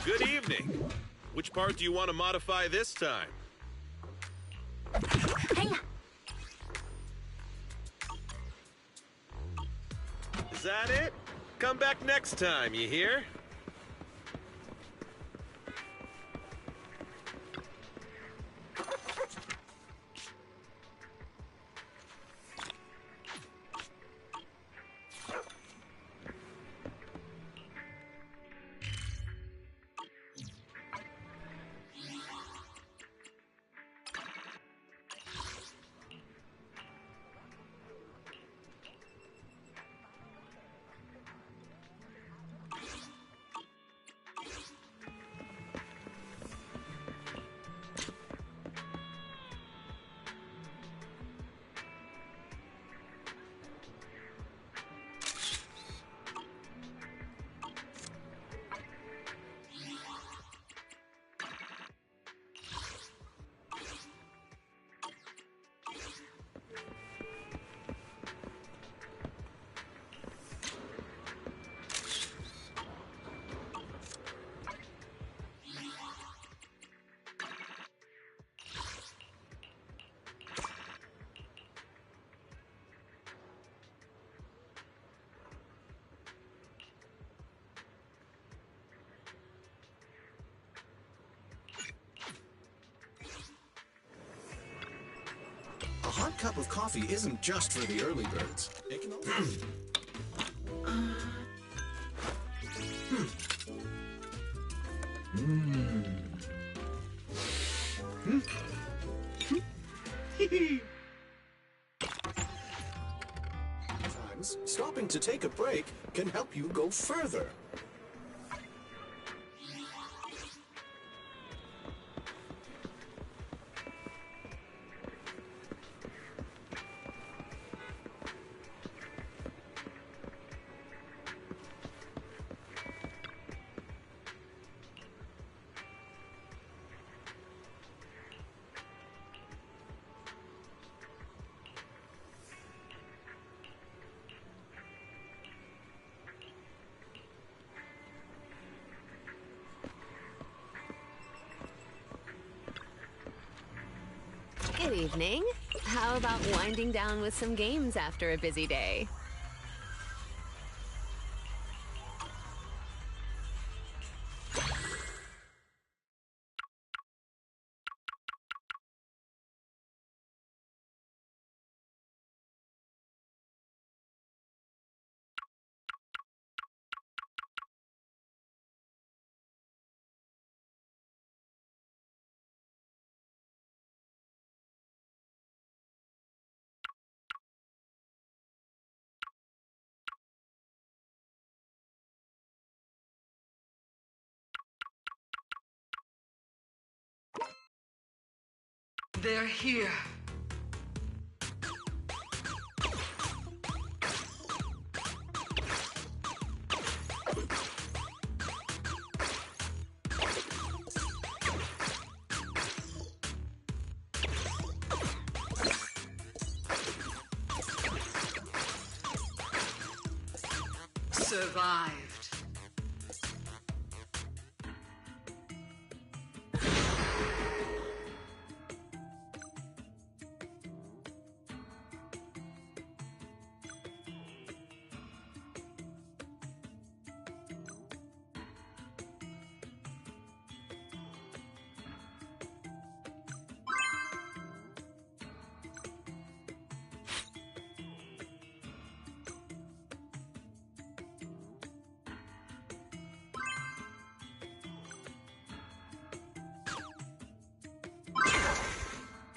Good evening. Which part do you want to modify this time? Is that it? Come back next time, you hear? A hot cup of coffee isn't just for the early birds. It can also... Sometimes, stopping to take a break can help you go further. Good evening. How about winding down with some games after a busy day? They're here. Survived.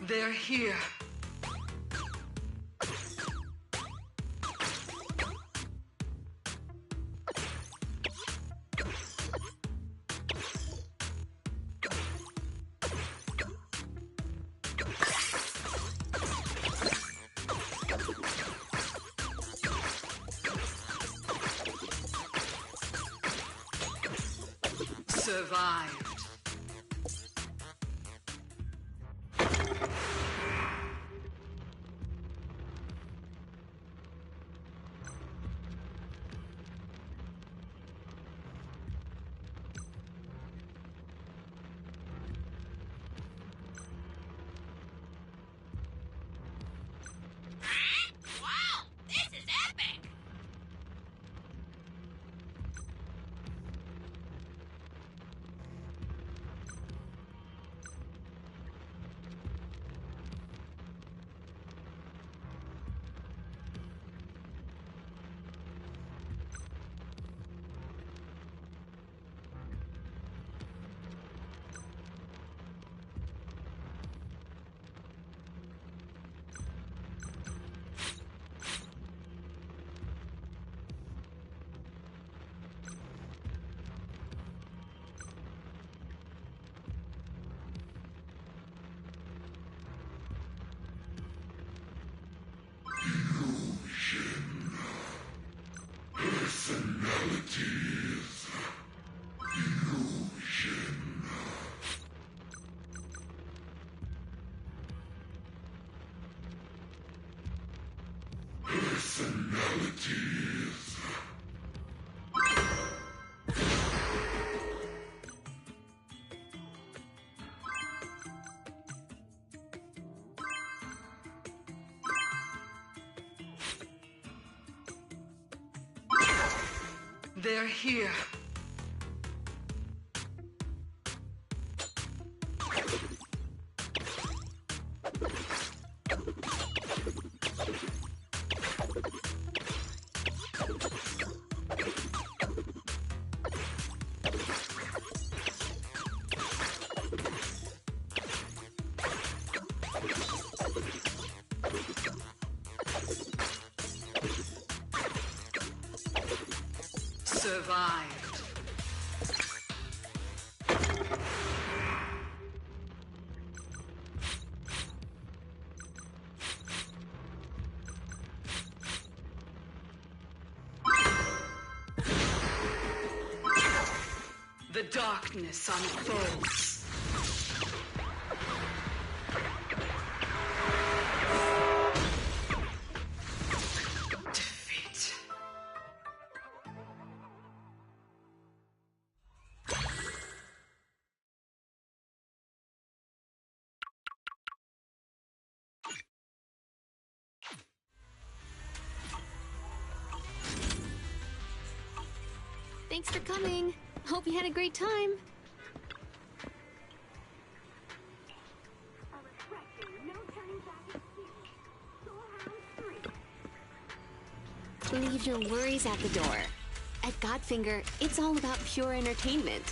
They're here. Survived. They're here. Survived. The darkness unfolds. Defeat. Thanks for coming. Hope you had a great time. Leave your worries at the door. At Godfinger, it's all about pure entertainment.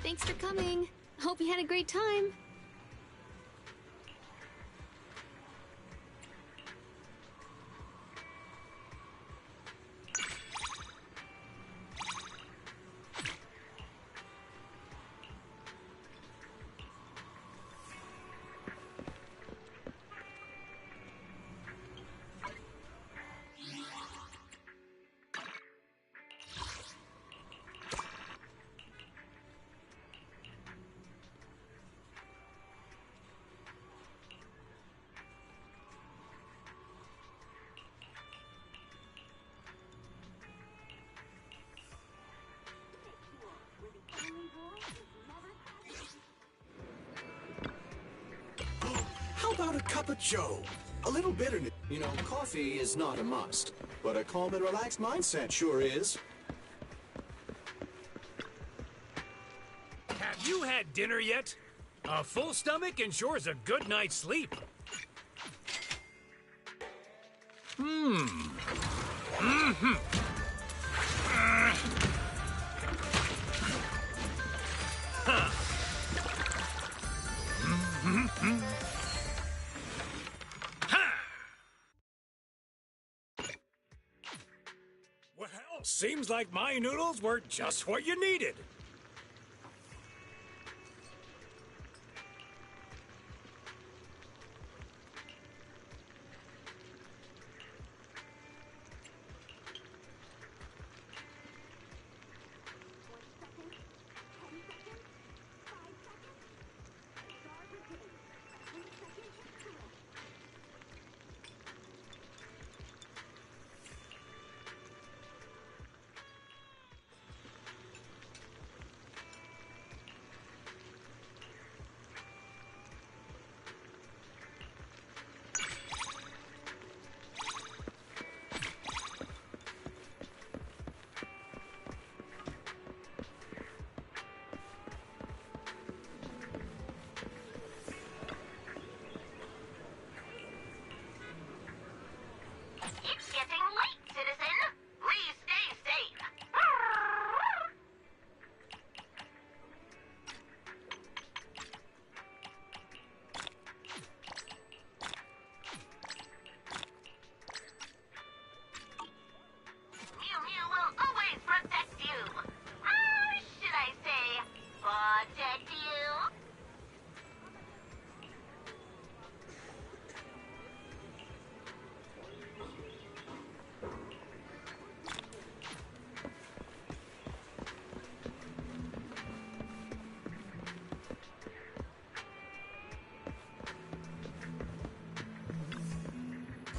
Thanks for coming. Hope you had a great time. How about a cup of joe? A little bitterness. You know, coffee is not a must, but a calm and relaxed mindset sure is. Have you had dinner yet? A full stomach ensures a good night's sleep. Well, seems like my noodles were just what you needed. It's getting late, citizen. Please stay safe. Mew Mew will always protect you. Or should I say, protect you?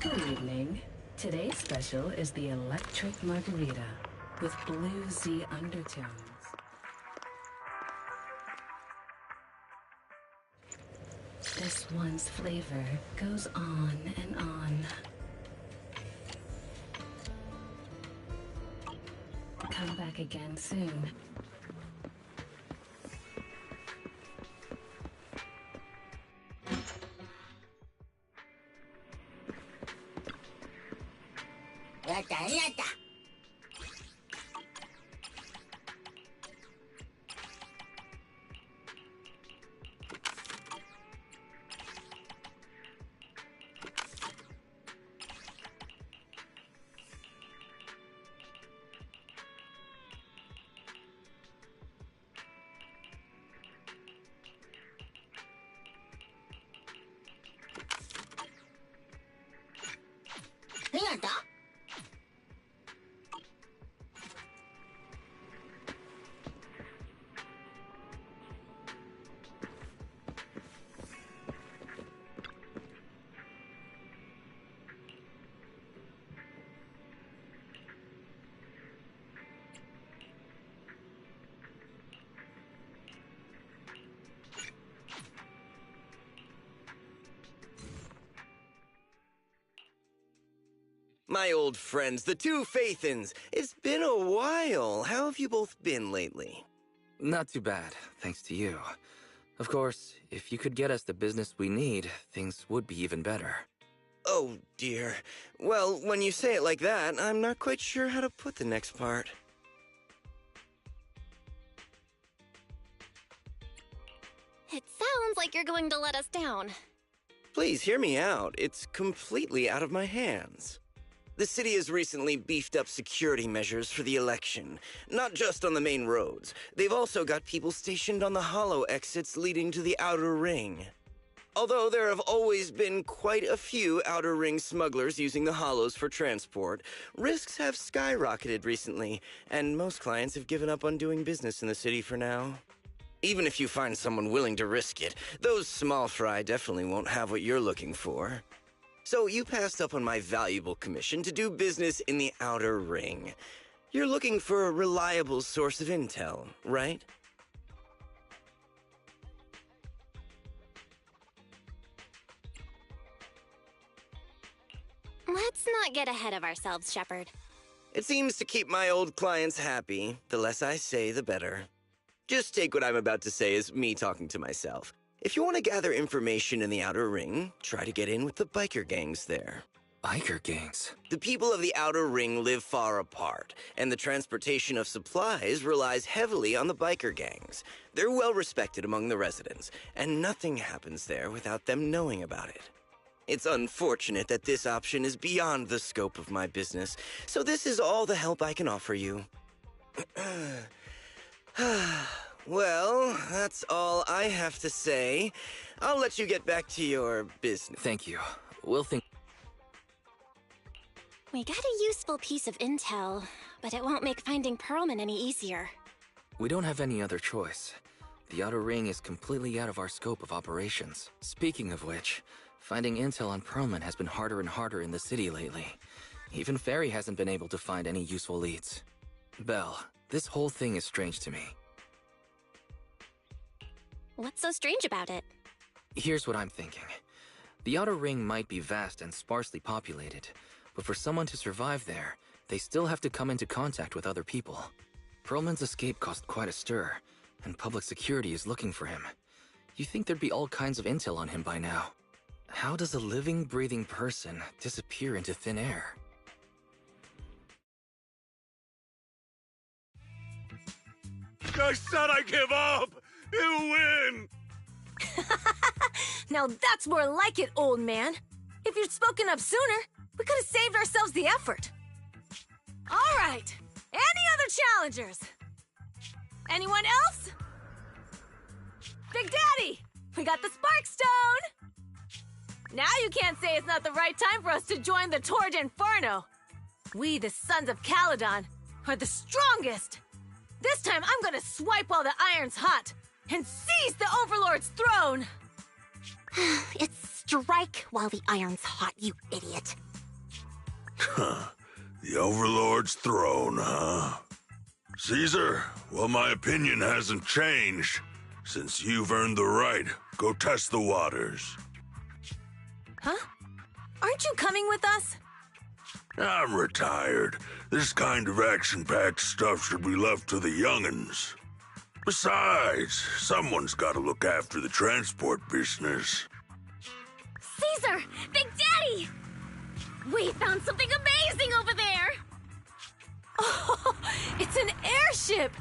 Good evening. Today's special is the electric margarita with bluesy undertones. This one's flavor goes on and on. Come back again soon. My old friends, the two Faithins. It's been a while. How have you both been lately? Not too bad, thanks to you. Of course, if you could get us the business we need, things would be even better. Oh, dear. Well, when you say it like that, I'm not quite sure how to put the next part. It sounds like you're going to let us down. Please hear me out. It's completely out of my hands. The city has recently beefed up security measures for the election, not just on the main roads. They've also got people stationed on the hollow exits leading to the outer ring. Although there have always been quite a few outer ring smugglers using the hollows for transport, risks have skyrocketed recently, and most clients have given up on doing business in the city for now. Even if you find someone willing to risk it, those small fry definitely won't have what you're looking for. So you passed up on my valuable commission to do business in the outer ring. You're looking for a reliable source of intel, right? Let's not get ahead of ourselves, Shepard. It seems to keep my old clients happy. The less I say, the better. Just take what I'm about to say as me talking to myself. If you want to gather information in the Outer Ring, try to get in with the biker gangs there. Biker gangs? The people of the Outer Ring live far apart, and the transportation of supplies relies heavily on the biker gangs. They're well respected among the residents, and nothing happens there without them knowing about it. It's unfortunate that this option is beyond the scope of my business, so this is all the help I can offer you. Well, that's all I have to say. I'll let you get back to your business. Thank you. We'll think... We got a useful piece of intel, but it won't make finding Perlman any easier. We don't have any other choice. The Outer Ring is completely out of our scope of operations. Speaking of which, finding intel on Perlman has been harder and harder in the city lately. Even Ferry hasn't been able to find any useful leads. Belle, this whole thing is strange to me. What's so strange about it? Here's what I'm thinking. The Outer Ring might be vast and sparsely populated, but for someone to survive there, they still have to come into contact with other people. Perlman's escape caused quite a stir, and public security is looking for him. You'd think there'd be all kinds of intel on him by now. How does a living, breathing person disappear into thin air? I said I give up! You win! Now that's more like it, old man. If you'd spoken up sooner, we could have saved ourselves the effort. All right. Any other challengers? Anyone else? Big Daddy, we got the Spark Stone! Now you can't say it's not the right time for us to join the Torrid Inferno. We, the Sons of Caledon, are the strongest. This time I'm gonna swipe while the iron's hot and seize the Overlord's throne! It's strike while the iron's hot, you idiot. The Overlord's throne, huh? Caesar, well, my opinion hasn't changed. Since you've earned the right, go test the waters. Huh? Aren't you coming with us? I'm retired. This kind of action-packed stuff should be left to the young'uns. Besides, someone's got to look after the transport business. Caesar! Big Daddy! We found something amazing over there! Oh, it's an airship!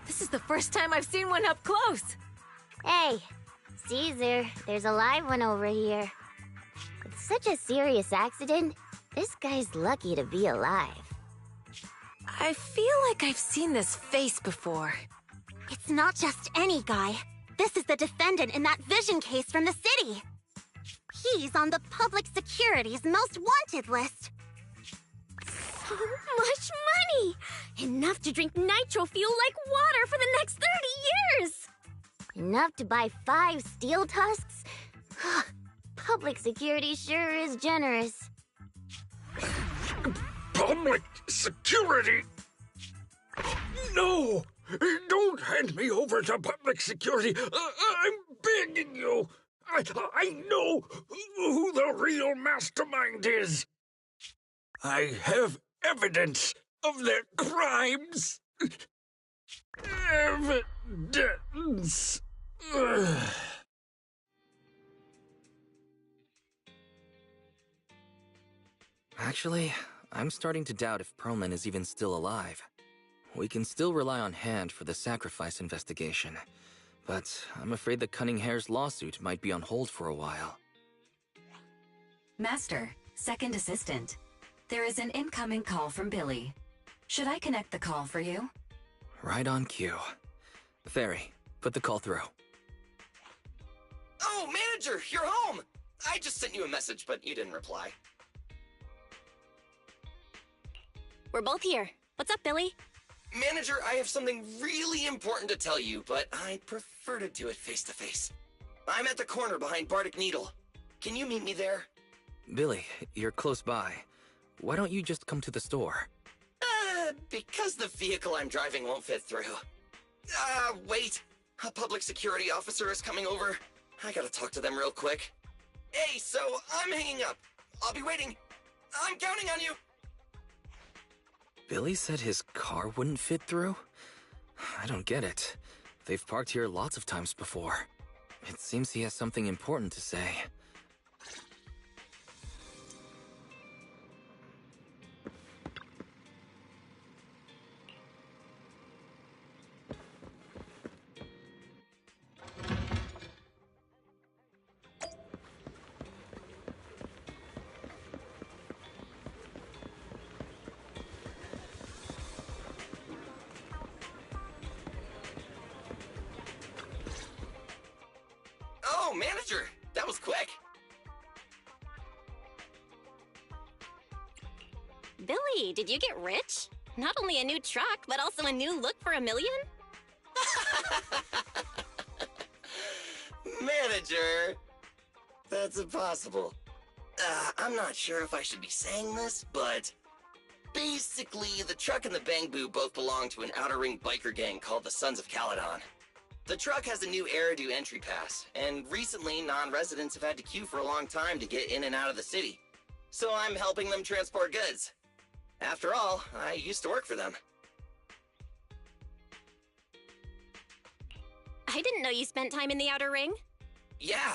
This is the first time I've seen one up close. Hey, Caesar, there's a live one over here. It's such a serious accident. This guy's lucky to be alive. I feel like I've seen this face before. It's not just any guy. This is the defendant in that vision case from the city. He's on the public security's most wanted list. So much money! Enough to drink nitro fuel like water for the next 30 years! Enough to buy 5 steel tusks? Public security sure is generous. Public security? No! Don't hand me over to public security! I'm begging you! I know who the real mastermind is! I have evidence of their crimes! Evidence! Actually, I'm starting to doubt if Perlman is even still alive. We can still rely on Hand for the sacrifice investigation, but I'm afraid the Cunning Hare's lawsuit might be on hold for a while. Master, second assistant. There is an incoming call from Billy. Should I connect the call for you? Right on cue. Ferry, put the call through. Oh, manager, you're home! I just sent you a message, but you didn't reply. We're both here. What's up, Billy? Manager, I have something really important to tell you, but I'd prefer to do it face-to-face. I'm at the corner behind Bardic Needle. Can you meet me there? Billy, you're close by. Why don't you just come to the store? Because the vehicle I'm driving won't fit through. Wait. A public security officer is coming over. I gotta talk to them real quick. Hey, so I'm hanging up. I'll be waiting. I'm counting on you! Billy said his car wouldn't fit through? I don't get it. They've parked here lots of times before. It seems he has something important to say. Oh, manager! That was quick! Billy, did you get rich? Not only a new truck, but also a new look for $1 million? Manager! That's impossible. I'm not sure if I should be saying this, but... basically, the truck and the Bang Boo both belong to an Outer Ring biker gang called the Sons of Caledon. The truck has a new Eridu entry pass, and recently non-residents have had to queue for a long time to get in and out of the city. So I'm helping them transport goods. After all, I used to work for them. I didn't know you spent time in the Outer Ring. Yeah,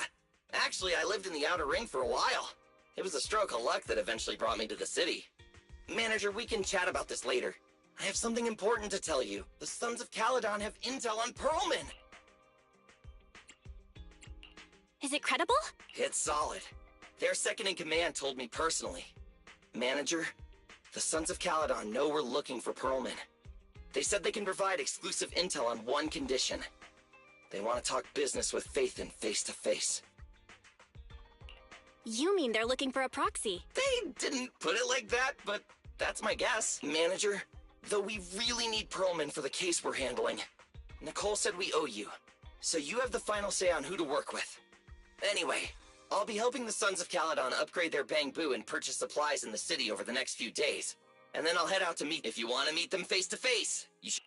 actually I lived in the Outer Ring for a while. It was a stroke of luck that eventually brought me to the city. Manager, we can chat about this later. I have something important to tell you. The Sons of Caledon have intel on Pearlman. Is it credible? It's solid. Their second-in-command told me personally. Manager, the Sons of Caledon know we're looking for Pearlman. They said they can provide exclusive intel on one condition. They want to talk business with Phaethon face-to-face. You mean they're looking for a proxy? They didn't put it like that, but that's my guess. Manager, though we really need Pearlman for the case we're handling. Nicole said we owe you, so you have the final say on who to work with. Anyway, I'll be helping the Sons of Caledon upgrade their Bang Boo and purchase supplies in the city over the next few days. And then I'll head out to meet. If you want to meet them face to face, you should.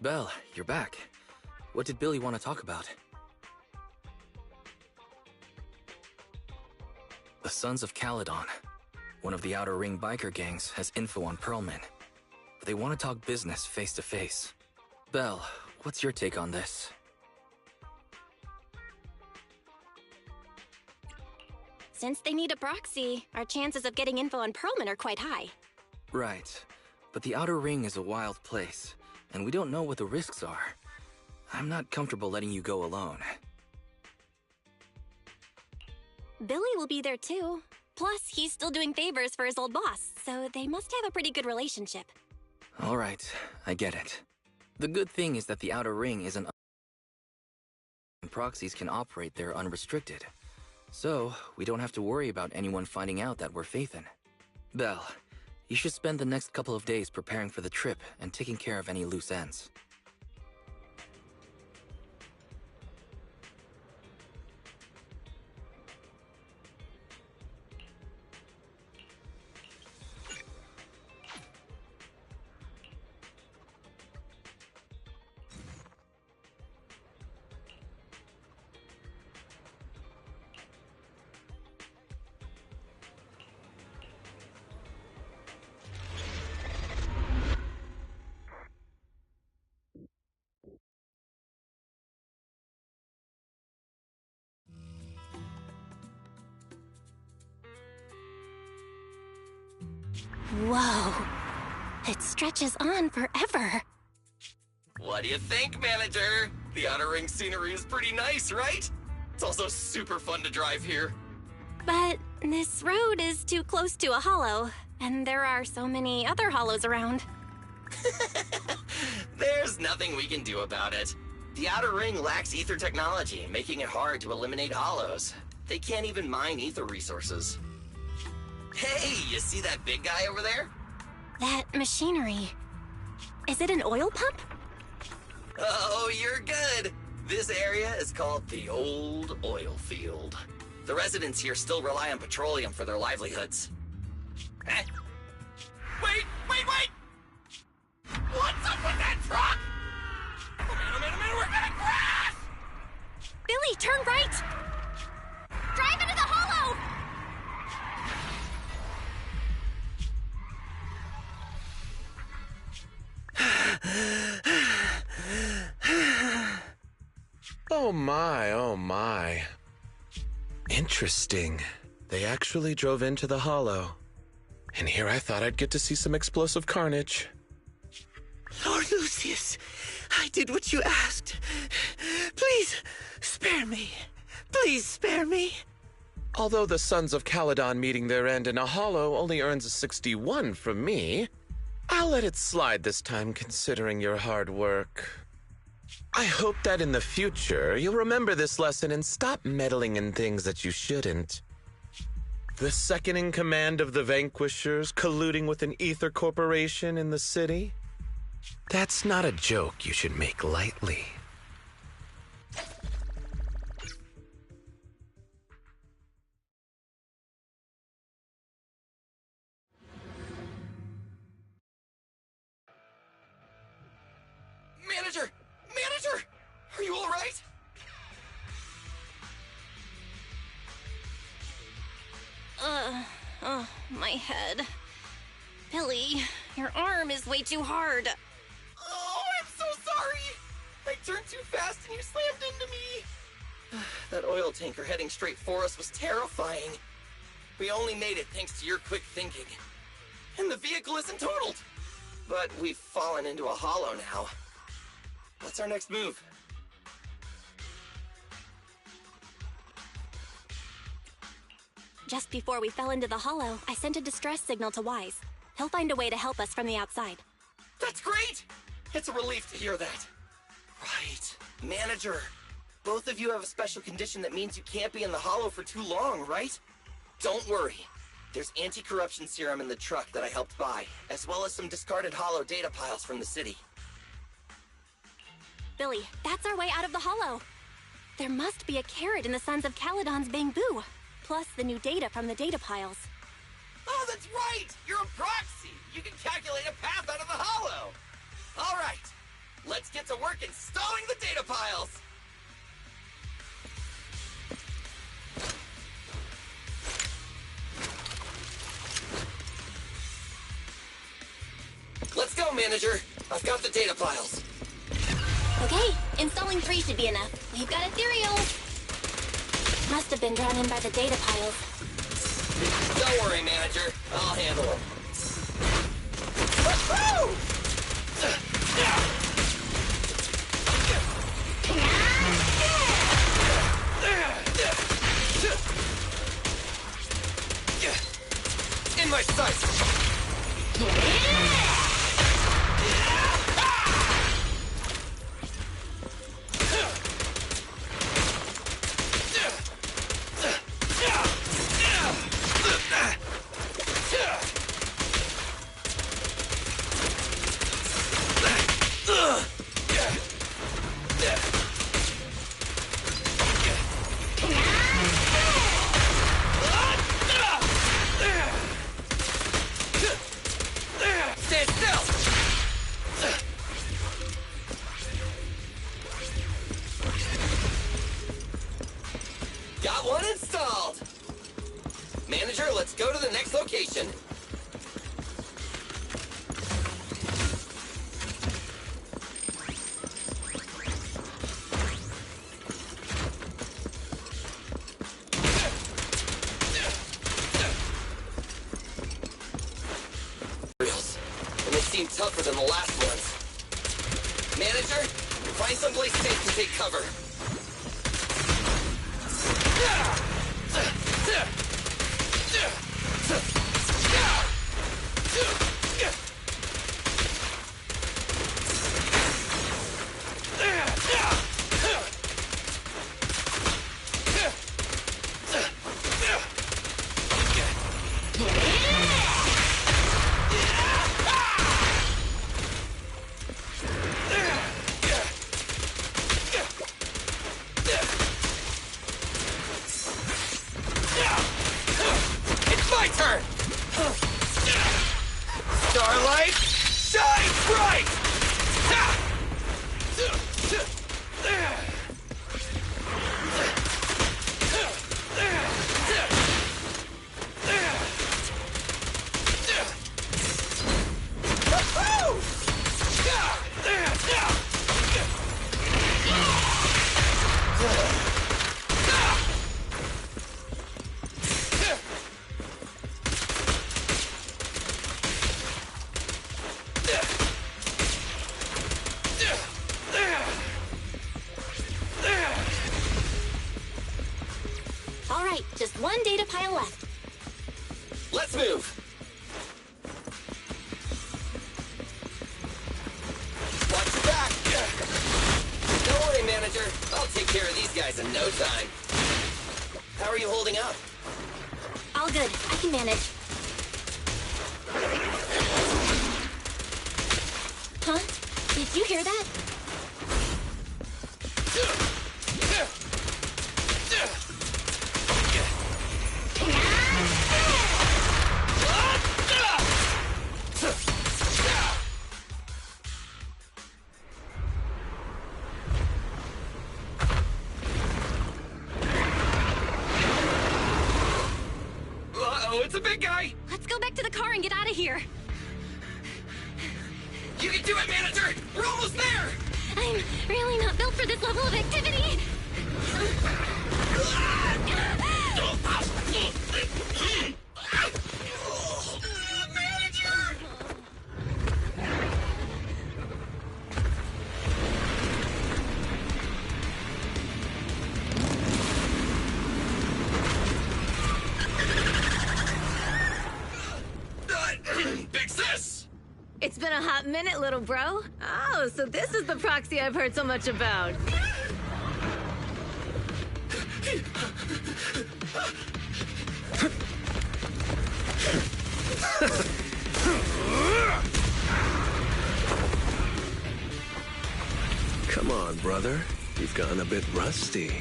Belle, you're back. What did Billy want to talk about? The Sons of Caledon, one of the Outer Ring biker gangs, has info on Pearlman. They want to talk business face to face. Belle, what's your take on this? Since they need a proxy, our chances of getting info on Pearlman are quite high. Right, but the Outer Ring is a wild place, and we don't know what the risks are. I'm not comfortable letting you go alone. Billy will be there too. Plus, he's still doing favors for his old boss, so they must have a pretty good relationship. All right, I get it. The good thing is that the Outer Ring is an proxies can operate there unrestricted. So, we don't have to worry about anyone finding out that we're Phaethon. Belle, you should spend the next couple of days preparing for the trip and taking care of any loose ends. Whoa. It stretches on forever. What do you think, Manager? The Outer Ring scenery is pretty nice, right? It's also super fun to drive here. But this road is too close to a hollow, and there are so many other hollows around. There's nothing we can do about it. The Outer Ring lacks ether technology, making it hard to eliminate hollows. They can't even mine ether resources. Hey, you see that big guy over there? That machinery. Is it an oil pump? Oh, you're good. This area is called the Old Oil Field. The residents here still rely on petroleum for their livelihoods. Eh? Wait! What's up with that truck? Oh man, we're gonna crash! Billy, turn right! Drive into the hollow! Oh my. Interesting. They actually drove into the hollow. And here I thought I'd get to see some explosive carnage. Lord Lucius, I did what you asked. Please, spare me. Please spare me. Although the Sons of Caledon meeting their end in a hollow only earns a 61 from me, I'll let it slide this time considering your hard work. I hope that in the future you'll remember this lesson and stop meddling in things that you shouldn't. The second in command of the Vanquishers colluding with an ether corporation in the city? That's not a joke you should make lightly. Manager! Are you all right? My head. Billy, your arm is way too hard. Oh, I'm so sorry! I turned too fast and you slammed into me! That oil tanker heading straight for us was terrifying. We only made it thanks to your quick thinking. And the vehicle isn't totaled! But we've fallen into a hollow now. What's our next move? Just before we fell into the hollow, I sent a distress signal to Wise. He'll find a way to help us from the outside. That's great! It's a relief to hear that. Right. Manager, both of you have a special condition that means you can't be in the hollow for too long, right? Don't worry. There's anti-corruption serum in the truck that I helped buy, as well as some discarded hollow data piles from the city. Billy, that's our way out of the hollow. There must be a carrot in the Sons of Caledon's bamboo, plus the new data from the data piles. Oh, that's right! You're a proxy! You can calculate a path out of the hollow! All right, let's get to work installing the data piles! Let's go, Manager! I've got the data piles. Okay, installing 3 should be enough. We've got ethereal. Must have been drawn in by the data piles. Don't worry, Manager. I'll handle them. Woo-hoo! In my sights! Stand still! Got one installed! Manager, let's go to the next location. And they seem tougher than the last ones. Manager, find someplace safe to take cover. All right, just one data pile left. Let's move. Watch your back. Don't worry, manager. I'll take care of these guys in no time. How are you holding up? All good. I can manage. Huh? Did you hear that? Uh-oh, it's a big guy! Let's go back to the car and get out of here. You can do it, manager! We're almost there! I'm really not built for this level of activity. Big sis! It's been a hot minute, little bro. Oh, so this is the proxy I've heard so much about. Come on, brother. You've gotten a bit rusty.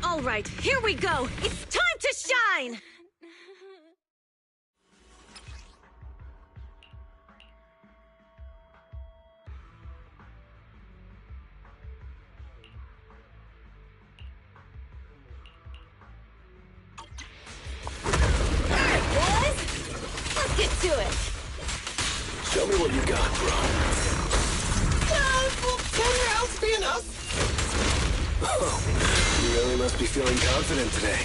All right, here we go. It's time to shine! All right, boys. Let's get to it. Show me what you got, bro. Will 10 rounds be enough? Oh, you really must be feeling confident today.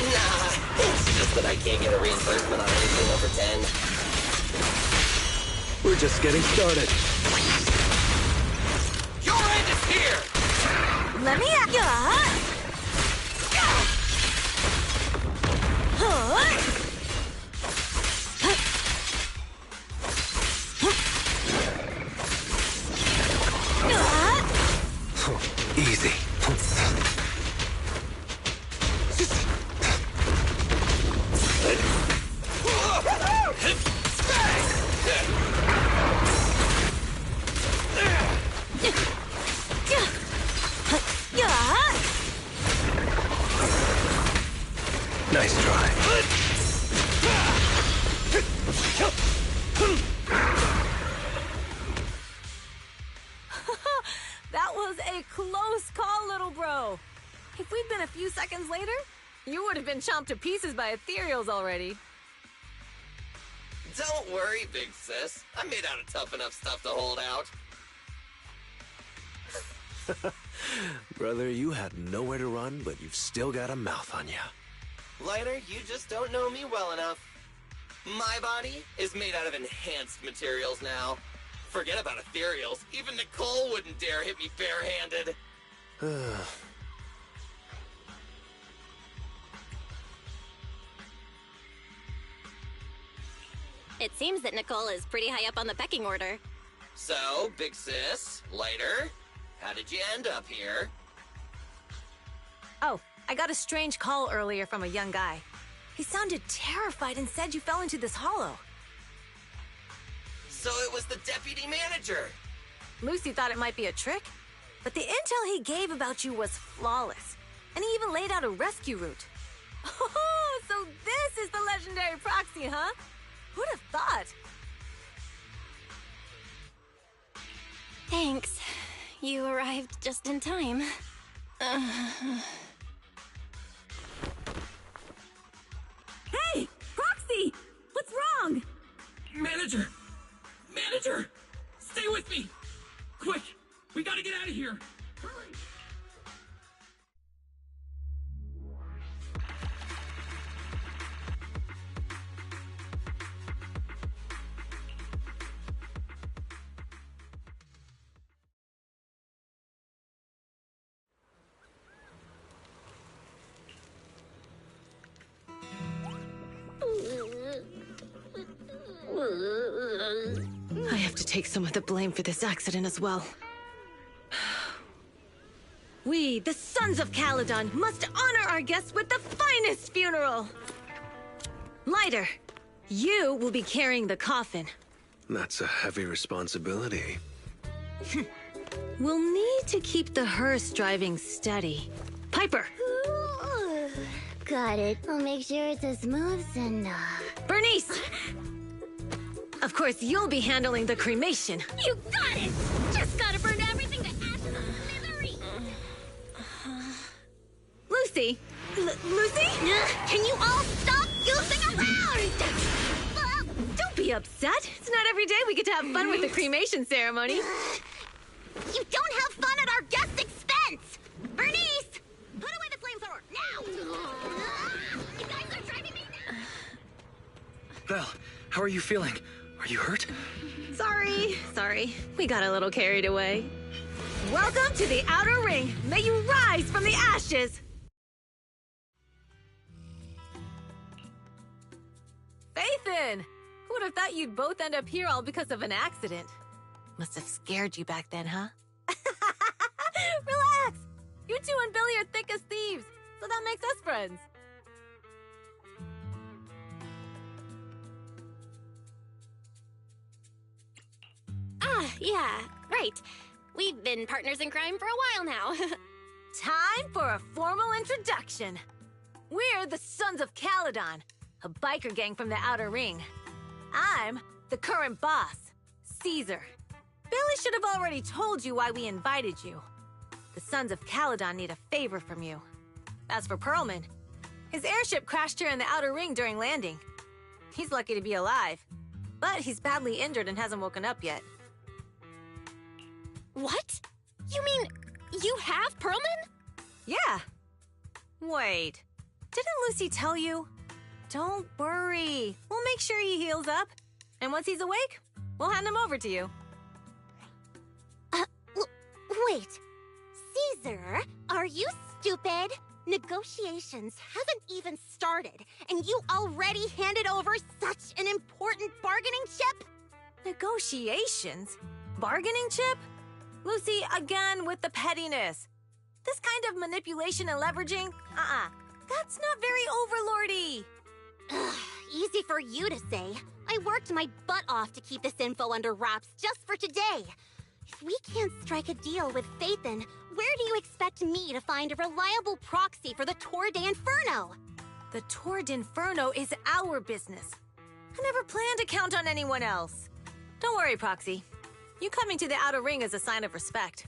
Nah, it's just that I can't get a reimbursement on anything over 10. We're just getting started. Your end is here! Let me at ya. Easy. Nice try. That was a close call, little bro. If we'd been a few seconds later, you would have been chomped to pieces by ethereals already. Don't worry, big sis. I'm made out of tough enough stuff to hold out. Brother, you had nowhere to run, but you've still got a mouth on you. Lighter, you just don't know me well enough. My body is made out of enhanced materials now. Forget about ethereals. Even Nicole wouldn't dare hit me barehanded. It seems that Nicole is pretty high up on the pecking order. So, big sis, Lighter, how did you end up here? Oh, I got a strange call earlier from a young guy. He sounded terrified and said you fell into this hollow. So it was the deputy manager. Lucy thought it might be a trick, but the intel he gave about you was flawless. And he even laid out a rescue route. Oh, so this is the legendary proxy, huh? Who'd have thought? Thanks. You arrived just in time. Hey! Proxy! What's wrong? Manager! Manager! Stay with me! Quick! We gotta get out of here! Hurry! I have to take some of the blame for this accident as well. We, the Sons of Caledon, must honor our guests with the finest funeral! Lighter, you will be carrying the coffin. That's a heavy responsibility. We'll need to keep the hearse driving steady. Piper! Got it. I'll make sure it's as smooth enough. Bernice! Of course, you'll be handling the cremation. You got it! Just gotta burn everything to ashes and misery! Lucy! Lucy? Can you all stop goofing around? Don't be upset. It's not every day we get to have fun with the cremation ceremony. You don't have fun at our guest expense! Bernice! Put away the flamethrower, now! You guys are driving me nuts! Val, how are you feeling? Are you hurt? Sorry. We got a little carried away. Welcome to the Outer Ring. May you rise from the ashes! Faithin! Who would have thought you'd both end up here all because of an accident? Must have scared you back then, huh? Relax! You two and Billy are thick as thieves, so that makes us friends. Yeah, right. We've been partners in crime for a while now. Time for a formal introduction. We're the Sons of Caledon, a biker gang from the Outer Ring. I'm the current boss, Caesar. Billy should have already told you why we invited you. The Sons of Caledon need a favor from you. As for Perlman, his airship crashed here in the Outer Ring during landing. He's lucky to be alive, but he's badly injured and hasn't woken up yet. What? You mean you have Perlman? Yeah. Wait, didn't Lucy tell you? Don't worry. We'll make sure he heals up. And once he's awake, we'll hand him over to you. Wait. Caesar, are you stupid? Negotiations haven't even started, and you already handed over such an important bargaining chip? Negotiations? Bargaining chip? Lucy, again with the pettiness. This kind of manipulation and leveraging? That's not very overlordy. Easy for you to say. I worked my butt off to keep this info under wraps just for today. If we can't strike a deal with Faithin, where do you expect me to find a reliable proxy for the Tour d'Inferno? The Tour d'Inferno is our business. I never planned to count on anyone else. Don't worry, Proxy. You coming to the Outer Ring is a sign of respect.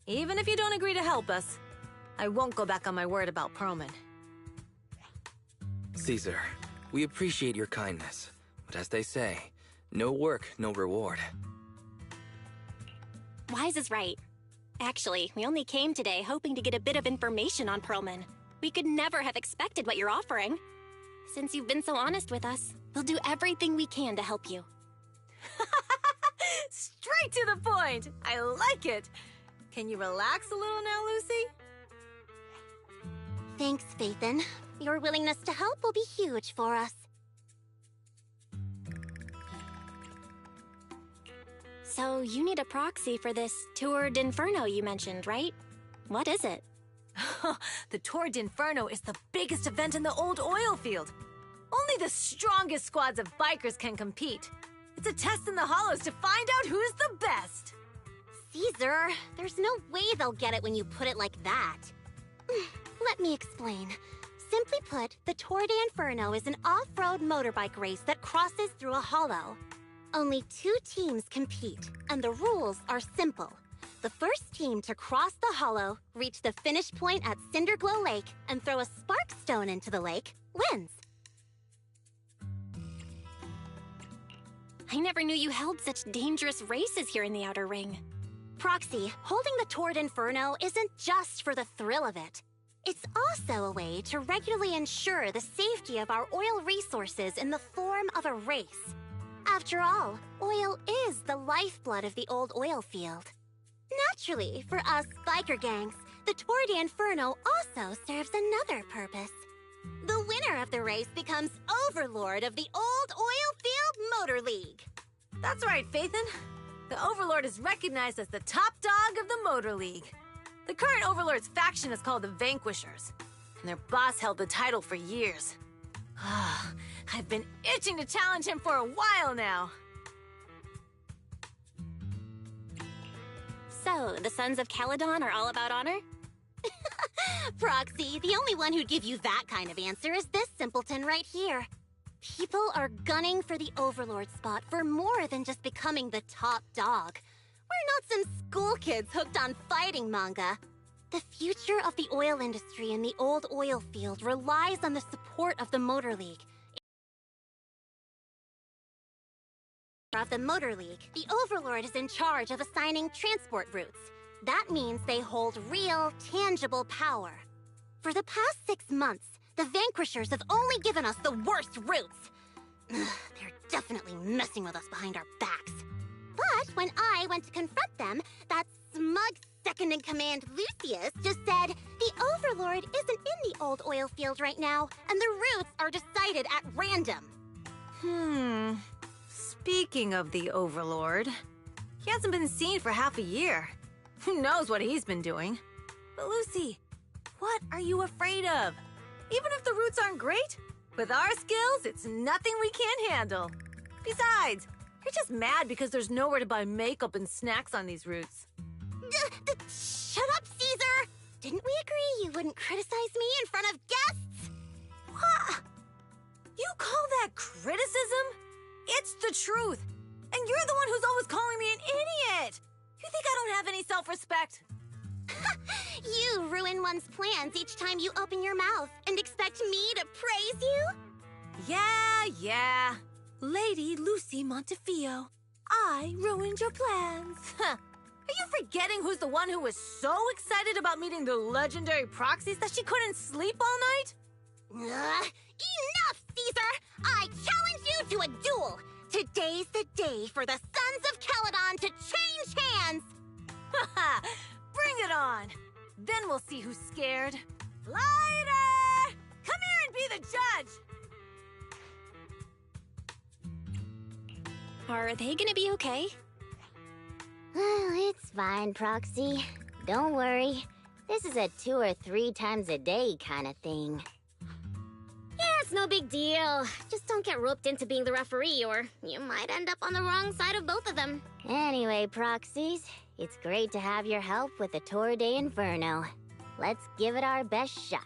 Even if you don't agree to help us, I won't go back on my word about Perlman. Caesar, we appreciate your kindness, but as they say, no work, no reward. Wise is right. Actually, we only came today hoping to get a bit of information on Perlman. We could never have expected what you're offering. Since you've been so honest with us, we'll do everything we can to help you. Straight to the point! I like it! Can you relax a little now, Lucy? Thanks, Faithin. Your willingness to help will be huge for us. So, you need a proxy for this Tour d'Inferno you mentioned, right? What is it? The Tour d'Inferno is the biggest event in the old oil field. Only the strongest squads of bikers can compete. It's a test in the hollows to find out who's the best. Caesar, there's no way they'll get it when you put it like that. Let me explain. Simply put, the Tour d'Inferno is an off-road motorbike race that crosses through a hollow. Only 2 teams compete, and the rules are simple. The first team to cross the hollow, reach the finish point at Cinderglow Lake, and throw a spark stone into the lake, wins. I never knew you held such dangerous races here in the Outer Ring. Proxy, holding the Tour d'Inferno isn't just for the thrill of it. It's also a way to regularly ensure the safety of our oil resources in the form of a race. After all, oil is the lifeblood of the old oil field. Naturally, for us biker gangs, the Tour d'Inferno also serves another purpose. The winner of the race becomes overlord of the old oil field motor League. That's right, Phaethon. The Overlord is recognized as the top dog of the Motor League. The current Overlord's faction is called the Vanquishers, and their boss held the title for years. I've been itching to challenge him for a while now. So, the Sons of Caledon are all about honor? Proxy, the only one who'd give you that kind of answer is this simpleton right here. People are gunning for the Overlord spot for more than just becoming the top dog. We're not some school kids hooked on fighting manga. The future of the oil industry in the old oil field relies on the support of the Motor League. The Overlord is in charge of assigning transport routes. That means they hold real, tangible power. For the past 6 months, the Vanquishers have only given us the worst routes. They're definitely messing with us behind our backs. But when I went to confront them, that smug second-in-command Lucius just said the Overlord isn't in the old oil field right now, and the routes are decided at random. Speaking of the Overlord, he hasn't been seen for half a year. Who knows what he's been doing? But Lucy, what are you afraid of? Even if the routes aren't great, with our skills, it's nothing we can't handle. Besides, you're just mad because there's nowhere to buy makeup and snacks on these routes. Shut up, Caesar! Didn't we agree you wouldn't criticize me in front of guests? What? You call that criticism? It's the truth. And you're the one who's always calling me an idiot. You think I don't have any self-respect? You ruin one's plans each time you open your mouth and expect me to praise you? Yeah. Lady Lucy Montefiore, I ruined your plans. Are you forgetting who's the one who was so excited about meeting the legendary proxies that she couldn't sleep all night? Enough, Caesar! I challenge you to a duel! Today's the day for the Sons of Caledon to change hands! Haha! Bring it on! Then we'll see who's scared. Lighter! Come here and be the judge! Are they gonna be okay? It's fine, Proxy. Don't worry. This is a 2 or 3 times a day kind of thing. Yeah, it's no big deal. Just don't get roped into being the referee, or you might end up on the wrong side of both of them. Anyway, Proxies, it's great to have your help with the Tour de Inferno. Let's give it our best shot.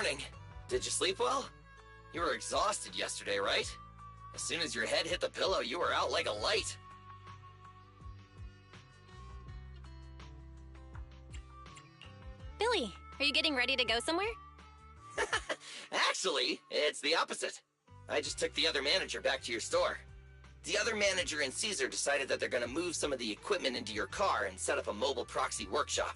morning. Did you sleep well? You were exhausted yesterday, right? As soon as your head hit the pillow, you were out like a light. Billy, are you getting ready to go somewhere? Actually, it's the opposite. I just took the other manager back to your store. The other manager and Caesar decided that they're gonna move some of the equipment into your car and set up a mobile proxy workshop.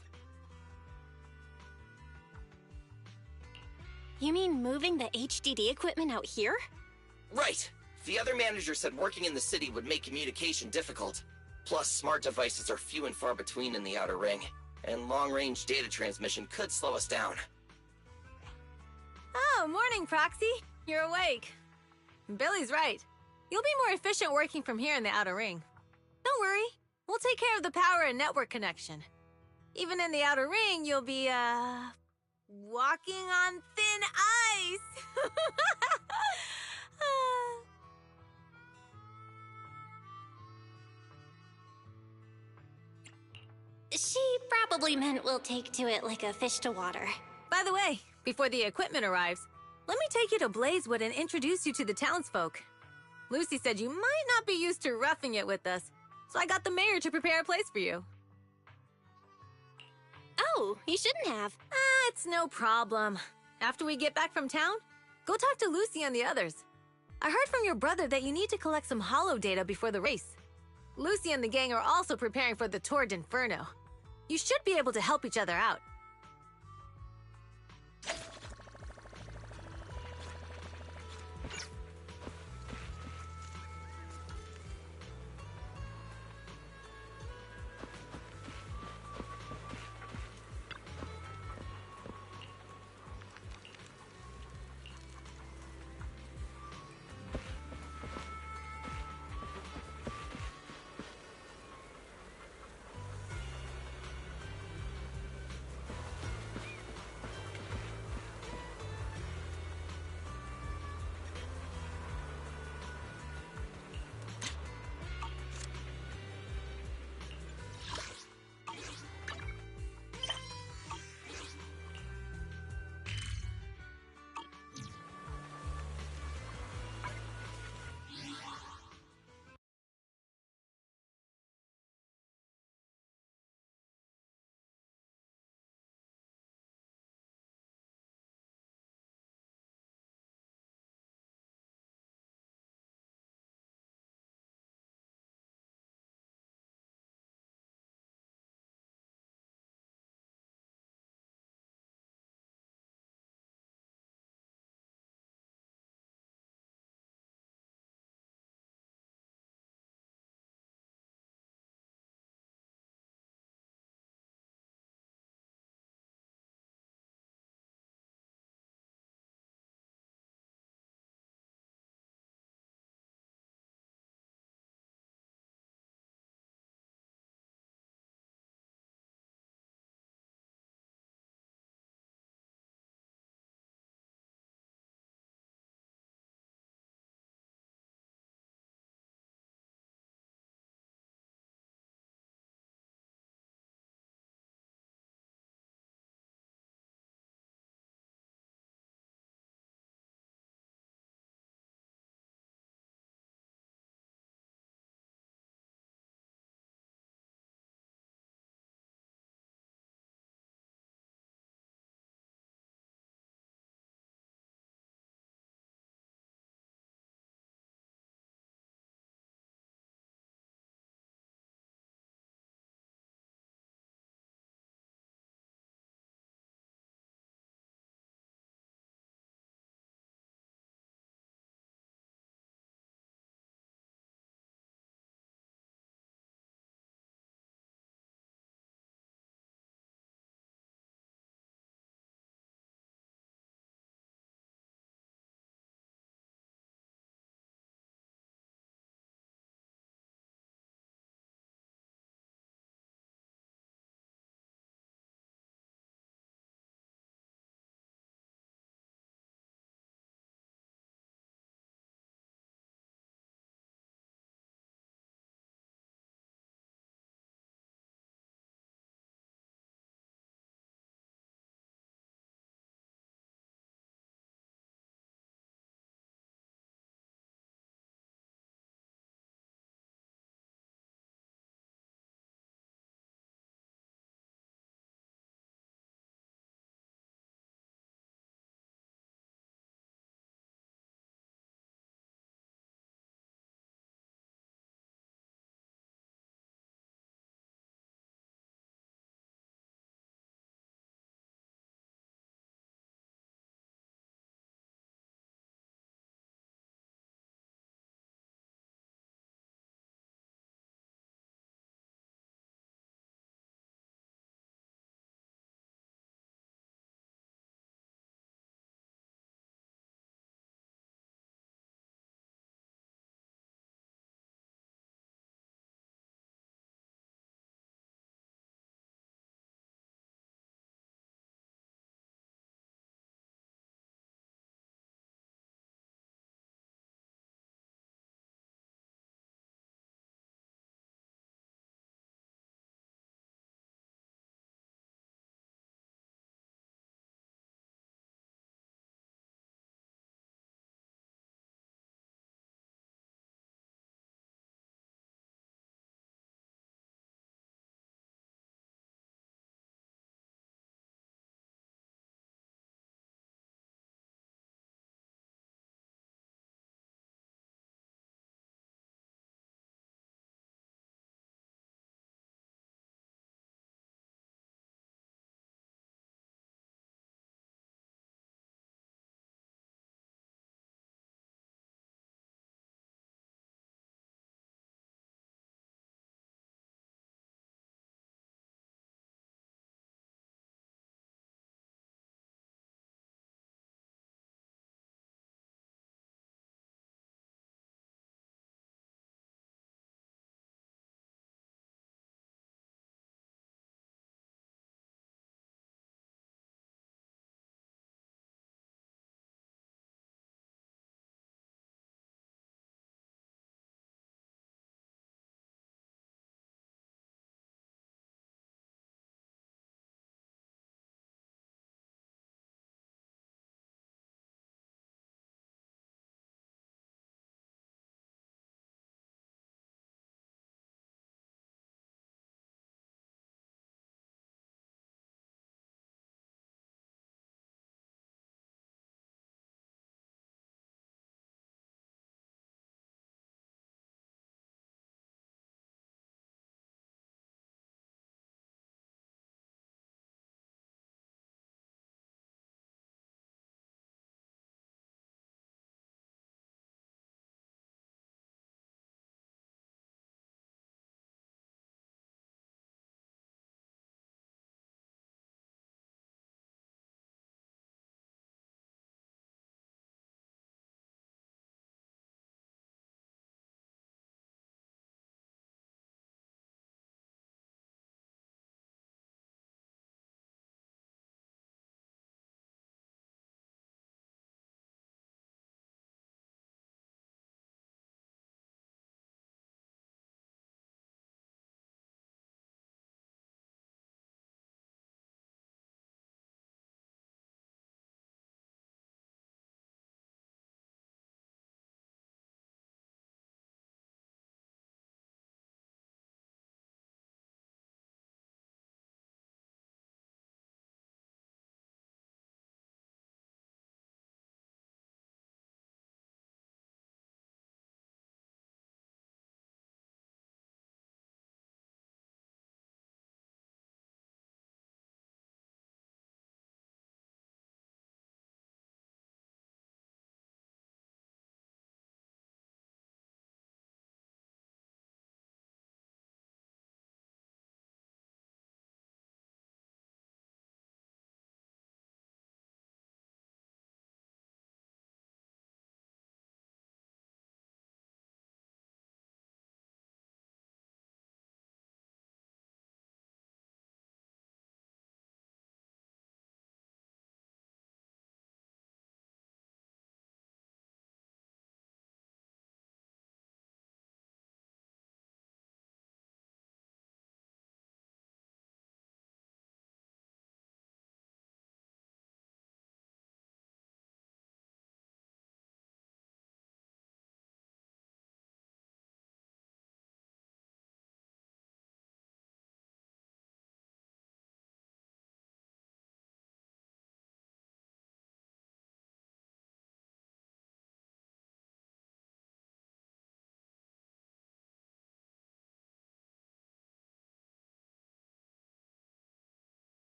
You mean moving the HDD equipment out here? Right. The other manager said working in the city would make communication difficult. Plus, smart devices are few and far between in the Outer Ring, and long-range data transmission could slow us down. Oh, morning, Proxy. You're awake. Billy's right. You'll be more efficient working from here in the Outer Ring. Don't worry. We'll take care of the power and network connection. Even in the Outer Ring, you'll be, walking on thin ice. She probably meant we'll take to it like a fish to water. By the way, before the equipment arrives, let me take you to Blazewood and introduce you to the townsfolk. Lucy said you might not be used to roughing it with us, so I got the mayor to prepare a place for you. Oh, you shouldn't have. It's no problem. After we get back from town, go talk to Lucy and the others. I heard from your brother that you need to collect some holo data before the race. Lucy and the gang are also preparing for the Tour d'Inferno. You should be able to help each other out.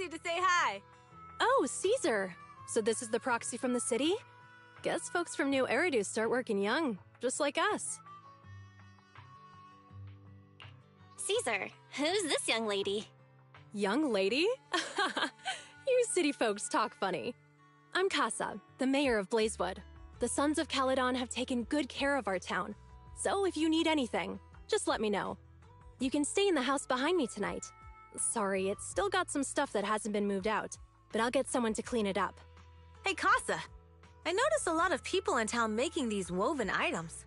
excited to say hi. Oh, Caesar. So this is the proxy from the city? Guess folks from New Eridu start working young, just like us. Caesar, who's this young lady? Young lady? You city folks talk funny. I'm Casa, the mayor of Blazewood. The Sons of Caledon have taken good care of our town, so if you need anything, just let me know. You can stay in the house behind me tonight. Sorry, it's still got some stuff that hasn't been moved out, but I'll get someone to clean it up. Hey, Casa. I noticed a lot of people in town making these woven items.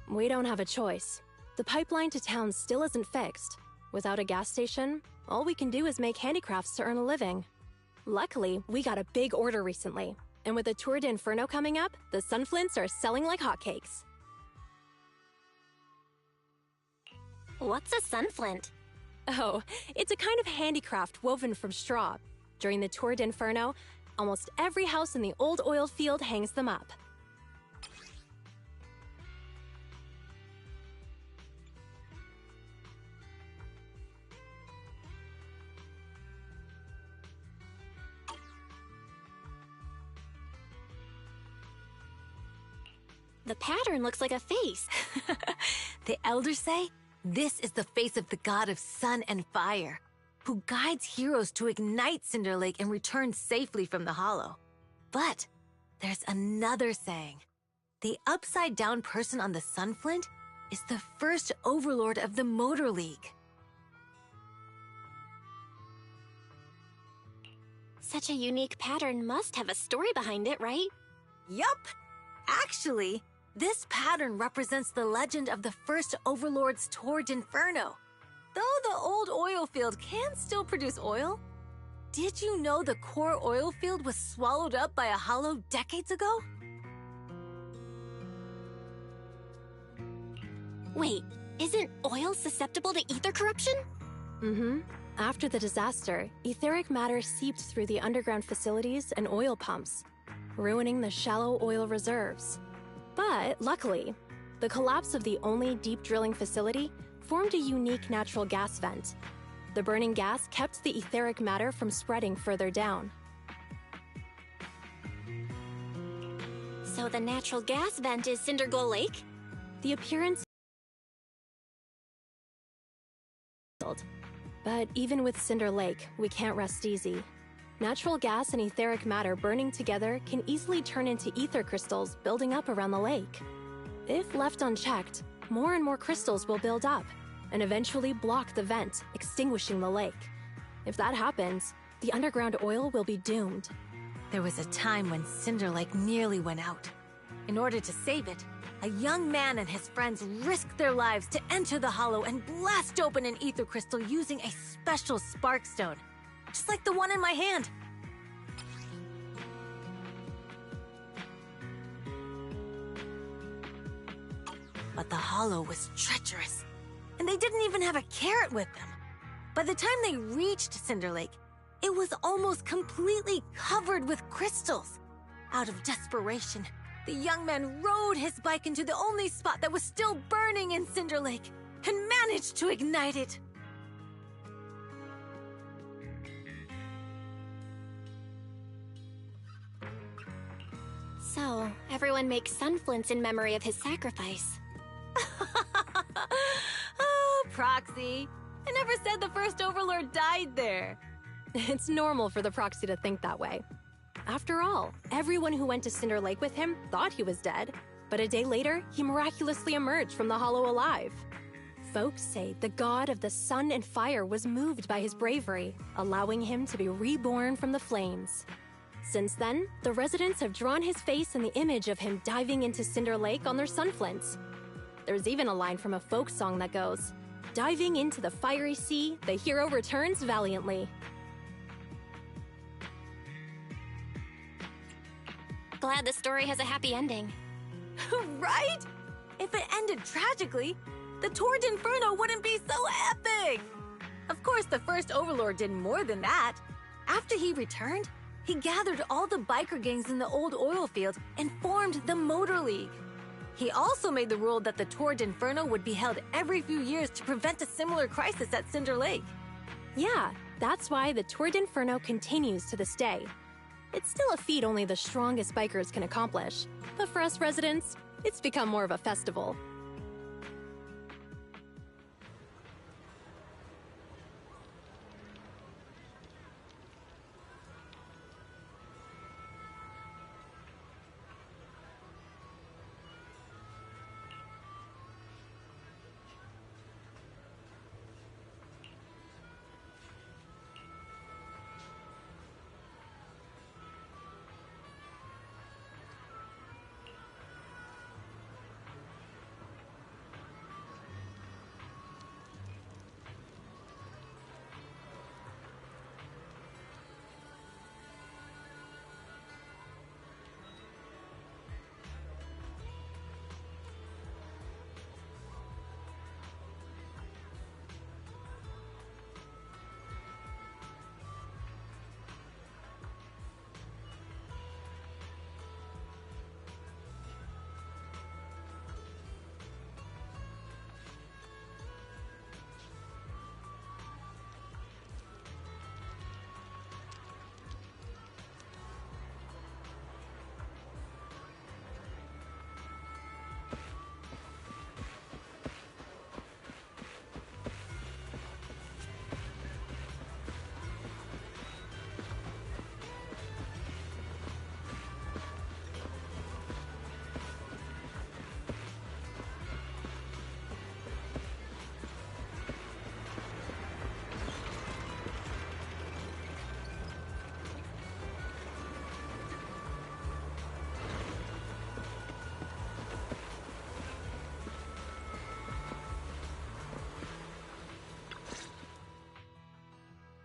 We don't have a choice. The pipeline to town still isn't fixed. Without a gas station, all we can do is make handicrafts to earn a living. Luckily, we got a big order recently, and with the Tour d'Inferno coming up, the sunflints are selling like hotcakes. What's a sunflint? Oh, it's a kind of handicraft woven from straw. During the Tour d'Inferno, almost every house in the old oil field hangs them up. The pattern looks like a face. The elders say this is the face of the god of sun and fire, who guides heroes to ignite Cinder Lake and return safely from the hollow. But there's another saying. The upside-down person on the sunflint is the first overlord of the Motor League. Such a unique pattern must have a story behind it, right? Yup! Actually, this pattern represents the legend of the first overlord's Tour d'Inferno. Though the old oil field can still produce oil, did you know the core oil field was swallowed up by a hollow decades ago? Wait, isn't oil susceptible to ether corruption? Mm-hmm. After the disaster, etheric matter seeped through the underground facilities and oil pumps, ruining the shallow oil reserves. But luckily, the collapse of the only deep drilling facility formed a unique natural gas vent. The burning gas kept the etheric matter from spreading further down. So the natural gas vent is Cindergoal Lake? The appearance... But even with Cinder Lake, we can't rest easy. Natural gas and etheric matter burning together can easily turn into ether crystals building up around the lake. If left unchecked, more and more crystals will build up and eventually block the vent, extinguishing the lake. If that happens, the underground oil will be doomed. There was a time when Cinder Lake nearly went out. In order to save it, a young man and his friends risked their lives to enter the hollow and blast open an ether crystal using a special spark stone, just like the one in my hand. But the hollow was treacherous, and they didn't even have a carrot with them. By the time they reached Cinder Lake, it was almost completely covered with crystals. Out of desperation, the young man rode his bike into the only spot that was still burning in Cinder Lake and managed to ignite it. So, everyone makes sunflints in memory of his sacrifice. Oh, Proxy. I never said the first Overlord died there. It's normal for the Proxy to think that way. After all, everyone who went to Cinder Lake with him thought he was dead, but a day later, he miraculously emerged from the hollow alive. Folks say the god of the sun and fire was moved by his bravery, allowing him to be reborn from the flames. Since then, the residents have drawn his face and the image of him diving into Cinder Lake on their sunflints. There's even a line from a folk song that goes, "Diving into the fiery sea, the hero returns valiantly." Glad the story has a happy ending. Right? If it ended tragically, the Tour d'Inferno wouldn't be so epic! Of course, the first Overlord did more than that. After he returned, he gathered all the biker gangs in the old oil field and formed the Motor League. He also made the rule that the Tour d'Inferno would be held every few years to prevent a similar crisis at Cinder Lake. Yeah, That's why the Tour d'Inferno continues to this day. It's still a feat only the strongest bikers can accomplish, but for us residents, it's become more of a festival.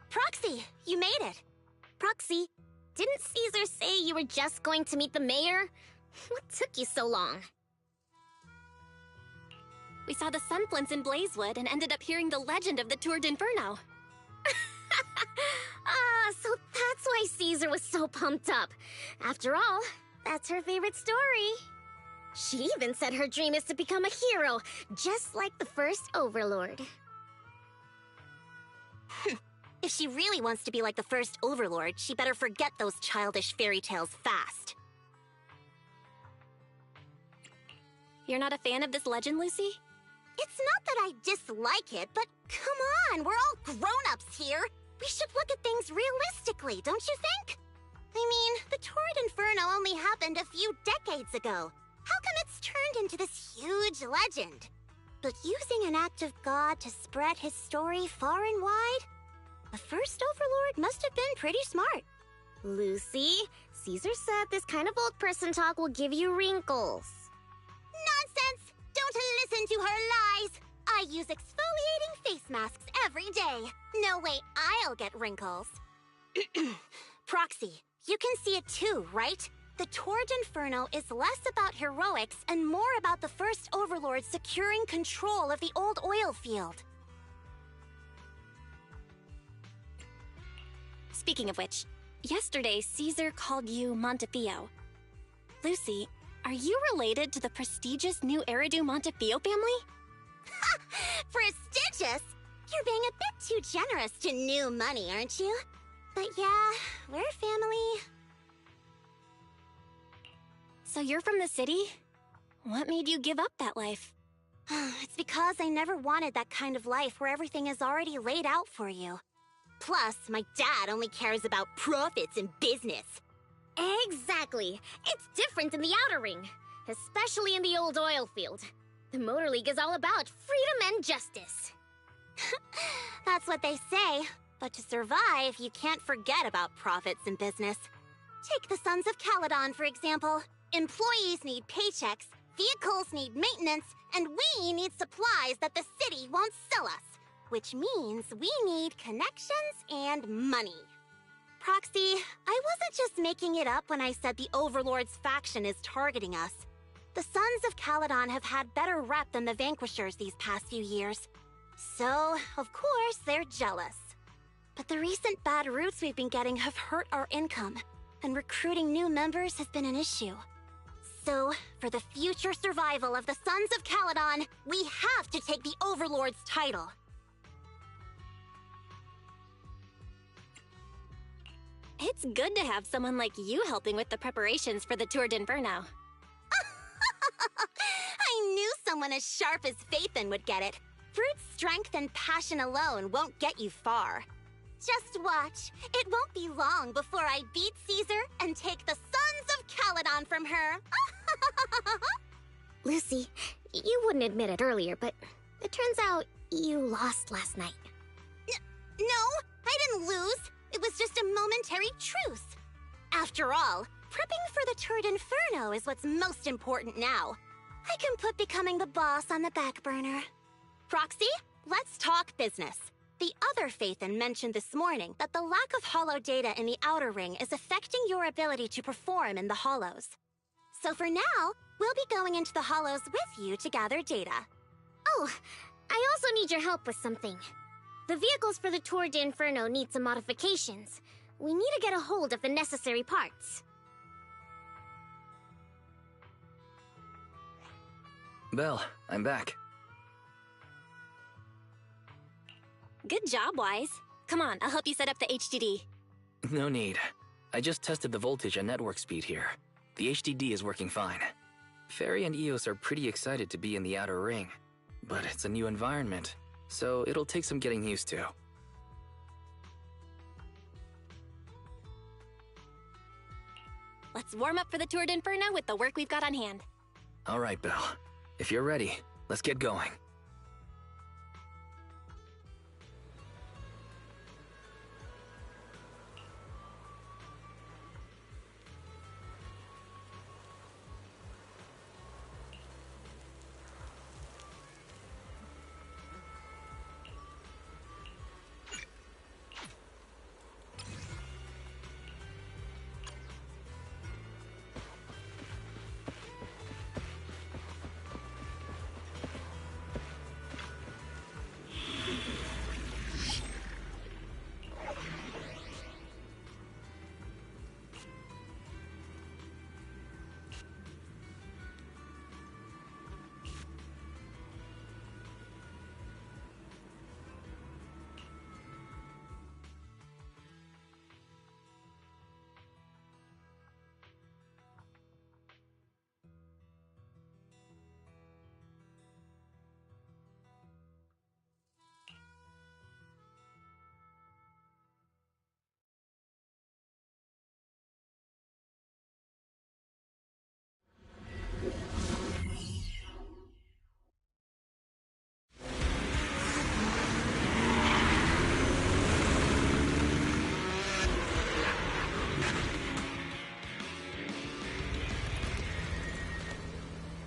Proxy, you made it. Proxy, didn't Caesar say you were just going to meet the mayor? What took you so long? We saw the Sunflints in Blazewood and ended up hearing the legend of the Tour d'Inferno. So that's why Caesar was so pumped up. After all, that's her favorite story. She even said her dream is to become a hero, just like the first Overlord. If she really wants to be like the first Overlord, she better forget those childish fairy tales fast. You're not a fan of this legend, Lucy? It's not that I dislike it, but come on, we're all grown-ups here. We should look at things realistically, don't you think? I mean, the Tour d'Inferno only happened a few decades ago. How come it's turned into this huge legend? But using an act of God to spread his story far and wide? The first Overlord must have been pretty smart. Lucy, Caesar said this kind of old person talk will give you wrinkles. Nonsense! Don't listen to her lies! I use exfoliating face masks every day. No way I'll get wrinkles. Proxy, you can see it too, right? The Tour d'Inferno is less about heroics and more about the first Overlord securing control of the old oil field. Speaking of which, yesterday Caesar called you Montefiore. Lucy, are you related to the prestigious new Eridu Montefiore family? Prestigious? You're being a bit too generous to new money, aren't you? But yeah, we're family. So you're from the city? What made you give up that life? It's because I never wanted that kind of life where everything is already laid out for you. Plus, my dad only cares about profits and business. Exactly. It's different in the Outer Ring, especially in the old oil field. The Motor League is all about freedom and justice. That's what they say. But to survive, you can't forget about profits and business. Take the Sons of Caledon, for example. Employees need paychecks, vehicles need maintenance, and we need supplies that the city won't sell us. Which means we need connections and money. Proxy, I wasn't just making it up when I said the Overlord's faction is targeting us. The Sons of Caledon have had better rep than the Vanquishers these past few years. So, of course, they're jealous. But the recent bad routes we've been getting have hurt our income, and recruiting new members has been an issue. So, for the future survival of the Sons of Caledon, we have to take the Overlord's title. It's good to have someone like you helping with the preparations for the Tour d'Inferno. I knew someone as sharp as Phaethon would get it. Brute strength and passion alone won't get you far. Just watch. It won't be long before I beat Caesar and take the Sons of Caledon from her. Lucy, you wouldn't admit it earlier, but it turns out you lost last night. No, I didn't lose. It was just a momentary truce. After all, prepping for the Tour d'Inferno is what's most important now. I can put becoming the boss on the back burner. Proxy, let's talk business. The other Phaethon mentioned this morning that the lack of hollow data in the Outer Ring is affecting your ability to perform in the hollows. So for now, we'll be going into the hollows with you to gather data. Oh, I also need your help with something. The vehicles for the Tour d'Inferno need some modifications. We need to get a hold of the necessary parts. Belle, I'm back. Good job, Wise. Come on, I'll help you set up the HDD. No need. I just tested the voltage and network speed here. The HDD is working fine. Fairy and Eos are pretty excited to be in the Outer Ring, but it's a new environment, so it'll take some getting used to. Let's warm up for the Tour d'Inferno with the work we've got on hand. All right, Belle. If you're ready, let's get going.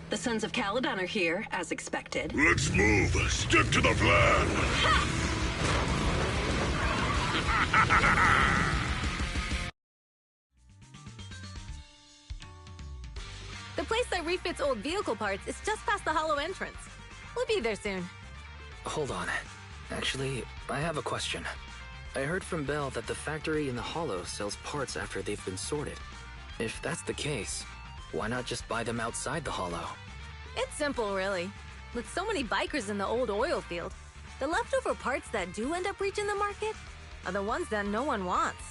The Sons of Caledon are here, as expected. Let's move. Stick to the plan. The place that refits old vehicle parts is just past the hollow entrance. We'll be there soon. Hold on. Actually, I have a question. I heard from Belle that the factory in the hollow sells parts after they've been sorted. If that's the case, why not just buy them outside the hollow? It's simple, really. With so many bikers in the old oil field, the leftover parts that do end up reaching the market are the ones that no one wants.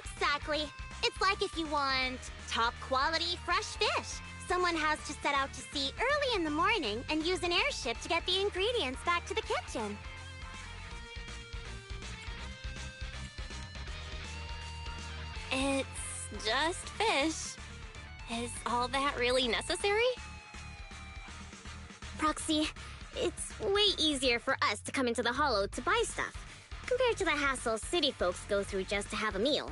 Exactly. It's like if you want top quality fresh fish. Someone has to set out to sea early in the morning and use an airship to get the ingredients back to the kitchen. It's just fish. Is all that really necessary? Proxy, it's way easier for us to come into the hollow to buy stuff, compared to the hassle city folks go through just to have a meal.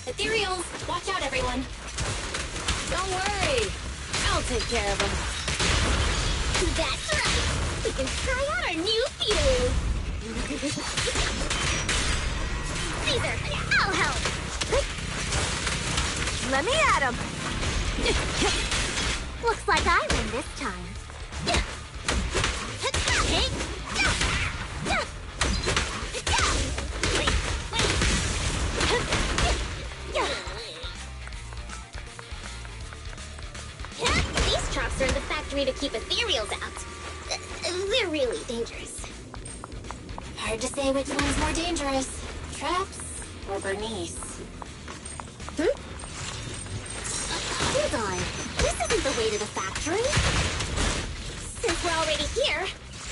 Ethereals, watch out, everyone. Don't worry. I'll take care of them. That's right. We can try out our new fuel. Caesar, I'll help. Let me at him. Looks like I win this time. keep ethereals out. They're really dangerous. Hard to say which one's more dangerous. Traps or Bernice? Hold on. This isn't the way to the factory. Since we're already here,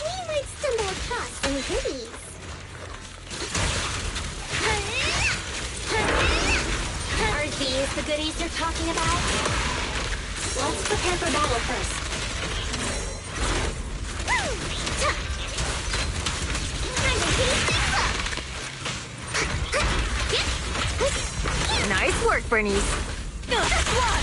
we might stumble across some goodies. Are these the goodies you're talking about? Let's prepare for battle first. Nice work, Bernice. Just one!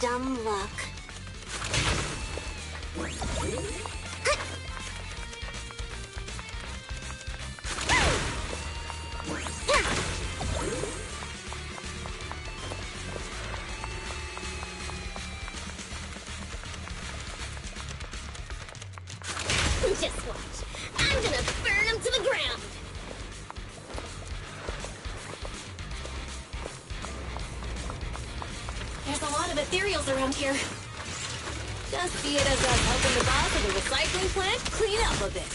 Dumb luck. Just watch. I'm gonna burn them to the ground. There's a lot of ethereals around here. Just see it as us helping the boss of the recycling plant clean up a bit.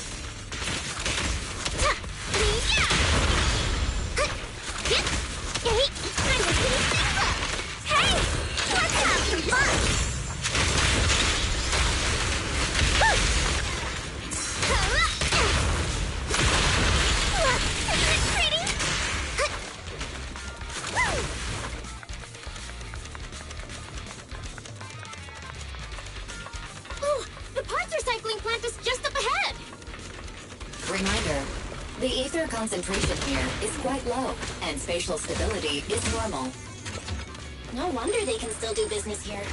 Hey, let's have some fun. Isn't it pretty? Recycling plant is just up ahead! Reminder, the ether concentration here is quite low, and spatial stability is normal. No wonder they can still do business here.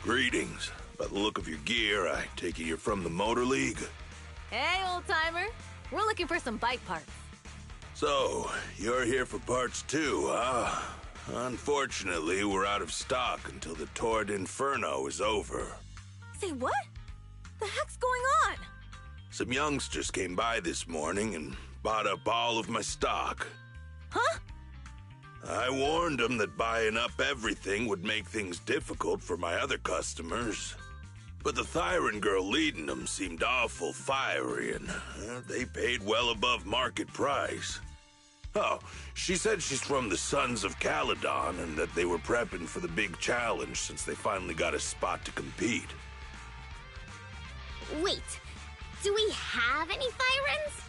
Greetings. By the look of your gear, I take it you're from the Motor League? Hey, old-timer. We're looking for some bike parts. So, you're here for parts too, huh? Unfortunately, we're out of stock until the Torrid Inferno is over. Say what? The heck's going on? Some youngsters came by this morning and bought up all of my stock. Huh? I warned them that buying up everything would make things difficult for my other customers. But the Thyron girl leading them seemed awful fiery, and they paid well above market price. Oh, she said she's from the Sons of Caledon and that they were prepping for the big challenge since they finally got a spot to compete. Wait, do we have any Thyrons?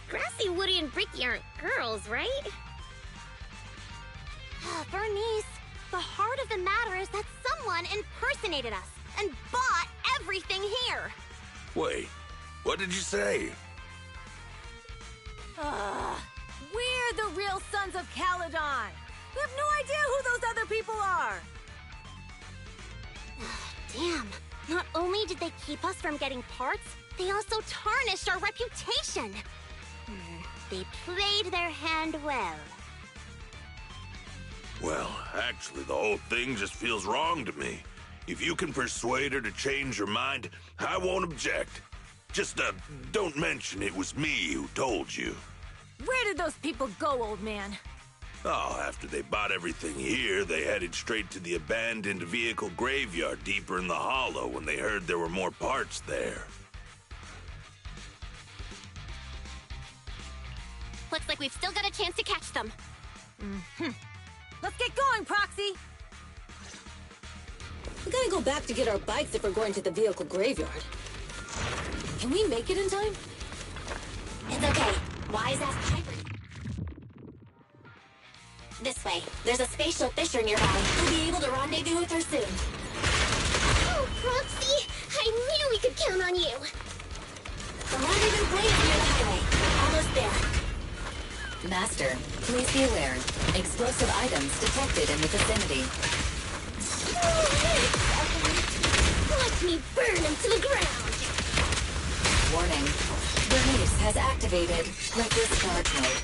Grassy, Woody, and Bricky aren't girls, right? Bernice, the heart of the matter is that someone impersonated us and bought everything here. Wait, what did you say? We're the real Sons of Caledon. We have no idea who those other people are. Damn, not only did they keep us from getting parts, they also tarnished our reputation. They played their hand well. Well, actually, the whole thing just feels wrong to me. If you can persuade her to change her mind, I won't object. Just, don't mention it was me who told you. Where did those people go, old man? Oh, after they bought everything here, they headed straight to the abandoned vehicle graveyard deeper in the hollow when they heard there were more parts there. Looks like we've still got a chance to catch them. Let's get going, Proxy! We gotta go back to get our bikes if we're going to the vehicle graveyard. Can we make it in time? It's okay. Wise ass Piper. This way. There's a spatial fisher nearby. We'll be able to rendezvous with her soon. Oh, Proxy! I knew we could count on you! The rendezvous point is near the highway. We're almost there. Master, please be aware. Explosive items detected in the vicinity. Watch me burn him to the ground! Warning. Bernice has activated reckless charge mode.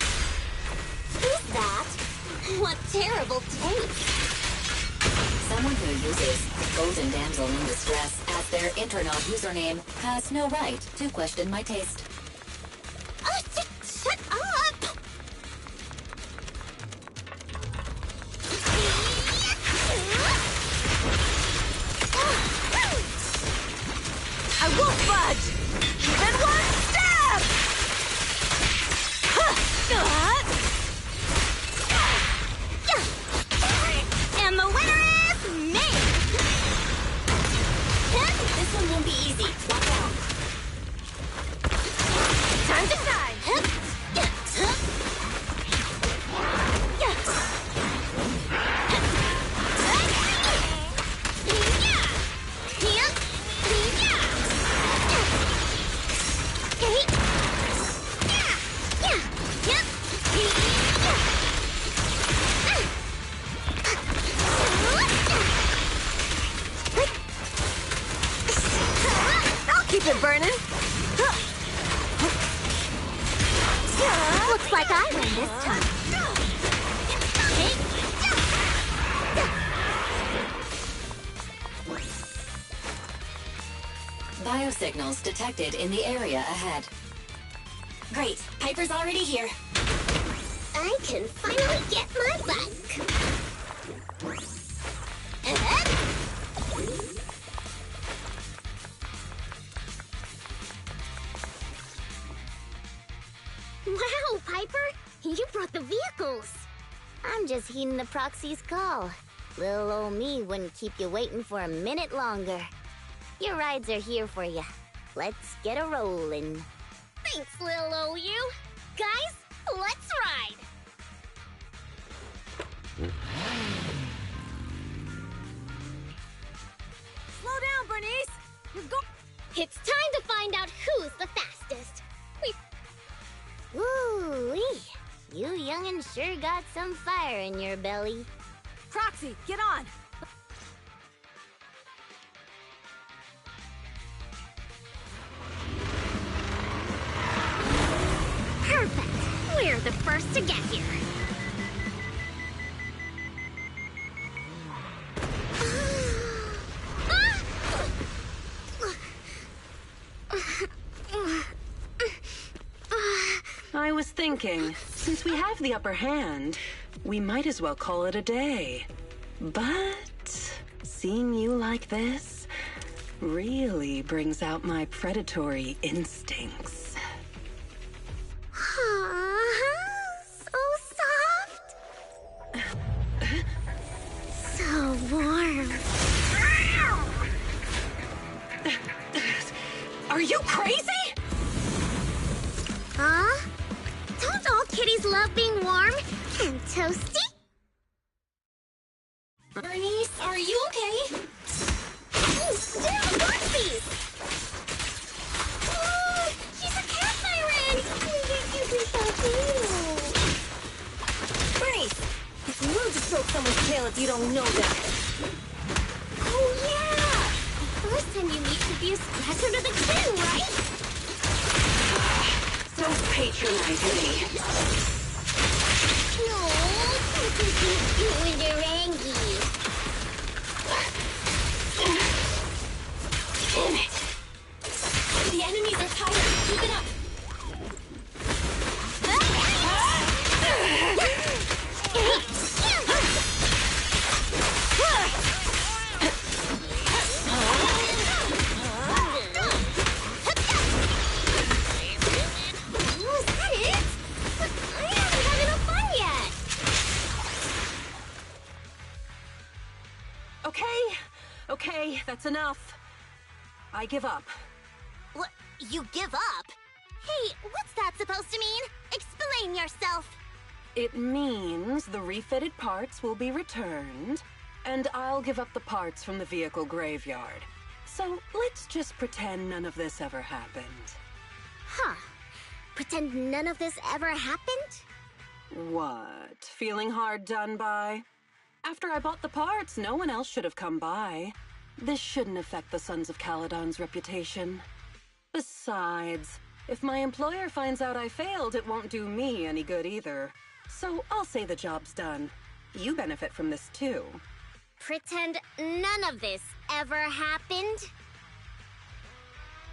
Who's that? What terrible taste! Someone who uses Golden Damsel in Distress as their internal username has no right to question my taste. Shut up! I won't budge! Even one step! And the winner is me! This one won't be easy. Watch out. Time to shine! I'll keep it burning! Looks like I win this time. Biosignals detected in the area ahead. Great, Piper's already here. I can finally get my bike. Wow, Piper! You brought the vehicles! I'm just heeding the proxy's call. Little old me wouldn't keep you waiting for a minute longer. Your rides are here for you. Let's get a rollin'. Thanks, little old you. Guys, let's ride! Slow down, Bernice! You're It's time to find out who's the fastest. Ooh-wee. You young'uns sure got some fire in your belly. Proxy, get on! Perfect! We're the first to get here. I was thinking, since we have the upper hand, we might as well call it a day. But seeing you like this really brings out my predatory instincts. So soft. So warm. Are you crazy? Huh? Don't all kitties love being warm and toasty? Bernice, are you okay? Damn Bugsy! Oh, she's a cat siren! Bernice! It's rude to stroke someone's tail if you don't know that. Oh, yeah! The first time you meet should be a scratcher to the chin, right? So patronizing. No, something keeps you when you're angry. Damn it! The enemies are tired. Keep it up. Was that it? But I haven't had enough fun yet. Okay, that's enough. I give up. What? You give up? Hey, what's that supposed to mean? Explain yourself. It means the refitted parts will be returned, and I'll give up the parts from the vehicle graveyard. So let's just pretend none of this ever happened. Huh. Pretend none of this ever happened? What? Feeling hard done by? After I bought the parts, no one else should have come by. This shouldn't affect the Sons of Caledon's reputation. Besides, if my employer finds out I failed, it won't do me any good either. So I'll say the job's done. You benefit from this too. Pretend none of this ever happened?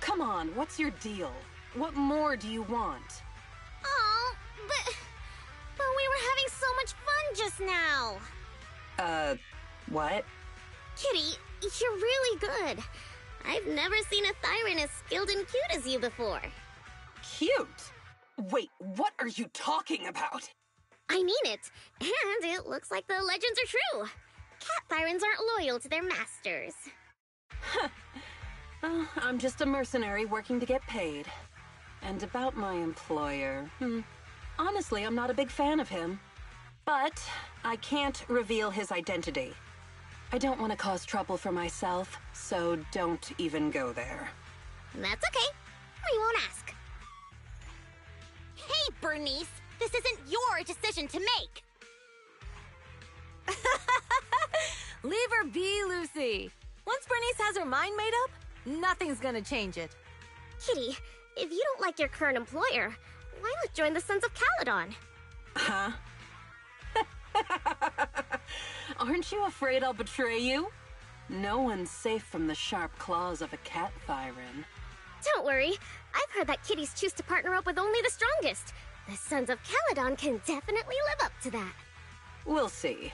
Come on, what's your deal? What more do you want? Oh, but we were having so much fun just now. What? Kitty, you're really good. I've never seen a Thyran as skilled and cute as you before. Cute? Wait, what are you talking about? I mean it, and it looks like the legends are true. Cat Thyrans aren't loyal to their masters. I'm just a mercenary working to get paid. And about my employer, honestly, I'm not a big fan of him. But I can't reveal his identity. I don't want to cause trouble for myself, so don't even go there. That's okay. We won't ask. Hey, Bernice! This isn't your decision to make! Leave her be, Lucy. Once Bernice has her mind made up, nothing's gonna change it. Kitty, if you don't like your current employer, why not join the Sons of Caledon? Huh? Aren't you afraid I'll betray you? No one's safe from the sharp claws of a cat Thyran. Don't worry. I've heard that kitties choose to partner up with only the strongest. The Sons of Caledon can definitely live up to that. We'll see.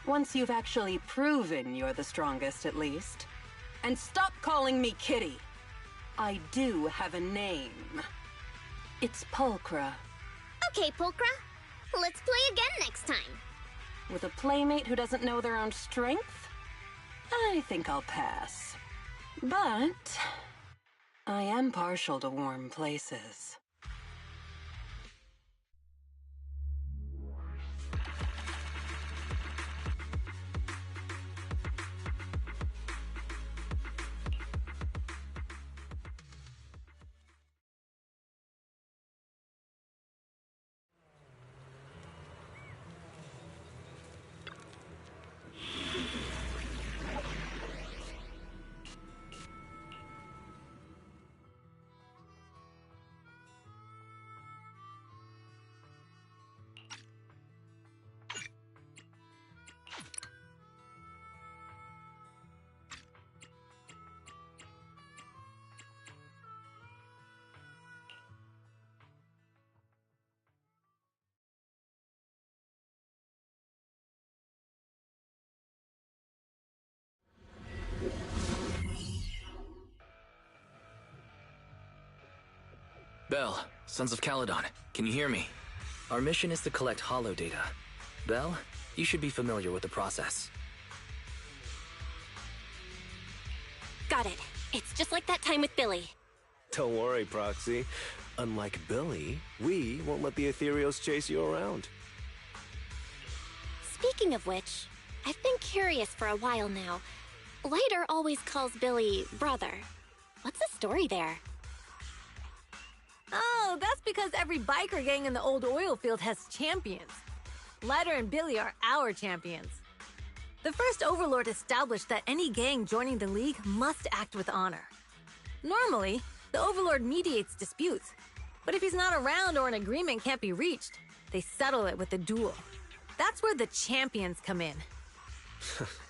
Once you've actually proven you're the strongest, at least. And stop calling me Kitty. I do have a name. It's Pulchra. Okay, Pulchra. Let's play again next time. With a playmate who doesn't know their own strength? I think I'll pass. But I am partial to warm places. Belle, Sons of Caledon, can you hear me? Our mission is to collect holo data. Belle, you should be familiar with the process. Got it. It's just like that time with Billy. Don't worry, Proxy. Unlike Billy, we won't let the Ethereals chase you around. Speaking of which, I've been curious for a while now. Lighter always calls Billy brother. What's the story there? Oh, that's because every biker gang in the old oil field has champions. Lighter and Billy are our champions. The first Overlord established that any gang joining the League must act with honor. Normally, the Overlord mediates disputes, but if he's not around or an agreement can't be reached, they settle it with a duel. That's where the champions come in.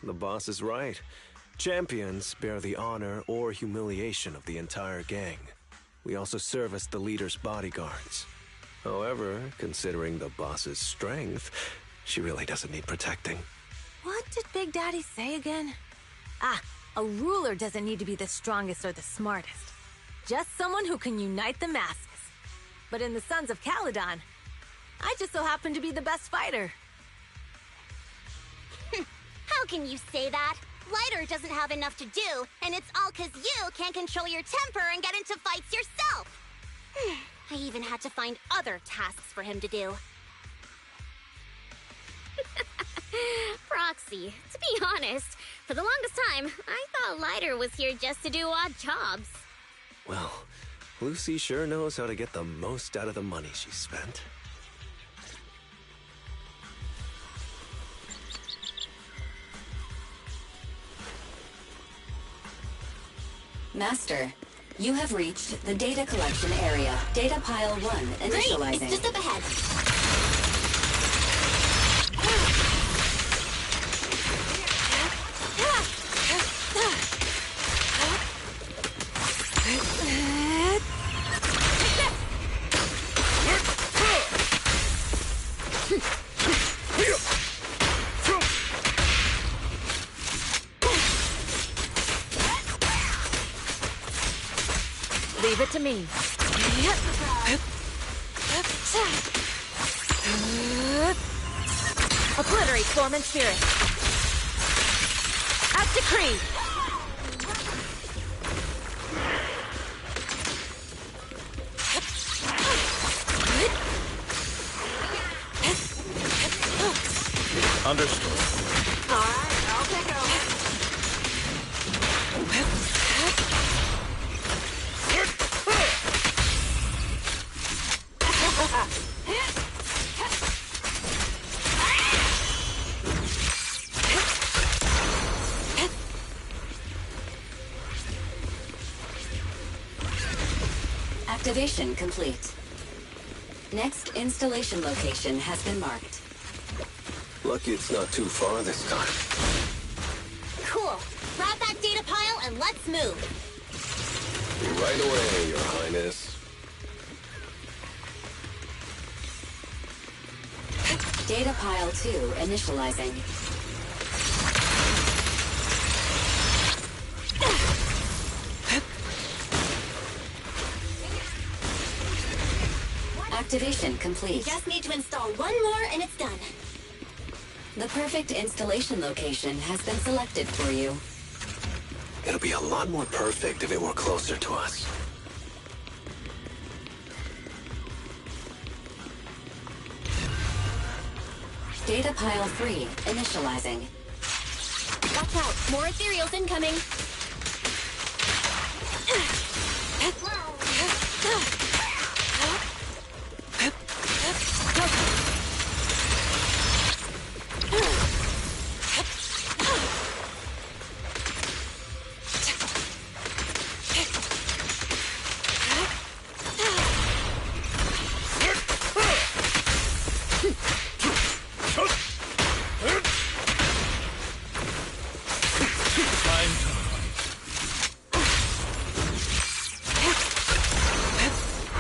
The boss is right. Champions bear the honor or humiliation of the entire gang. We also serve as the leader's bodyguards. However, considering the boss's strength, she really doesn't need protecting. What did Big Daddy say again? Ah, a ruler doesn't need to be the strongest or the smartest. Just someone who can unite the masses. But in the Sons of Caledon, I just so happen to be the best fighter. How can you say that? Lighter doesn't have enough to do, and it's all 'cause you can't control your temper and get into fights yourself. I even had to find other tasks for him to do. Proxy, to be honest, for the longest time, I thought Lighter was here just to do odd jobs. Well, Lucy sure knows how to get the most out of the money she spent. Master, you have reached the data collection area. Data pile 1 initializing. Great, it's just up ahead. Leave it to me. Obliterate form and spirit. As decreed. Understood. All right, I'll take over. Activation complete. Next installation location has been marked. Lucky it's not too far this time. Cool. Grab that data pile and let's move. Right away, Your Highness. Data pile 2 initializing. Activation complete. Just need to install one more and it's done. The perfect installation location has been selected for you. It'll be a lot more perfect if it were closer to us. Data pile 3 initializing. Watch out, more ethereals incoming.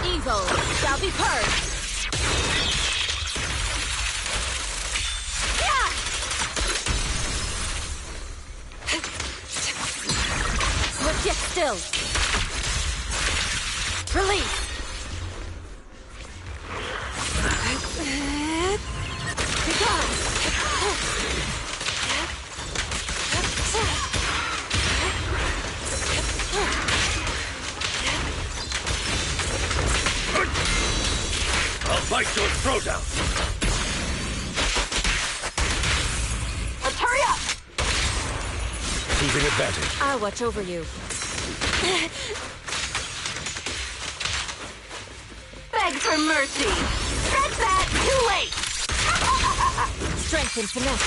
Evil shall be purged. Yeah! Swift yet still. Release. Be gone. I'll bite your throat out. Let's hurry up. Choosing advantage. I'll watch over you. Beg for mercy. Dread that. Too late. Strength and finesse.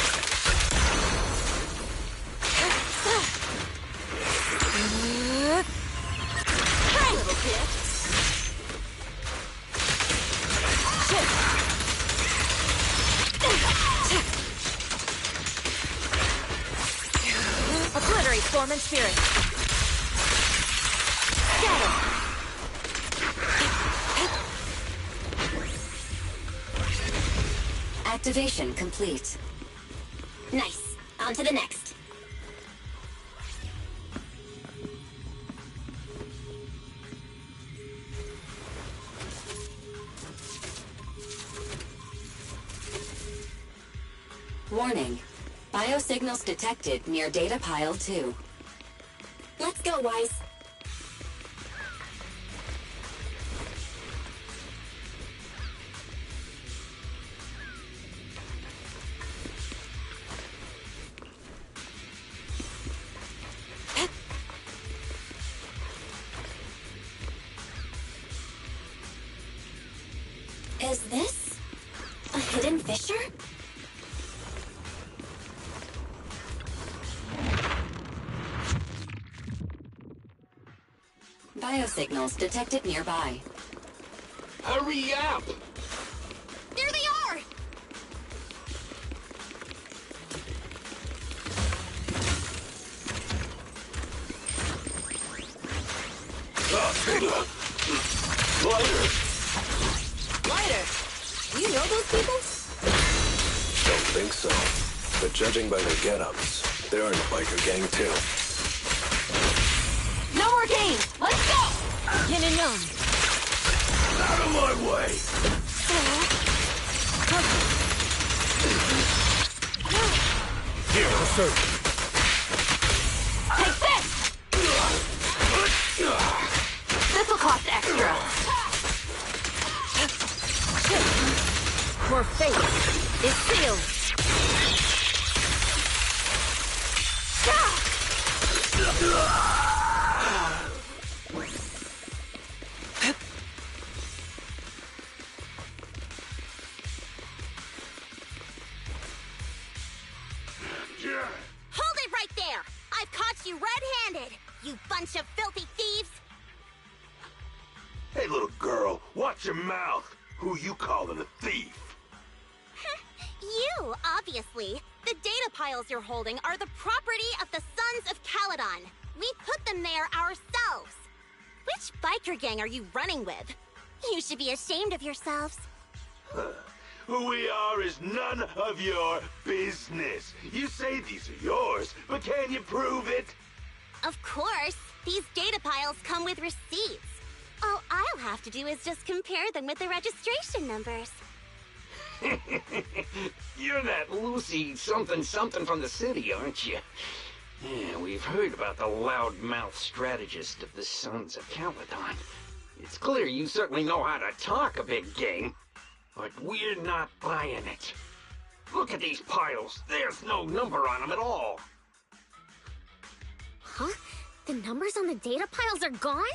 Try, little kid. Obliterate form and spirit. Scatter. Activation complete. Nice. On to the next. Warning. Biosignals detected near data pile 2. Let's go, Wise. biosignals detected nearby. Hurry up! There they are! Lighter, do you know those people? Don't think so. But judging by their get-ups, they're in a biker gang too. No more games! Let's go! Yin and yang. Out of my way! Here, sir. Take this! This'll cost extra. Your fate is sealed. Hold it right there! I've caught you red-handed, you bunch of filthy thieves! Hey, little girl, watch your mouth. Who you calling a thief? You, obviously. The data piles you're holding are the property of the Sons of Caledon. We put them there ourselves. Which biker gang are you running with? You should be ashamed of yourselves. Who we are is none of your business. You say these are yours, but can you prove it? Of course. These data piles come with receipts. All I'll have to do is just compare them with the registration numbers. You're that Lucy something from the city, aren't you? Yeah, we've heard about the loudmouth strategist of the Sons of Caledon. It's clear you certainly know how to talk a big game, but we're not buying it. Look at these piles. There's no number on them at all. Huh? The numbers on the data piles are gone?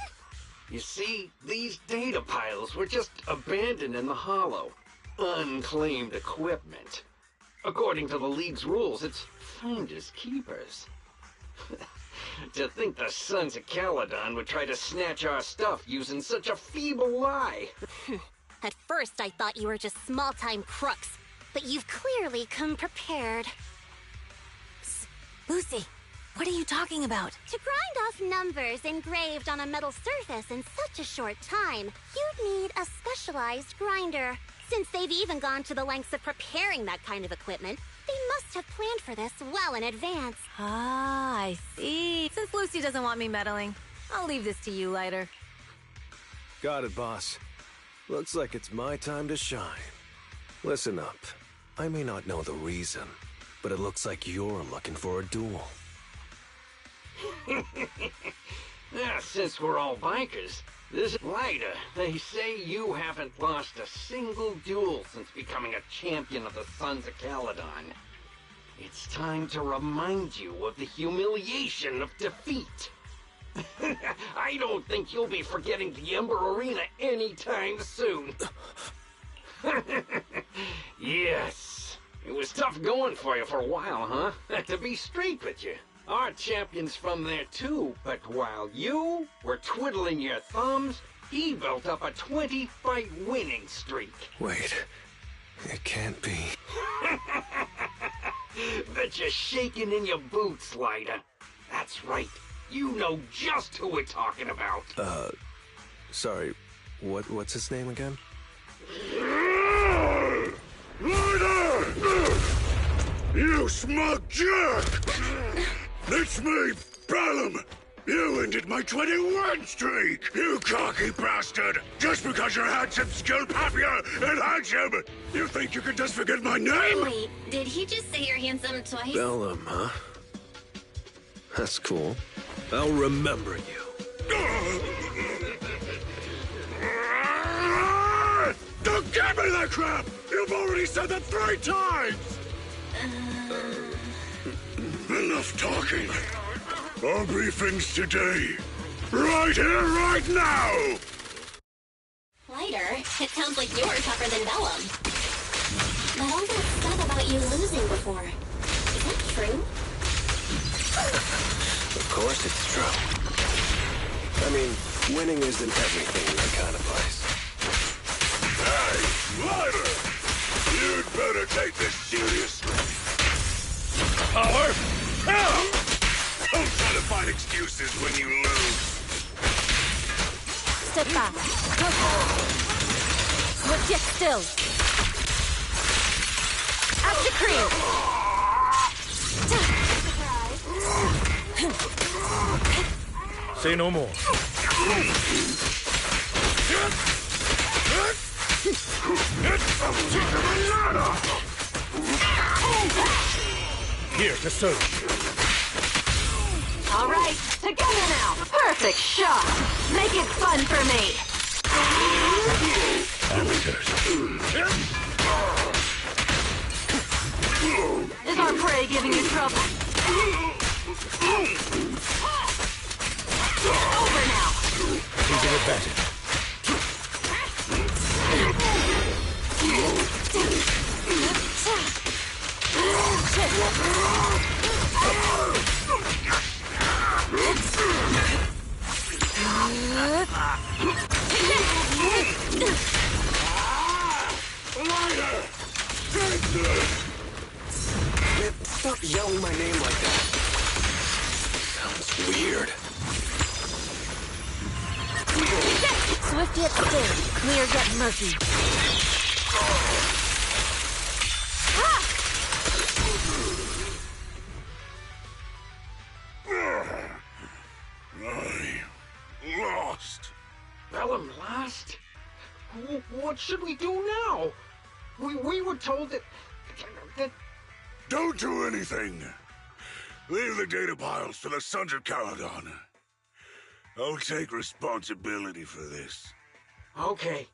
You see, these data piles were just abandoned in the hollow. Unclaimed equipment. According to the League's rules, it's finders keepers. To think the Sons of Caledon would try to snatch our stuff using such a feeble lie. At first, I thought you were just small-time crooks, but you've clearly come prepared. Lucy, what are you talking about? To grind off numbers engraved on a metal surface in such a short time, you'd need a specialized grinder. Since they've even gone to the lengths of preparing that kind of equipment, they must have planned for this well in advance. Ah, I see. Since Lucy doesn't want me meddling, I'll leave this to you, Lighter. Got it, boss. Looks like it's my time to shine. Listen up. I may not know the reason, but it looks like you're looking for a duel. Since we're all bikers, this is Lighter. They say you haven't lost a single duel since becoming a champion of the Sons of Caledon. It's time to remind you of the humiliation of defeat. I don't think you'll be forgetting the Ember Arena anytime soon. Yes, it was tough going for you for a while, huh? To be straight with you. Our champion's from there too, but while you were twiddling your thumbs, he built up a 20-fight winning streak. Wait, it can't be. Bet you're shaking in your boots, Lighter. That's right. You know just who we're talking about. Sorry, what's his name again? Lighter! You smug jerk! It's me, Bellum! You ended my 21 streak, you cocky bastard! Just because you're handsome, skilled, happier, and handsome! You think you can just forget my name? Wait, did he just say you're handsome twice? Bellum, huh? That's cool. I'll remember you. Don't give me that crap! You've already said that 3 times! Enough talking. Our briefings today. Right here, right now! Lighter, it sounds like you're tougher than Bellum. But all that stuff about you losing before, is that true? Of course it's true. I mean, Winning isn't everything in that kind of place. Hey, Lighter! You'd better take this seriously. Power! Now! Don't try to find excuses when you lose. Step back. Swift yet still. After cream. Say no more. Here to serve. All right, together now. Perfect shot. Make it fun for me. Amateurs. Is our prey giving you trouble? Over now. Taking advantage. Stop yelling my name like that. Sounds weird. Swift yet still. Clear yet murky. I lost. Bellum lost? What should we do now? We were told that... Don't do anything. Leave the data piles to the Sons of Caledon. I'll take responsibility for this. Okay.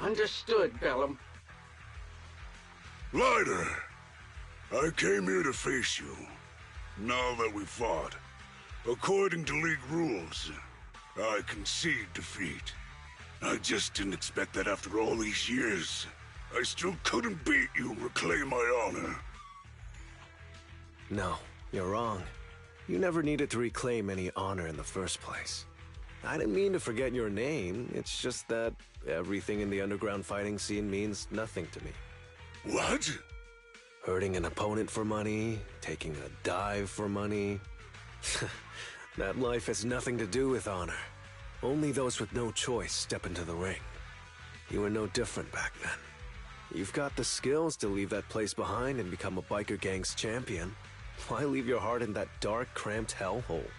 Understood, Bellum. Lighter, I came here to face you. Now that we fought, according to League rules, I concede defeat. I just didn't expect that after all these years, I still couldn't beat you and reclaim my honor. No, you're wrong. You never needed to reclaim any honor in the first place. I didn't mean to forget your name, it's just that everything in the underground fighting scene means nothing to me. What? Hurting an opponent for money, taking a dive for money. That life has nothing to do with honor. Only those with no choice step into the ring. You were no different back then. You've got the skills to leave that place behind and become a biker gang's champion. Why leave your heart in that dark, cramped hellhole?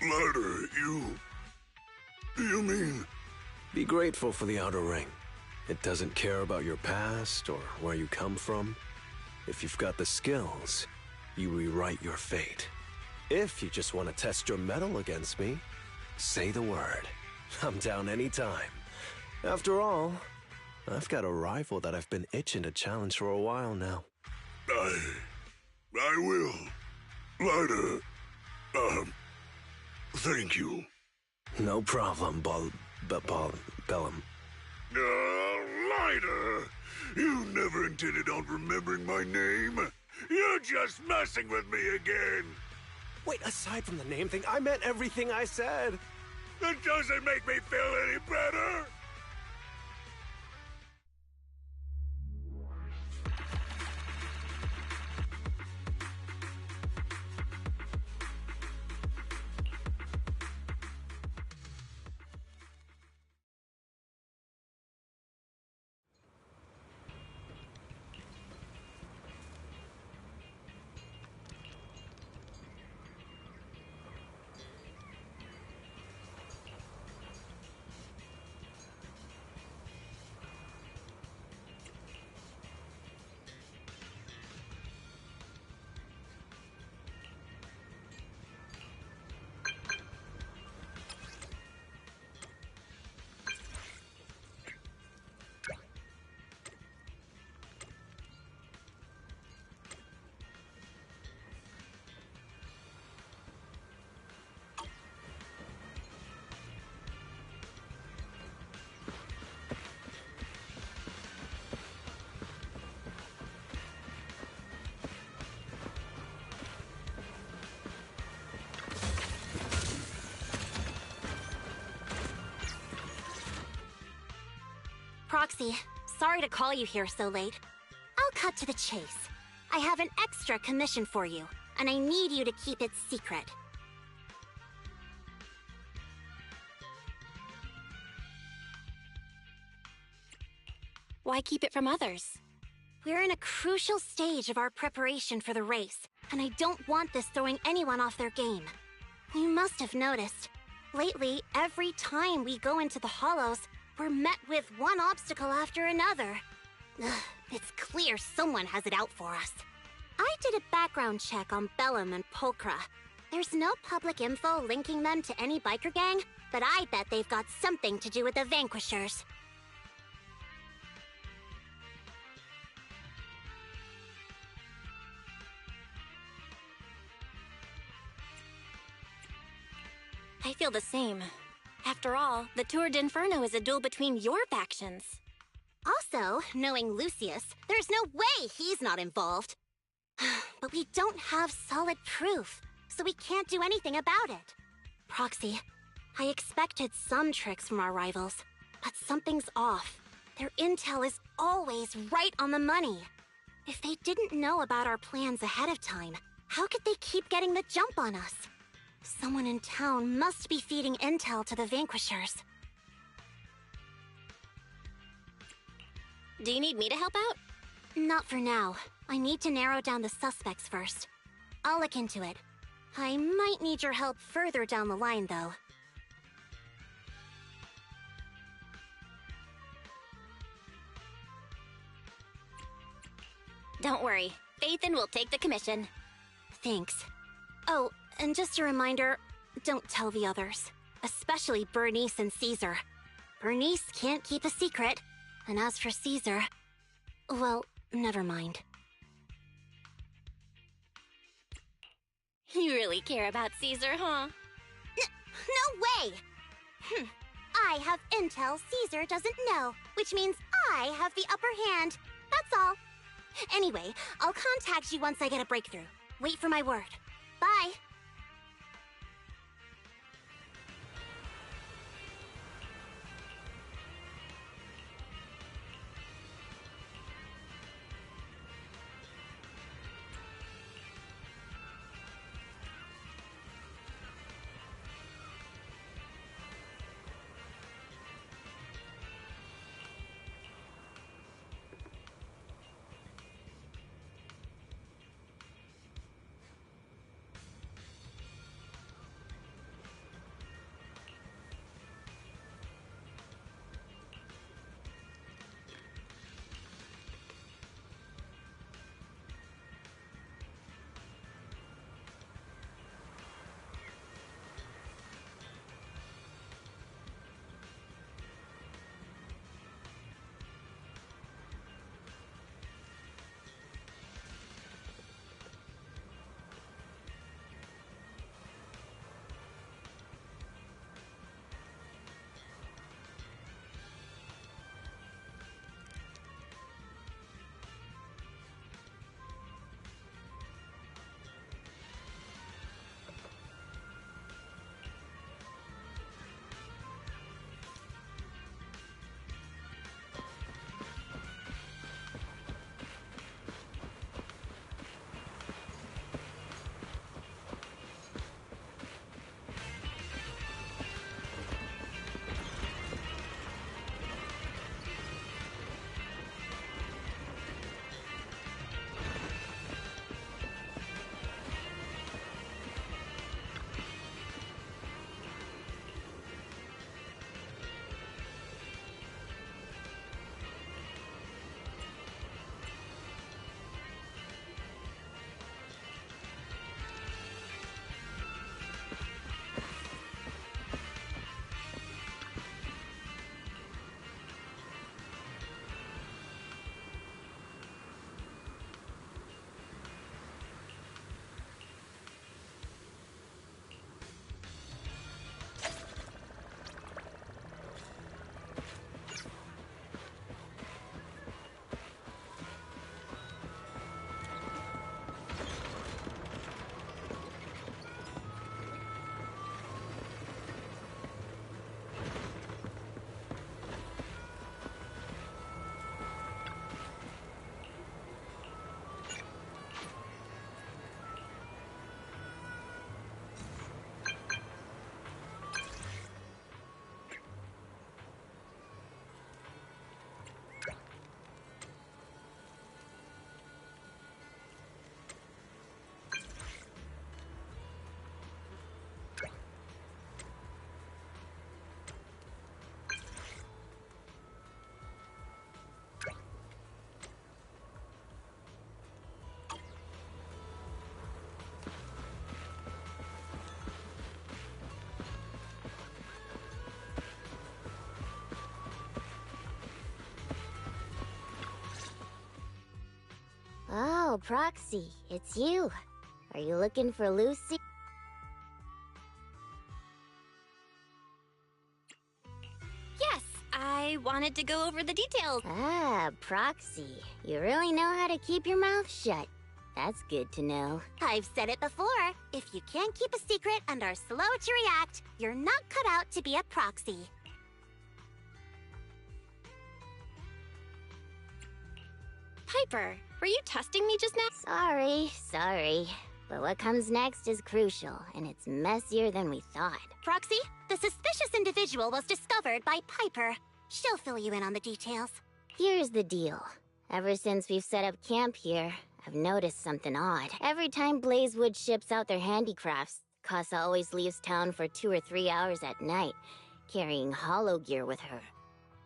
Lighter, you mean... Be grateful for the outer ring. It doesn't care about your past or where you come from. If you've got the skills, you rewrite your fate. If you just want to test your mettle against me, say the word. I'm down anytime. After all, I've got a rival that I've been itching to challenge for a while now. I will. Lighter, thank you. No problem, Bellum. Lighter! You never intended on remembering my name. You're just messing with me again. Wait, aside from the name thing, I meant everything I said. That doesn't make me feel any better. Proxy, sorry to call you here so late. I'll cut to the chase. I have an extra commission for you, and I need you to keep it secret. Why keep it from others? We're in a crucial stage of our preparation for the race, and I don't want this throwing anyone off their game. You must have noticed. Lately, every time we go into the Hollows, we're met with one obstacle after another. Ugh, it's clear someone has it out for us. I did a background check on Bellum and Pulchra. There's no public info linking them to any biker gang, but I bet they've got something to do with the Vanquishers. I feel the same. After all, the Tour d'Inferno is a duel between your factions. Also, knowing Lucius, there's no way he's not involved. But we don't have solid proof, so we can't do anything about it. Proxy, I expected some tricks from our rivals, but something's off. Their intel is always right on the money. If they didn't know about our plans ahead of time, how could they keep getting the jump on us? Someone in town must be feeding intel to the Vanquishers. Do you need me to help out? Not for now. I need to narrow down the suspects first. I'll look into it. I might need your help further down the line, though. Don't worry. Phaethon will take the commission. Thanks. Oh, and just a reminder, don't tell the others. Especially Bernice and Caesar. Bernice can't keep a secret. And as for Caesar... well, never mind. You really care about Caesar, huh? No way! I have intel Caesar doesn't know, which means I have the upper hand. That's all. Anyway, I'll contact you once I get a breakthrough. Wait for my word. Bye! Oh, Proxy, it's you. Are you looking for Lucy? Yes, I wanted to go over the details. Ah, Proxy. You really know how to keep your mouth shut. That's good to know. I've said it before. If you can't keep a secret and are slow to react, you're not cut out to be a proxy. Piper, were you testing me just now? Sorry. But what comes next is crucial, and it's messier than we thought. Proxy, the suspicious individual was discovered by Piper. She'll fill you in on the details. Here's the deal. Ever since we've set up camp here, I've noticed something odd. Every time Blazewood ships out their handicrafts, Casa always leaves town for 2 or 3 hours at night, carrying hollow gear with her.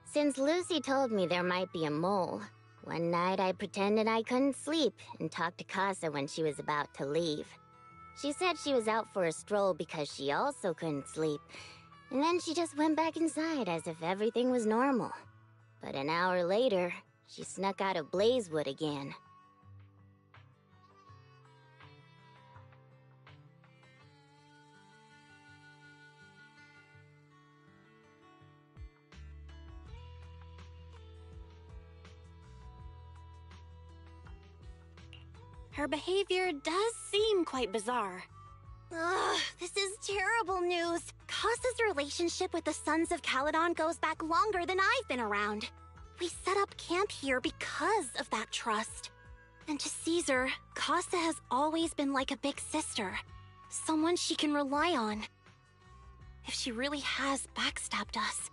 Since Lucy told me there might be a mole, one night I pretended I couldn't sleep and talked to Casa when she was about to leave. She said she was out for a stroll because she also couldn't sleep, and then she just went back inside as if everything was normal. But an hour later, she snuck out of Blazewood again. Her behavior does seem quite bizarre. Ugh, this is terrible news. Casa's relationship with the Sons of Caledon goes back longer than I've been around. We set up camp here because of that trust. And to Caesar, Casa has always been like a big sister. Someone she can rely on. If she really has backstabbed us.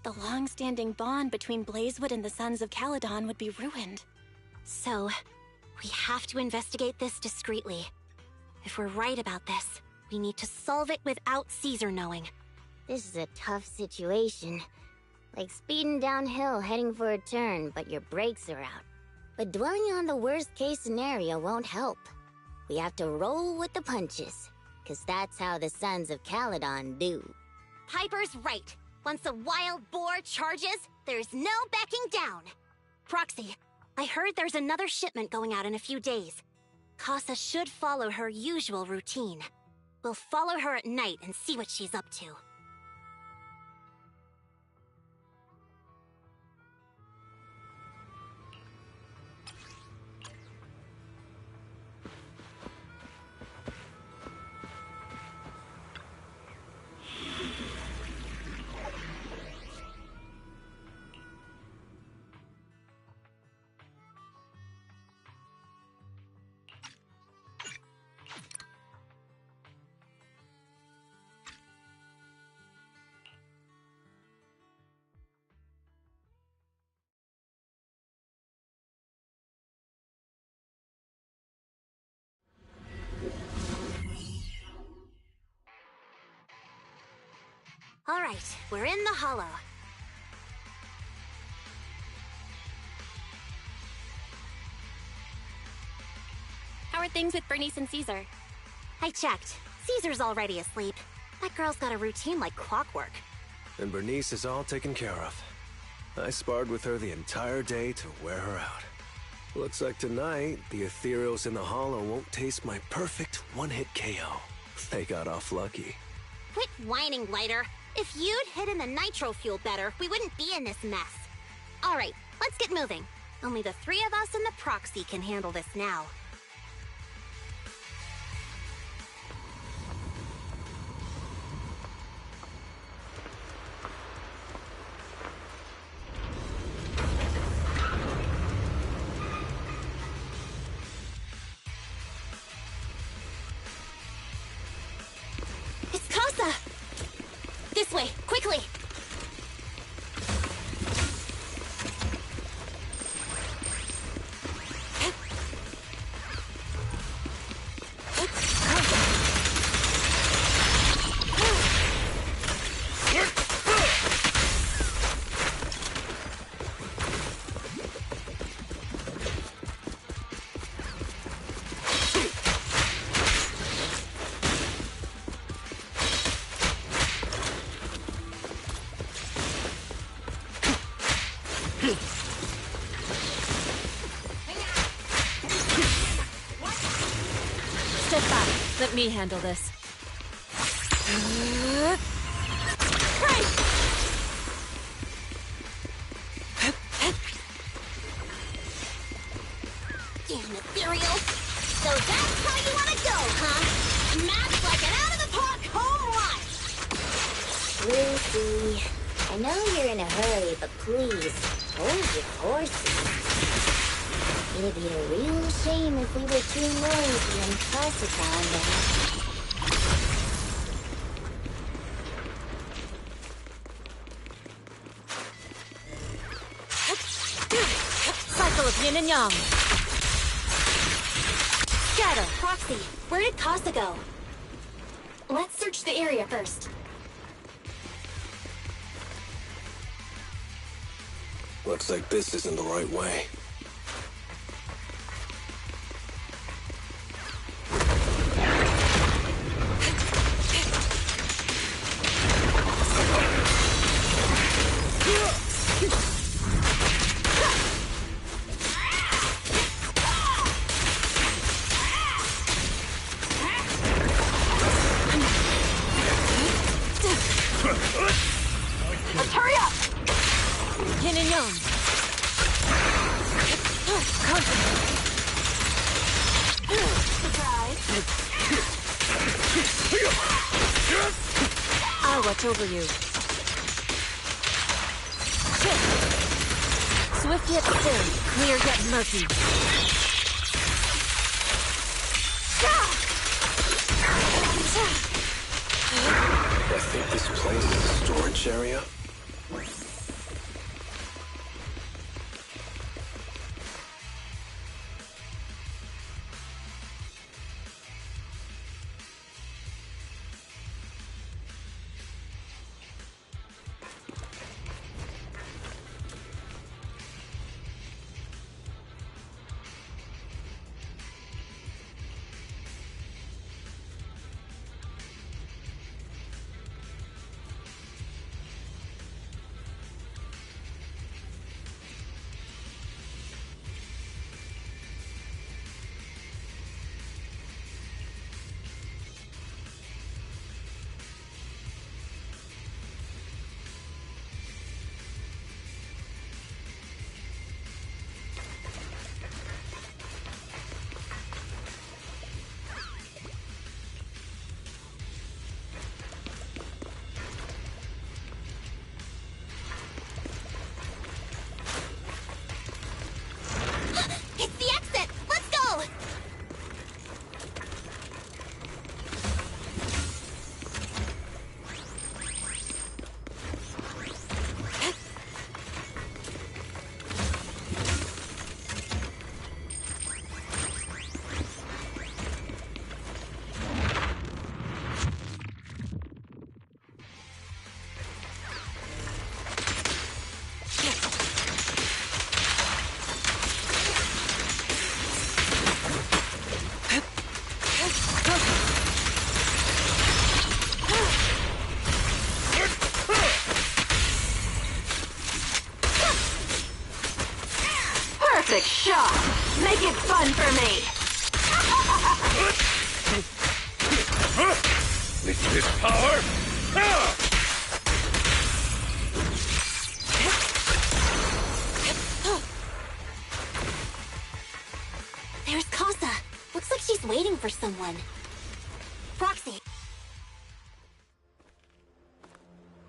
The long-standing bond between Blazewood and the Sons of Caledon would be ruined. So, we have to investigate this discreetly. If we're right about this, we need to solve it without Caesar knowing. This is a tough situation. Like speeding downhill heading for a turn, but your brakes are out. But dwelling on the worst-case scenario won't help. We have to roll with the punches, 'cause that's how the Sons of Caledon do. Piper's right. Once a wild boar charges, there's no backing down. Proxy, I heard there's another shipment going out in a few days. Casa should follow her usual routine. We'll follow her at night and see what she's up to. All right, we're in the hollow. How are things with Bernice and Caesar? I checked. Caesar's already asleep. That girl's got a routine like clockwork. And Bernice is all taken care of. I sparred with her the entire day to wear her out. Looks like tonight, the ethereals in the hollow won't taste my perfect one-hit KO. They got off lucky. Quit whining, Lighter. If you'd hidden the nitro fuel better, we wouldn't be in this mess. All right, let's get moving. Only the 3 of us and the proxy can handle this now. It's Casa! This way, quickly! Step back. Let me handle this. Damn ethereal. So that's how you want to go, huh? Smash like an out-of-the-park home run! Lucy, I know you're in a hurry, but please, hold your horses. It'd be a real shame if we were too noisy and fuss around that. Cycle of yin and yang. Shadow, Roxy, where did Casa go? Let's search the area first. Looks like this isn't the right way. Let's hurry up! Yin and yang. Surprise. I'll watch over you. Shift. Swift yet still, clear yet murky. I think this place is a storage area. It's the exit! Let's go! Perfect shot! Make it fun for me! With this power? There's Casa. Looks like she's waiting for someone. Roxy.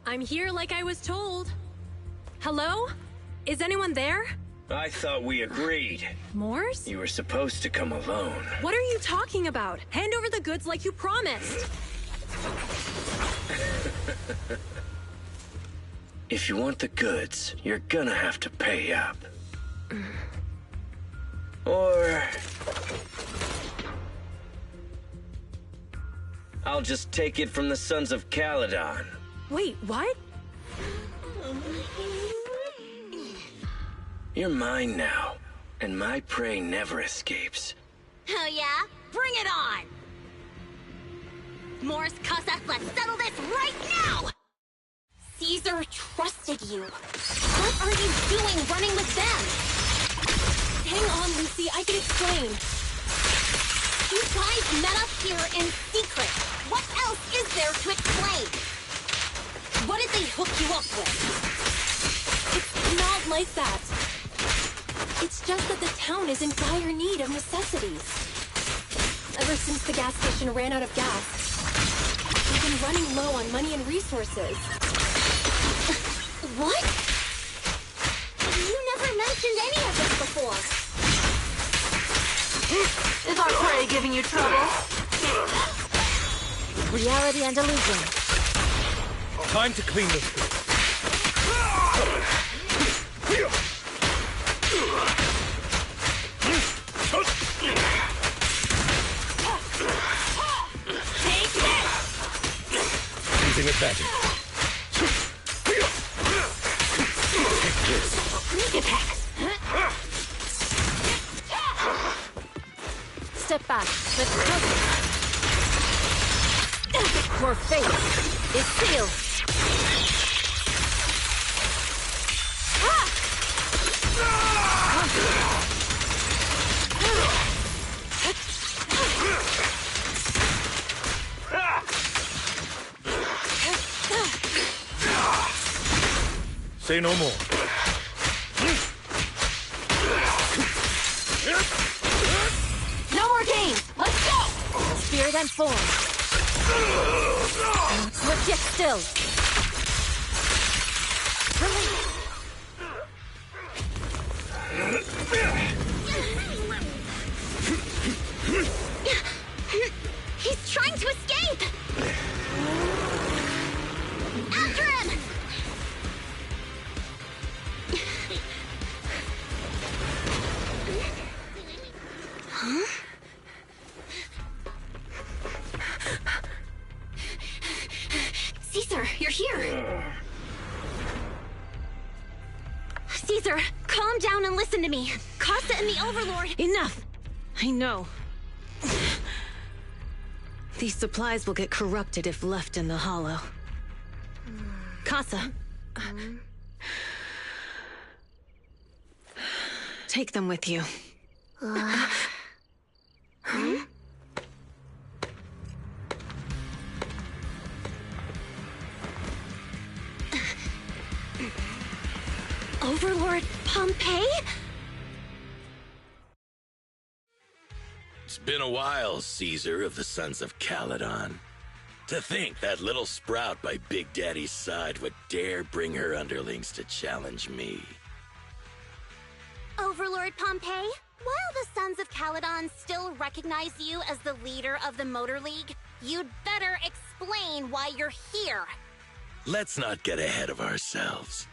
I'm here like I was told. Hello? Is anyone there? I thought we agreed. Mors? You were supposed to come alone. What are you talking about? Hand over the goods like you promised. If you want the goods, you're gonna have to pay up. Or... I'll just take it from the Sons of Caledon. Wait, what? You're mine now, and my prey never escapes. Oh yeah? Bring it on! Morris Casa, let's settle this right now! Caesar trusted you. What are you doing running with them? Hang on, Lucy, I can explain. You guys met up here in secret. What else is there to explain? What did they hook you up with? It's not like that. It's just that the town is in dire need of necessities. Ever since the gas station ran out of gas, we've been running low on money and resources. What? You never mentioned any of this before. Is our prey giving you trouble? Reality and illusion. Time to clean this thing. Take this! Using advantage. Take this. Sneak attack! Step back. Let's close. Your fate is sealed. Say no more. No more games! Let's go! Spirit and form. Swift yet still. Release. He's trying to escape! After him! Huh? Caesar, you're here! Caesar, calm down and listen to me. Casa and the Overlord... Enough! I know. These supplies will get corrupted if left in the hollow. Casa. Take them with you. Overlord Pompeii? It's been a while, Caesar of the Sons of Caledon. To think that little sprout by Big Daddy's side would dare bring her underlings to challenge me. Overlord Pompeii, while the Sons of Caledon still recognize you as the leader of the Motor League, you'd better explain why you're here. Let's not get ahead of ourselves.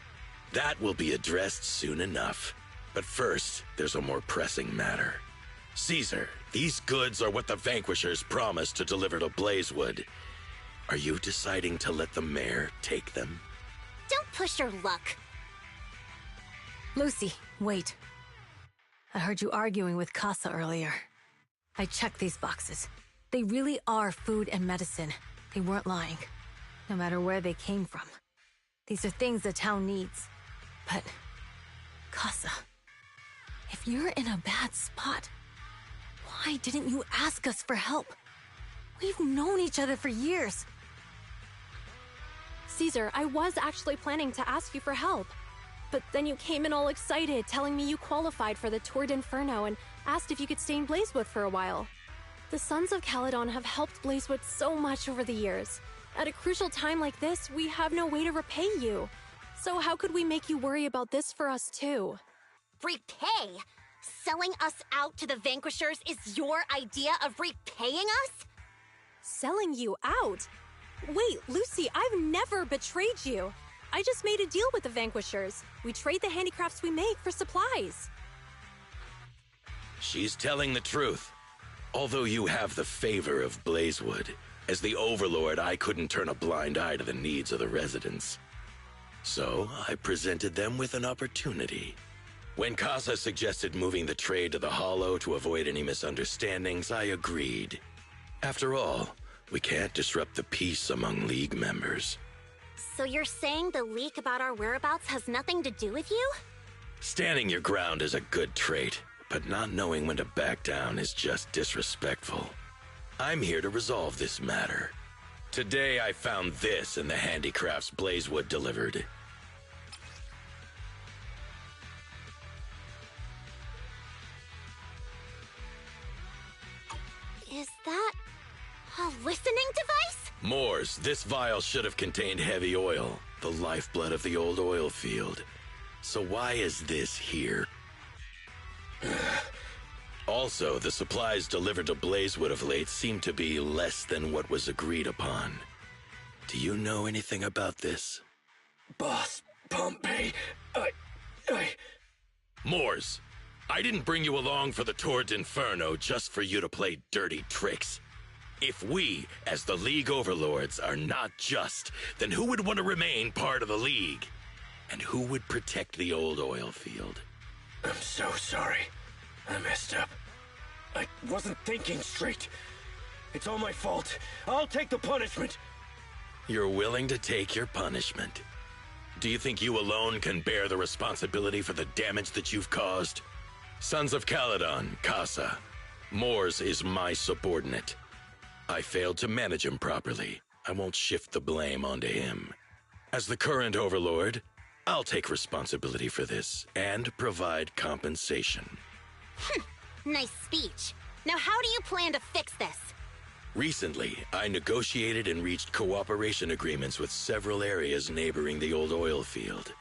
That will be addressed soon enough. But first, there's a more pressing matter. Caesar, these goods are what the Vanquishers promised to deliver to Blazewood. Are you deciding to let the mayor take them? Don't push your luck. Lucy, wait. I heard you arguing with Casa earlier. I checked these boxes. They really are food and medicine. They weren't lying, no matter where they came from. These are things the town needs. But, Casa, if you're in a bad spot, why didn't you ask us for help? We've known each other for years. Caesar, I was actually planning to ask you for help. But then you came in all excited, telling me you qualified for the Tour d'Inferno and asked if you could stay in Blazewood for a while. The Sons of Caledon have helped Blazewood so much over the years. At a crucial time like this, we have no way to repay you. So how could we make you worry about this for us too? Repay? Selling us out to the Vanquishers is your idea of repaying us? Selling you out? Wait, Lucy, I've never betrayed you. I just made a deal with the Vanquishers. We trade the handicrafts we make for supplies. She's telling the truth. Although you have the favor of Blazewood, as the Overlord, I couldn't turn a blind eye to the needs of the residents. So I presented them with an opportunity. When Casa suggested moving the trade to the Hollow to avoid any misunderstandings, I agreed. After all, we can't disrupt the peace among League members. So you're saying the leak about our whereabouts has nothing to do with you? Standing your ground is a good trait, but not knowing when to back down is just disrespectful. I'm here to resolve this matter. Today I found this in the handicrafts Blazewood delivered. Is that a listening device? Moors, this vial should have contained heavy oil, the lifeblood of the old oil field. So why is this here? Also, the supplies delivered to Blazewood of late seem to be less than what was agreed upon. Do you know anything about this? Boss Pompey, Moors, I didn't bring you along for the Tour d'Inferno just for you to play dirty tricks. If we, as the League Overlords, are not just, then who would want to remain part of the League? And who would protect the old oil field? I'm so sorry. I messed up. I wasn't thinking straight. It's all my fault. I'll take the punishment. You're willing to take your punishment. Do you think you alone can bear the responsibility for the damage that you've caused? Sons of Caledon, Casa. Moors is my subordinate. I failed to manage him properly. I won't shift the blame onto him. As the current overlord, I'll take responsibility for this and provide compensation. Nice speech. Now how do you plan to fix this? Recently, I negotiated and reached cooperation agreements with several areas neighboring the old oil field.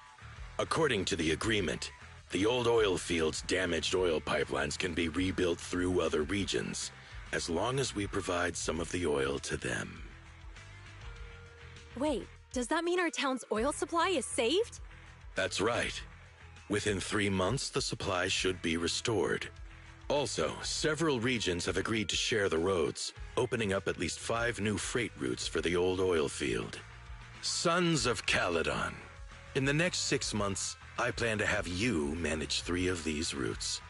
According to the agreement, the old oil field's damaged oil pipelines can be rebuilt through other regions, as long as we provide some of the oil to them. Wait, does that mean our town's oil supply is saved? That's right. Within 3 months, the supply should be restored. Also, several regions have agreed to share the roads, opening up at least 5 new freight routes for the old oil field. Sons of Caledon. In the next 6 months, I plan to have you manage 3 of these routes.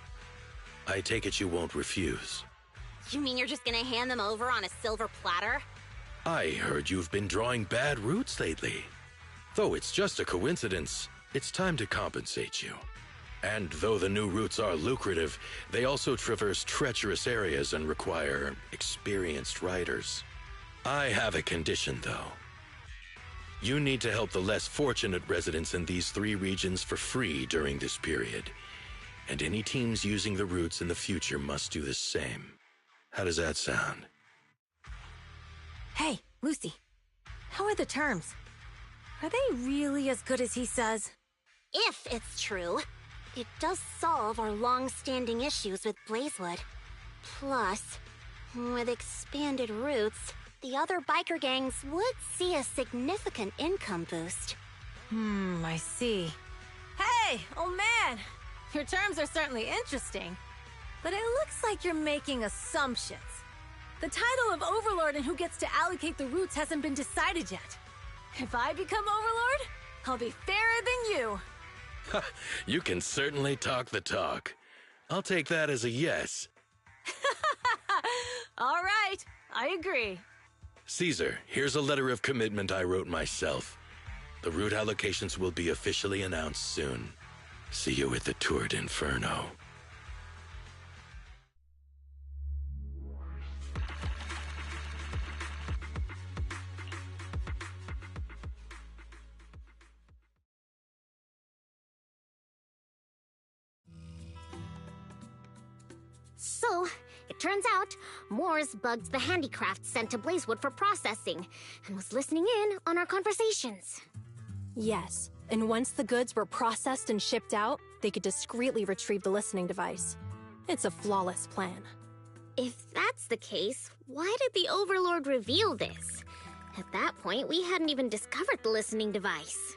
I take it you won't refuse. You mean you're just gonna hand them over on a silver platter? I heard you've been drawing bad routes lately. Though it's just a coincidence, it's time to compensate you. And though the new routes are lucrative, they also traverse treacherous areas and require experienced riders. I have a condition, though. You need to help the less fortunate residents in these 3 regions for free during this period. And any teams using the routes in the future must do the same. How does that sound? Hey, Lucy. How are the terms? Are they really as good as he says? If it's true, it does solve our long-standing issues with Blazewood. Plus, with expanded routes, the other biker gangs would see a significant income boost. I see. Hey, old man! Your terms are certainly interesting, but it looks like you're making assumptions. The title of Overlord and who gets to allocate the routes hasn't been decided yet. If I become Overlord, I'll be fairer than you. You can certainly talk the talk. I'll take that as a yes. All right, I agree. Caesar, here's a letter of commitment I wrote myself. The route allocations will be officially announced soon. See you at the Tour d'Inferno. So, it turns out, Moors bugged the handicrafts sent to Blazewood for processing, and was listening in on our conversations. Yes, and once the goods were processed and shipped out, they could discreetly retrieve the listening device. It's a flawless plan. If that's the case, why did the Overlord reveal this? At that point, we hadn't even discovered the listening device.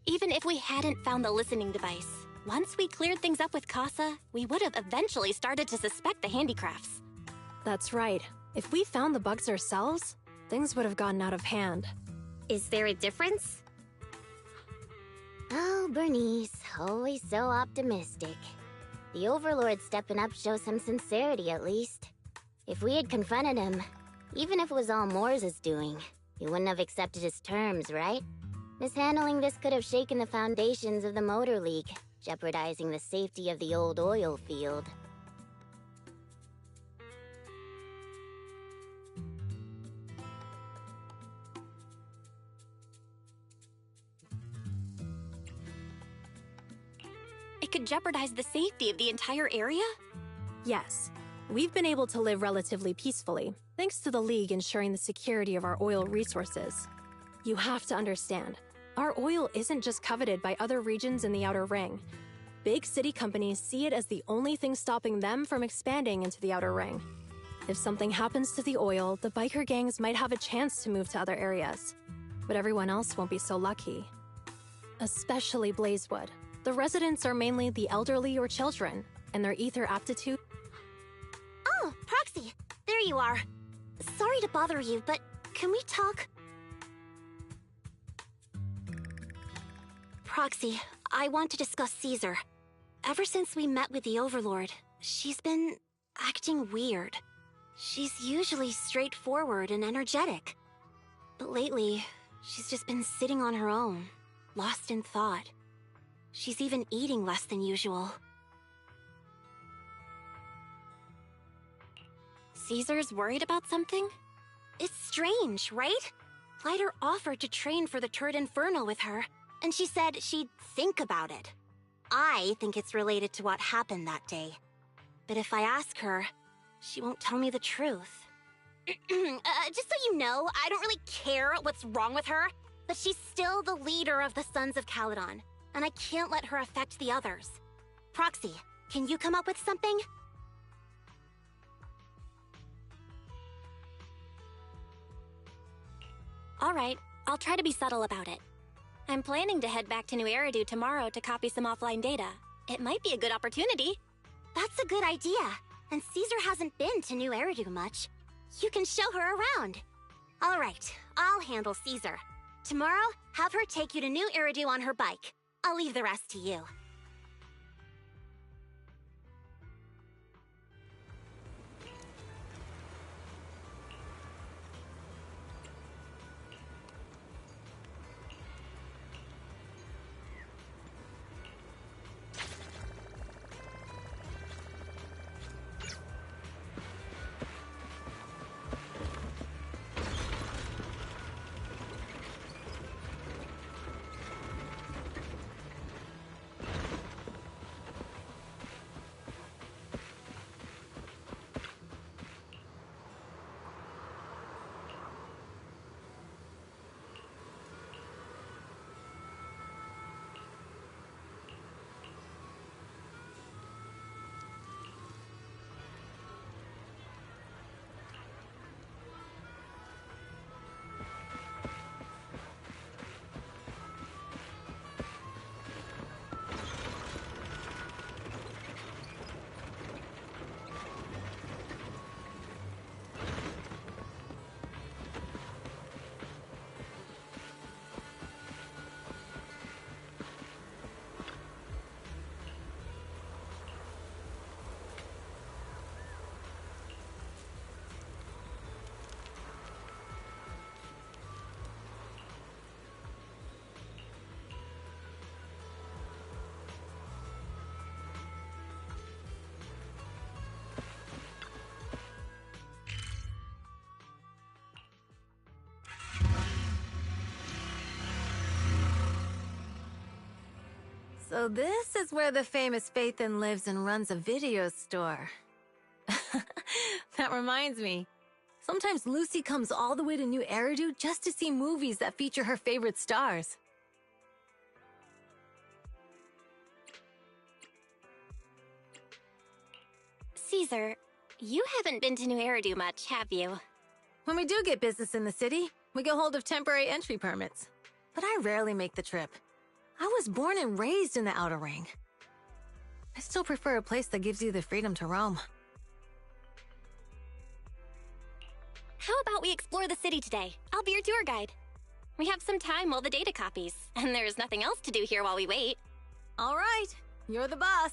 Even if we hadn't found the listening device, once we cleared things up with Casa, we would have eventually started to suspect the handicrafts. That's right. If we found the bugs ourselves, things would have gotten out of hand. Is there a difference? Oh, Bernice, always so optimistic. The Overlord stepping up shows some sincerity, at least. If we had confronted him, even if it was all Moore's doing, he wouldn't have accepted his terms, right? Mishandling this could have shaken the foundations of the Motor League, jeopardizing the safety of the old oil field. It could jeopardize the safety of the entire area? Yes. We've been able to live relatively peacefully, thanks to the League ensuring the security of our oil resources. You have to understand, our oil isn't just coveted by other regions in the Outer Ring. Big city companies see it as the only thing stopping them from expanding into the Outer Ring. If something happens to the oil, the biker gangs might have a chance to move to other areas. But everyone else won't be so lucky. Especially Blazewood. The residents are mainly the elderly or children, and their ether aptitude... Oh, Proxy! There you are. Sorry to bother you, but can we talk? Proxy, I want to discuss Caesar. Ever since we met with the Overlord, she's been acting weird. She's usually straightforward and energetic. But lately, she's just been sitting on her own, lost in thought. She's even eating less than usual. Caesar's worried about something? It's strange, right? Lighter offered to train for the Turd Inferno with her, and she said she'd think about it. I think it's related to what happened that day. But if I ask her, she won't tell me the truth. Just so you know, I don't really care what's wrong with her, but she's still the leader of the Sons of Caledon, and I can't let her affect the others. Proxy, can you come up with something? All right, I'll try to be subtle about it. I'm planning to head back to New Eridu tomorrow to copy some offline data. It might be a good opportunity. That's a good idea. And Caesar hasn't been to New Eridu much. You can show her around. All right, I'll handle Caesar. Tomorrow, have her take you to New Eridu on her bike. I'll leave the rest to you. So this is where the famous Phaethon lives and runs a video store. That reminds me. Sometimes Lucy comes all the way to New Eridu just to see movies that feature her favorite stars. Caesar, you haven't been to New Eridu much, have you? When we do get business in the city, we get hold of temporary entry permits. But I rarely make the trip. I was born and raised in the Outer Ring. I still prefer a place that gives you the freedom to roam. How about we explore the city today? I'll be your tour guide. We have some time while the data copies, and there's nothing else to do here while we wait. All right, you're the boss.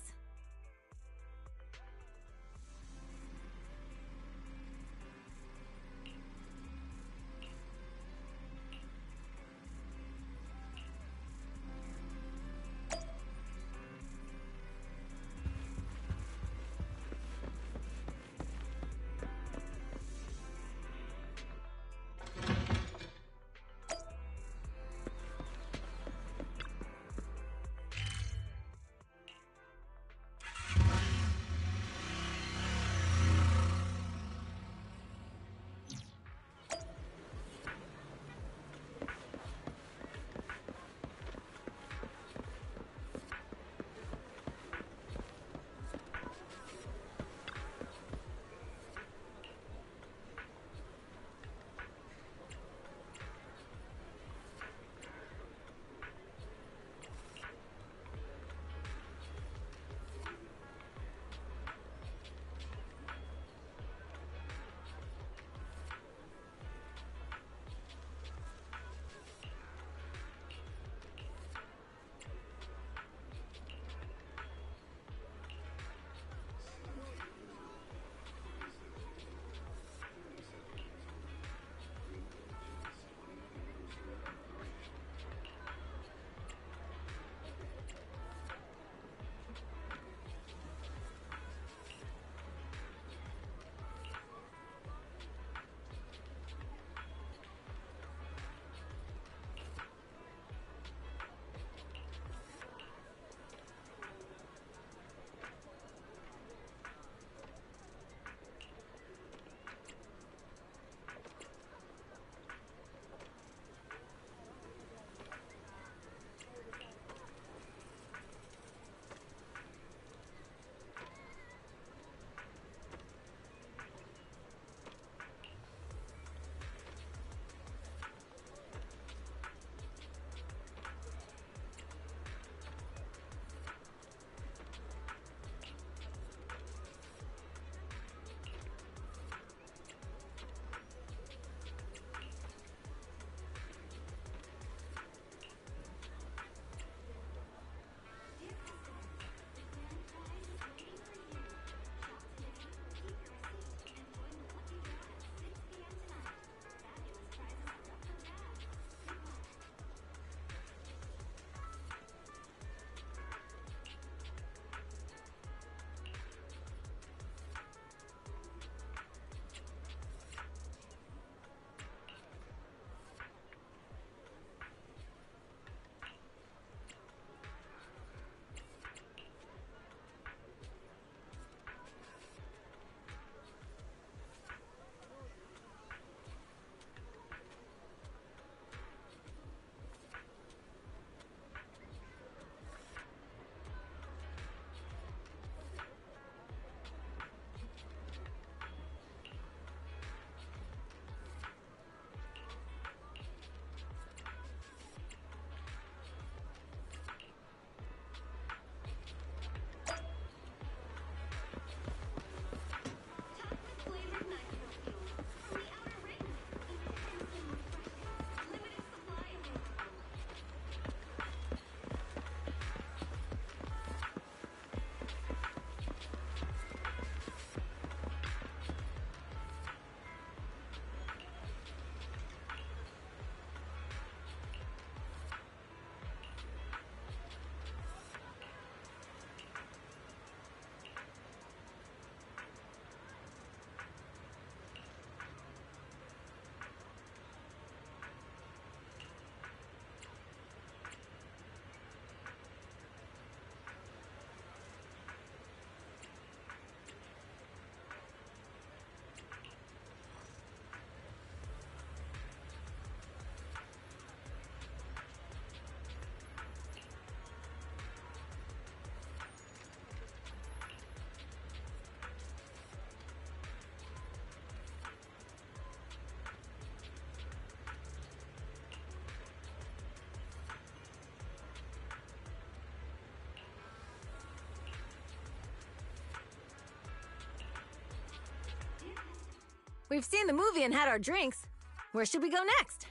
We've seen the movie and had our drinks. Where should we go next?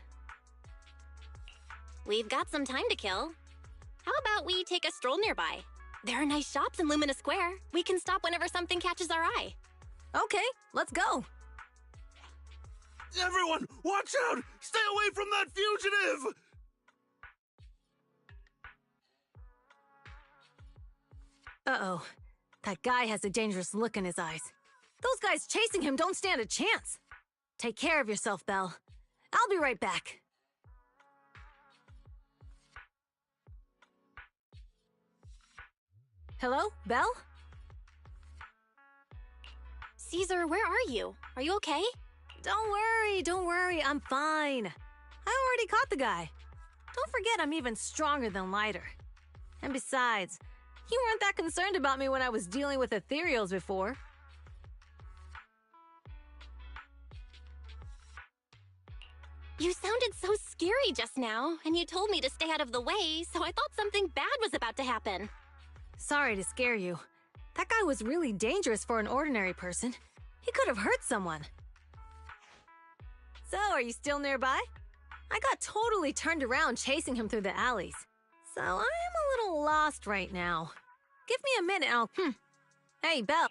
We've got some time to kill. How about we take a stroll nearby? There are nice shops in Lumina Square. We can stop whenever something catches our eye. Okay, let's go. Everyone, watch out! Stay away from that fugitive! Uh-oh. That guy has a dangerous look in his eyes. Those guys chasing him don't stand a chance. Take care of yourself, Belle. I'll be right back. Hello, Belle? Caesar, where are you? Are you okay? Don't worry, I'm fine. I already caught the guy. Don't forget I'm even stronger than Lighter. And besides, you weren't that concerned about me when I was dealing with ethereals before. You sounded so scary just now, and you told me to stay out of the way, so I thought something bad was about to happen. Sorry to scare you. That guy was really dangerous for an ordinary person. He could have hurt someone. So, are you still nearby? I got totally turned around chasing him through the alleys. So, I'm a little lost right now. Give me a minute and I'll... Hey, Belle.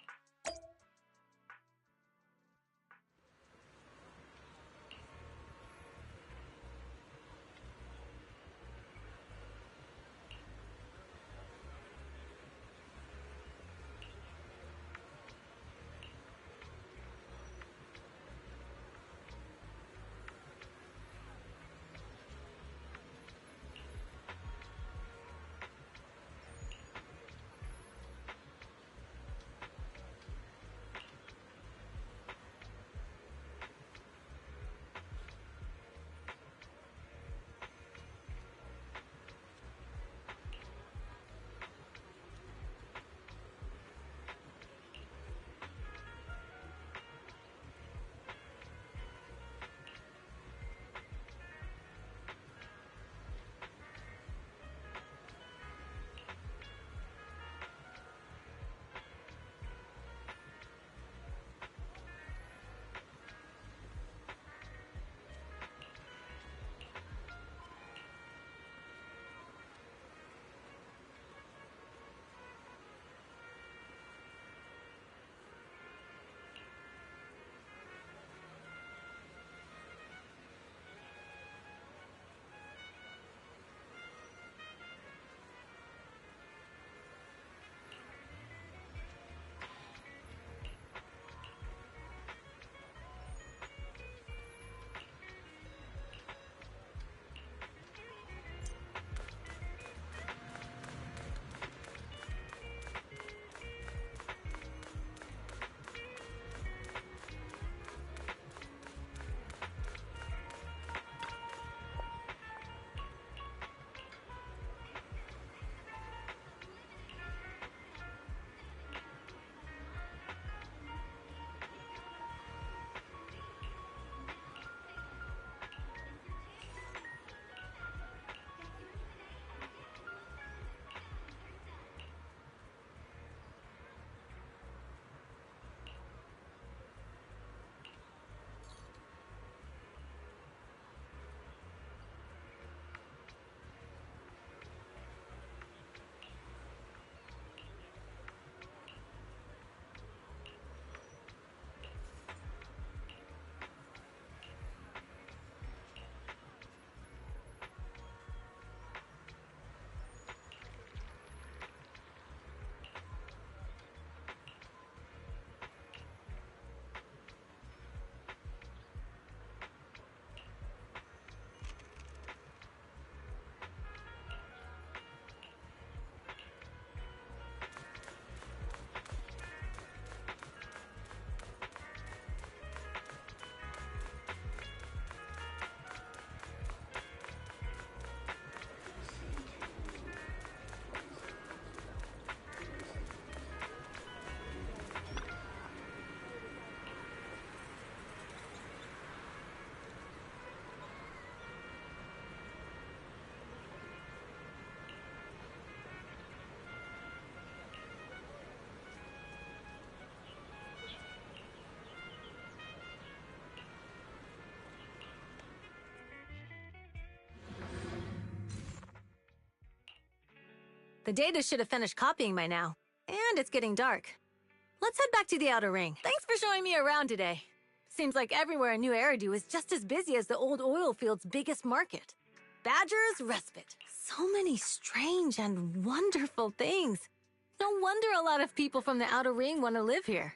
The data should have finished copying by now. And it's getting dark. Let's head back to the Outer Ring. Thanks for showing me around today. Seems like everywhere in New Eridu is just as busy as the old oil field's biggest market. Badger's Respite. So many strange and wonderful things. No wonder a lot of people from the Outer Ring want to live here.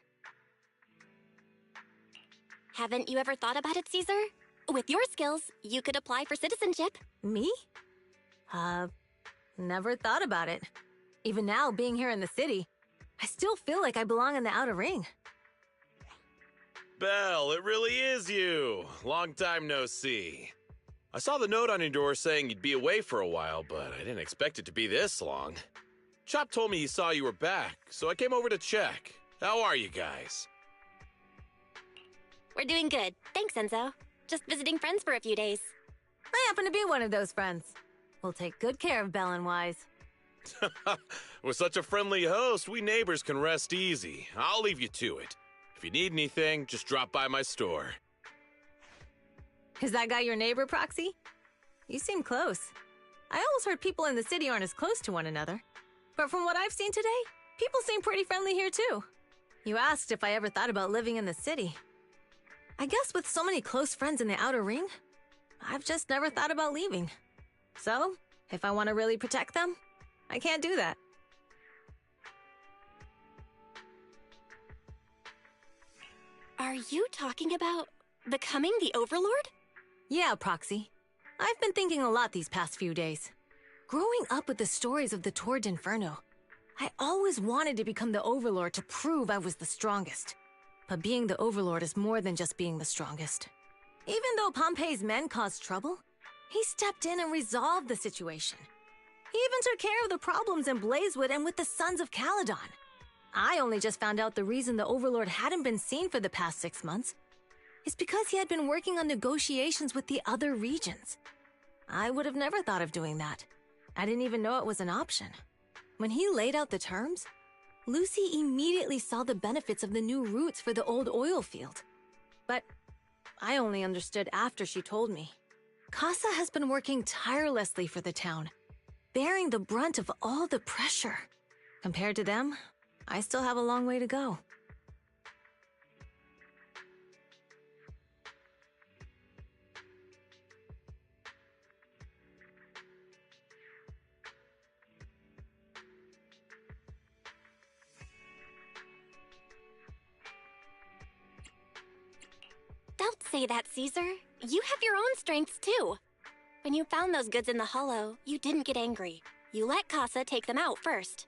Haven't you ever thought about it, Caesar? With your skills, you could apply for citizenship. Me? Never thought about it. Even now, being here in the city, I still feel like I belong in the Outer Ring. Belle, it really is you. Long time no see. I saw the note on your door saying you'd be away for a while, but I didn't expect it to be this long. Chop told me he saw you were back, so I came over to check. How are you guys? We're doing good. Thanks, Enzo. Just visiting friends for a few days. I happen to be one of those friends. We'll take good care of Belle and Wise. With such a friendly host, we neighbors can rest easy. I'll leave you to it. If you need anything, just drop by my store. Is that guy your neighbor, Proxy? You seem close. I always heard people in the city aren't as close to one another. But from what I've seen today, people seem pretty friendly here too. You asked if I ever thought about living in the city. I guess with so many close friends in the Outer Ring, I've just never thought about leaving. So, if I want to really protect them, I can't do that. Are you talking about becoming the Overlord? Yeah, Proxy. I've been thinking a lot these past few days. Growing up with the stories of the Torrid Inferno, I always wanted to become the Overlord to prove I was the strongest. But being the Overlord is more than just being the strongest. Even though Pompey's men caused trouble, he stepped in and resolved the situation. He even took care of the problems in Blazewood and with the Sons of Caledon. I only just found out the reason the Overlord hadn't been seen for the past 6 months is because he had been working on negotiations with the other regions. I would have never thought of doing that. I didn't even know it was an option. When he laid out the terms, Lucy immediately saw the benefits of the new routes for the old oil field. But I only understood after she told me. Casa has been working tirelessly for the town, bearing the brunt of all the pressure. Compared to them, I still have a long way to go. Don't say that, Caesar. You have your own strengths, too. When you found those goods in the Hollow, you didn't get angry. You let Casa take them out first.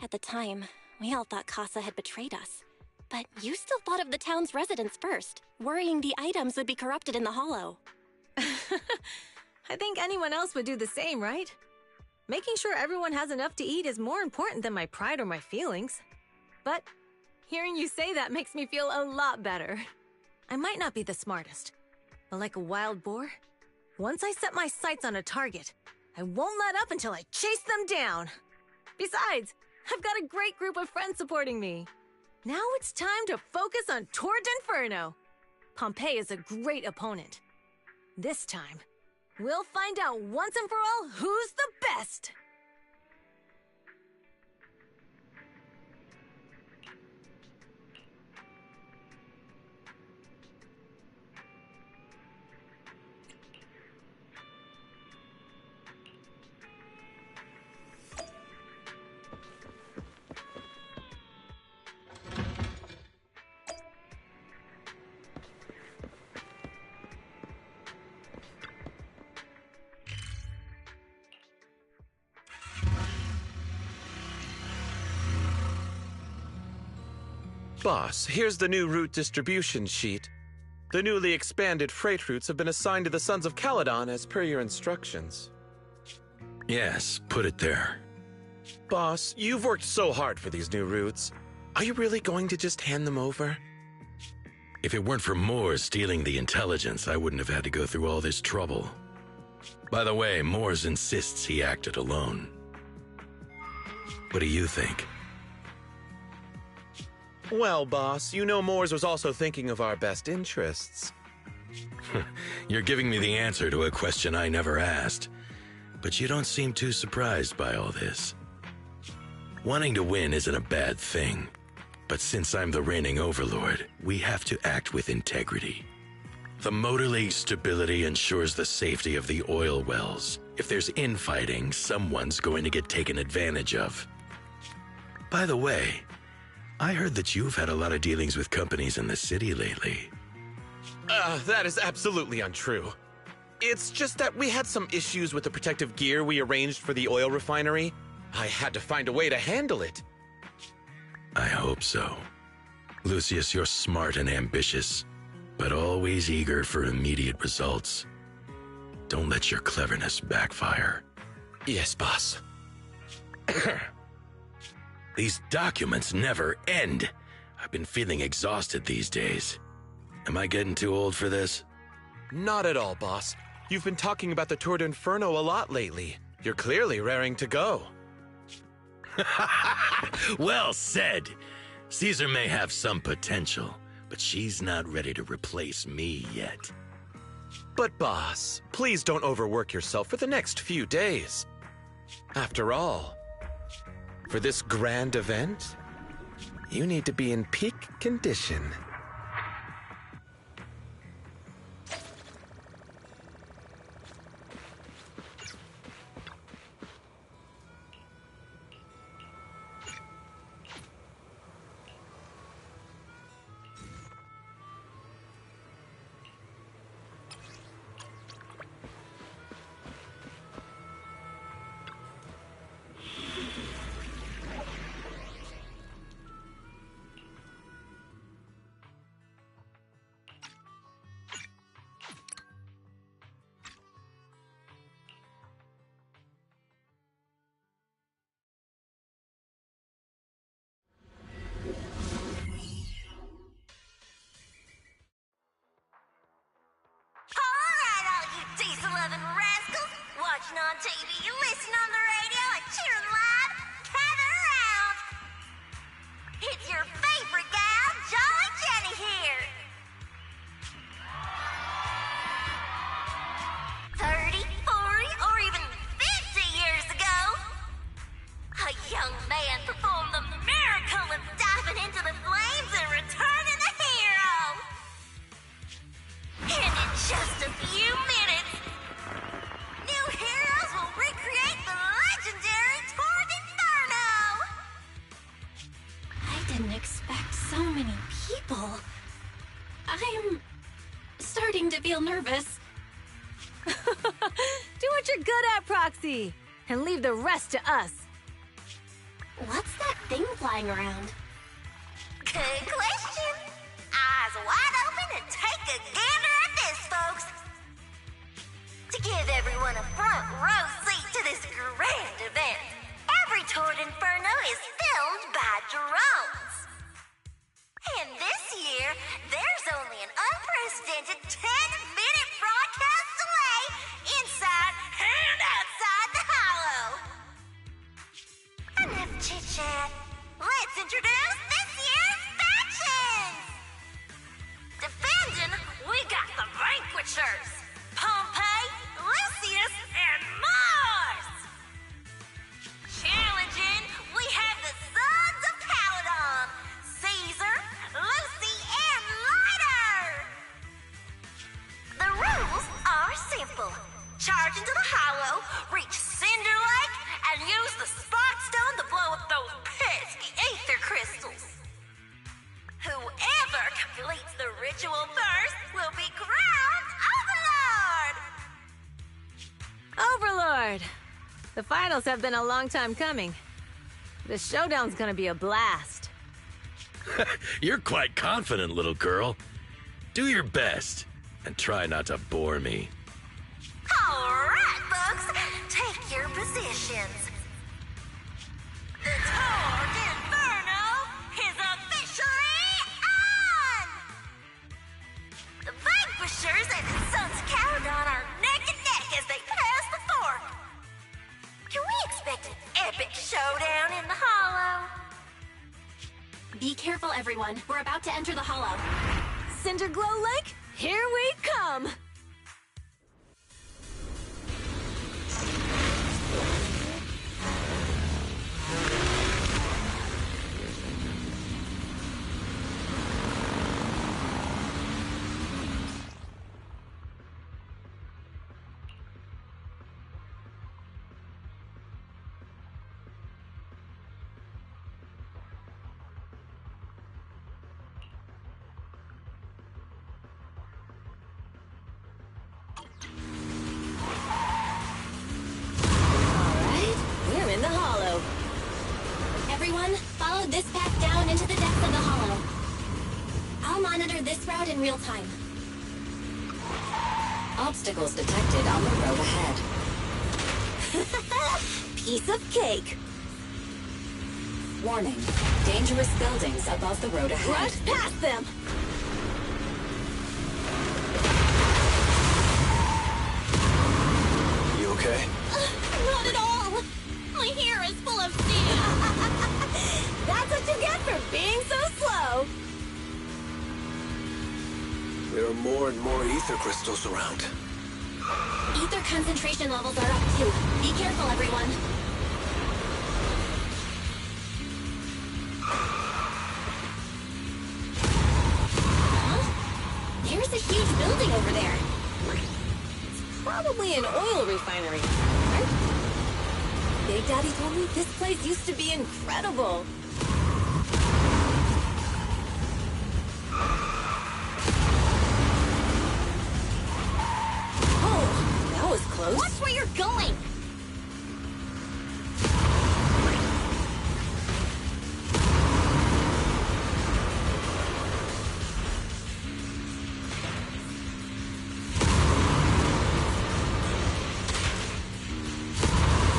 At the time, we all thought Casa had betrayed us. But you still thought of the town's residents first, worrying the items would be corrupted in the Hollow. I think anyone else would do the same, right? Making sure everyone has enough to eat is more important than my pride or my feelings. But hearing you say that makes me feel a lot better. I might not be the smartest, but like a wild boar, once I set my sights on a target, I won't let up until I chase them down. Besides, I've got a great group of friends supporting me. Now it's time to focus on Torrid Inferno. Pompey is a great opponent. This time, we'll find out once and for all who's the best. Boss, here's the new route distribution sheet. The newly expanded freight routes have been assigned to the Sons of Caledon as per your instructions. Yes, put it there. Boss, you've worked so hard for these new routes. Are you really going to just hand them over? If it weren't for Moores stealing the intelligence, I wouldn't have had to go through all this trouble. By the way, Moores insists he acted alone. What do you think? Well, boss, you know Moores was also thinking of our best interests. You're giving me the answer to a question I never asked. But you don't seem too surprised by all this. Wanting to win isn't a bad thing. But since I'm the reigning overlord, we have to act with integrity. The Motor League's stability ensures the safety of the oil wells. If there's infighting, someone's going to get taken advantage of. By the way, I heard that you've had a lot of dealings with companies in the city lately. That is absolutely untrue. It's just that we had some issues with the protective gear we arranged for the oil refinery. I had to find a way to handle it. I hope so. Lucius, you're smart and ambitious, but always eager for immediate results. Don't let your cleverness backfire. Yes, boss. These documents never end. I've been feeling exhausted these days. Am I getting too old for this? Not at all, boss. You've been talking about the Tour d'Inferno a lot lately. You're clearly raring to go. Well said. Caesar may have some potential, but she's not ready to replace me yet. But boss, please don't overwork yourself for the next few days. After all, for this grand event, you need to be in peak condition. Watching on TV, listen on the radio, and cheering live, gather around! It's your favorite gal, Jolly Jenny here! 30, 40, or even 50 years ago, a young man performed the miracle of diving into the flames and returning a hero! And in just a few minutes, new heroes will recreate the legendary Tour d'Inferno! I didn't expect so many people. I'm starting to feel nervous. Do what you're good at, Proxy, and leave the rest to us. What's that thing flying around? Good question. Eyes wide open and take a gander at this, folks. To give everyone a front row seat to this grand event, every Tour d'Inferno is filmed by drones. And this year, there's only an unprecedented 10-minute broadcast delay inside and outside the Hollow. Enough chit-chat. Let's introduce this year's factions! Defending, we got the Vanquishers, Pompey, Lucius, and Mars! Challenging, we have the Sons of Caledon, Caesar, Lucy, and Lighter! The rules are simple. Charge into the Hollow, reach Cinder Lake, and use the Spark Stone to blow up those pesky ether crystals. Whoever completes the ritual first will be crowned Overlord! Overlord! The finals have been a long time coming. The showdown's gonna be a blast. You're quite confident, little girl. Do your best, and try not to bore me. All right, folks, take your positions. The Tour d'Inferno is officially on! The Vanquishers and the Sons of Caledon are neck and neck as they pass the fork. Can we expect an epic showdown in the Hollow? Be careful, everyone. We're about to enter the Hollow. Cinderglow Lake, here we come! this route in real time. Obstacles detected on the road ahead. Piece of cake. Warning. Dangerous buildings above the road ahead. Rush past them. You okay? Not at all! My hair is full of sand! That's what you get for being so slow! There are more and more ether crystals around. Ether concentration levels are up too. Be careful, everyone. Huh? There's a huge building over there. It's probably an oil refinery, right? Big Daddy told me this place used to be incredible. Oh, that was close. Watch where you're going!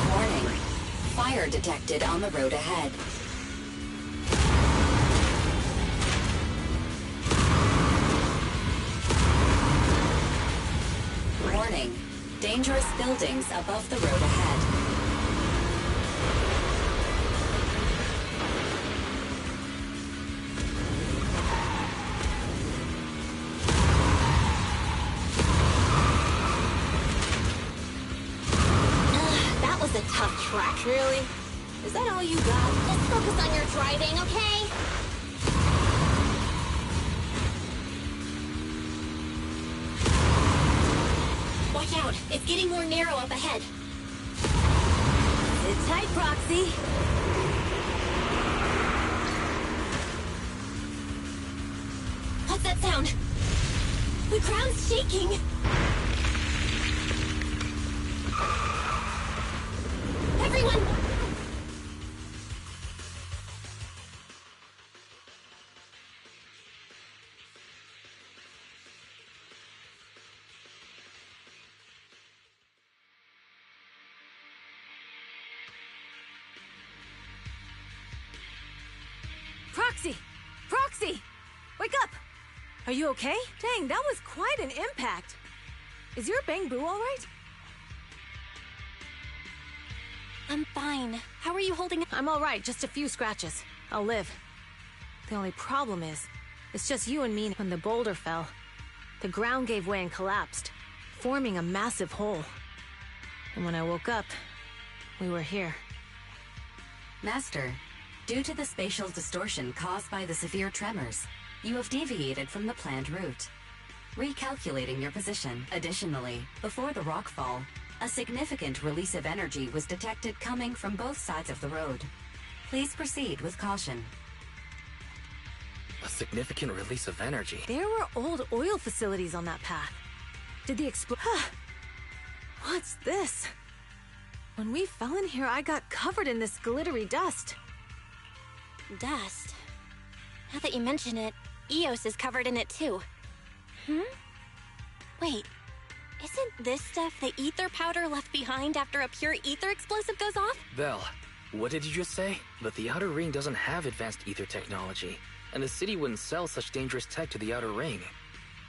Warning. Fire detected on the road ahead. Warning. Dangerous buildings above the road ahead. That was a tough track. Really? Is that all you got? Just focus on your driving, okay? Watch out. It's getting more narrow up ahead. Sit tight, Proxy. What's that sound? The ground's shaking. Everyone! Proxy! Proxy! Wake up! Are you okay? Dang, that was quite an impact. Is your bamboo all right? I'm fine. How are you holding up? I'm all right, just a few scratches. I'll live. The only problem is, it's just you and me. When the boulder fell, the ground gave way and collapsed, forming a massive hole. And when I woke up, we were here. Master, due to the spatial distortion caused by the severe tremors, you have deviated from the planned route. Recalculating your position. Additionally, before the rockfall, a significant release of energy was detected coming from both sides of the road. Please proceed with caution. A significant release of energy. There were old oil facilities on that path. Did the What's this? When we fell in here, I got covered in this glittery dust. Dust? Now that you mention it, Eos is covered in it too. Wait, isn't this stuff the ether powder left behind after a pure ether explosive goes off? Belle, what did you just say? But the Outer Ring doesn't have advanced ether technology, and the city wouldn't sell such dangerous tech to the Outer Ring.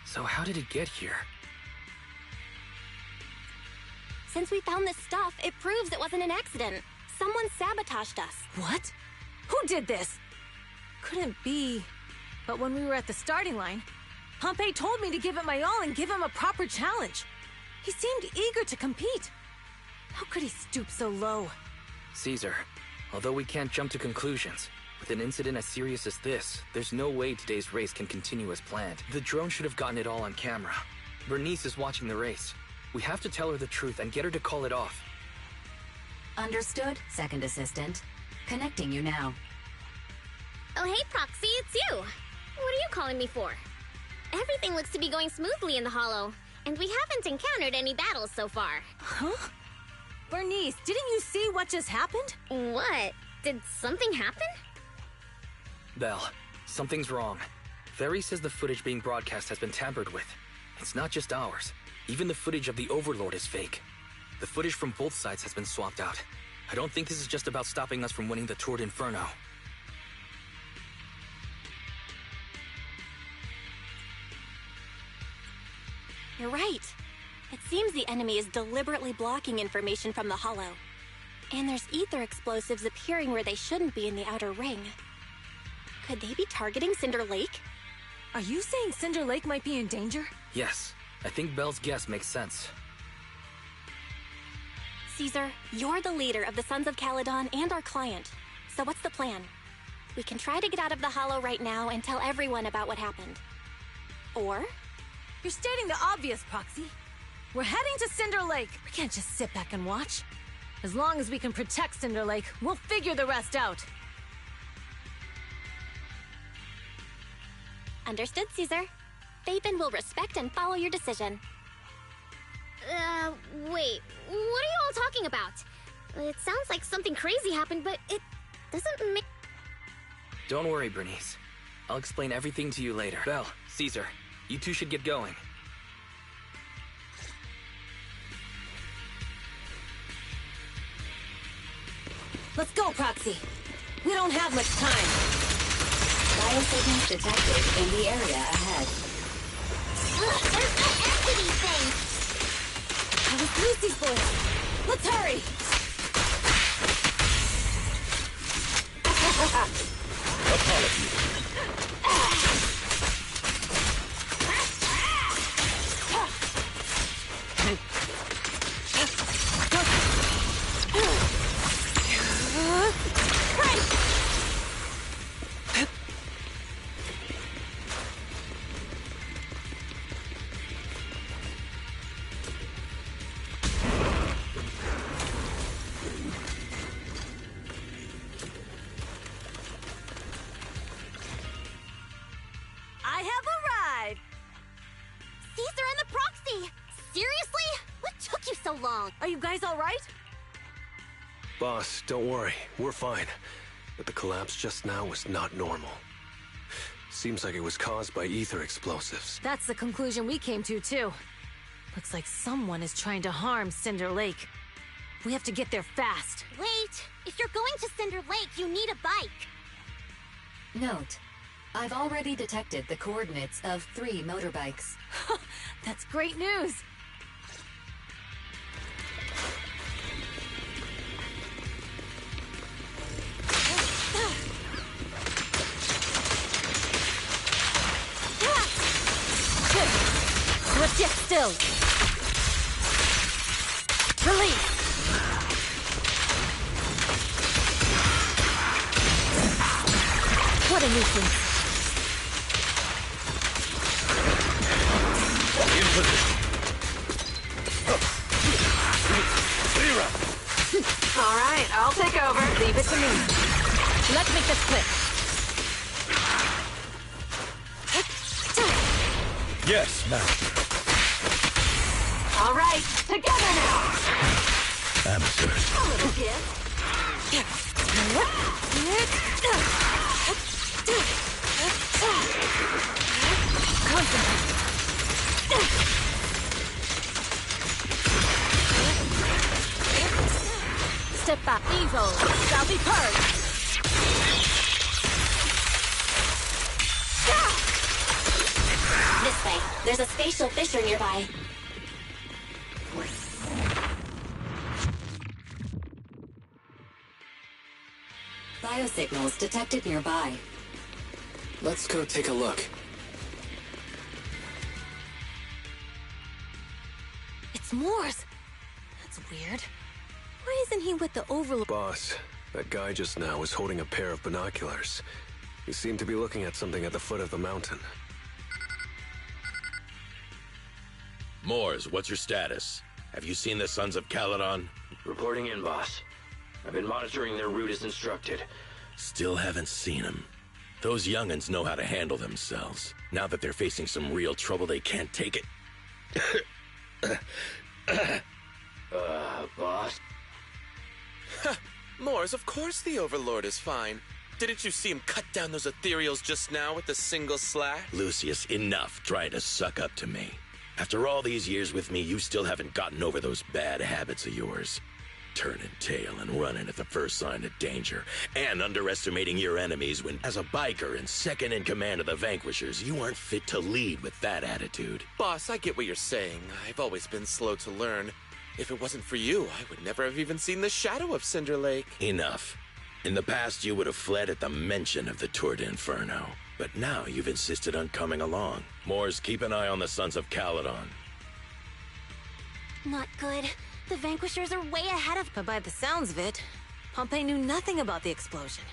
So how did it get here? Since we found this stuff, it proves it wasn't an accident. Someone sabotaged us. What? Who did this? Couldn't be. But when we were at the starting line, Pompey told me to give it my all and give him a proper challenge. He seemed eager to compete. How could he stoop so low? Caesar, although we can't jump to conclusions, with an incident as serious as this, there's no way today's race can continue as planned. The drone should have gotten it all on camera. Bernice is watching the race. We have to tell her the truth and get her to call it off. Understood, Second Assistant. Connecting you now. Oh, hey, Proxy, it's you. What are you calling me for? Everything looks to be going smoothly in the Hollow, and we haven't encountered any battles so far. Huh? Bernice, didn't you see what just happened? What? Did something happen? Belle, something's wrong. Clary says the footage being broadcast has been tampered with. It's not just ours. Even the footage of the Overlord is fake. The footage from both sides has been swapped out. I don't think this is just about stopping us from winning the Tour d'Inferno. You're right. It seems the enemy is deliberately blocking information from the Hollow. And there's ether explosives appearing where they shouldn't be in the outer ring. Could they be targeting Cinder Lake? Are you saying Cinder Lake might be in danger? Yes, I think Belle's guess makes sense. Caesar, you're the leader of the Sons of Caledon and our client. So what's the plan? We can try to get out of the Hollow right now and tell everyone about what happened. Or? You're stating the obvious, Proxy. We're heading to Cinder Lake. We can't just sit back and watch. As long as we can protect Cinder Lake, we'll figure the rest out. Understood, Caesar. Phaethon will respect and follow your decision. Wait. What are you all talking about? It sounds like something crazy happened, but it doesn't make... Don't worry, Bernice. I'll explain everything to you later. Belle, Caesar, you two should get going. Let's go, Proxy. We don't have much time. Biosignals detected in the area ahead. There's that entity thing! That was Lucy's voice. Let's hurry! Apologies. I have arrived! Caesar and the Proxy! Seriously? What took you so long? Are you guys all right? Boss, don't worry. We're fine. But the collapse just now was not normal. Seems like it was caused by ether explosives. That's the conclusion we came to, too. Looks like someone is trying to harm Cinder Lake. We have to get there fast. Wait! If you're going to Cinder Lake, you need a bike! Note: I've already detected the coordinates of 3 motorbikes. That's great news! Swift yet still. Release. What a nuisance. In position. All right, I'll take over. Leave it to me. Let's make this quick. Yes, master. All right, together now. Amateurs. A little gift. Step back. Evil shall be purged. This way. There's a spatial fissure nearby. Biosignals detected nearby. Let's go take a look. It's Morse! That's weird. Why isn't he with the Overlord? Boss, that guy just now was holding a pair of binoculars. He seemed to be looking at something at the foot of the mountain. Moors, what's your status? Have you seen the Sons of Caledon? Reporting in, boss. I've been monitoring their route as instructed. Still haven't seen them. Those young'uns know how to handle themselves. Now that they're facing some real trouble, they can't take it. Boss? Moors, of course the Overlord is fine. Didn't you see him cut down those ethereals just now with a single slash? Lucius, enough trying to suck up to me. After all these years with me, you still haven't gotten over those bad habits of yours. Turning tail and running at the first sign of danger, and underestimating your enemies when, as a biker and second in command of the Vanquishers, you aren't fit to lead with that attitude. Boss, I get what you're saying. I've always been slow to learn. If it wasn't for you, I would never have even seen the shadow of Cinder Lake. Enough. In the past, you would have fled at the mention of the Tour d'Inferno. But now you've insisted on coming along. Mors, keep an eye on the Sons of Caledon. Not good. The Vanquishers are way ahead of... But by the sounds of it, Pompey knew nothing about the explosion.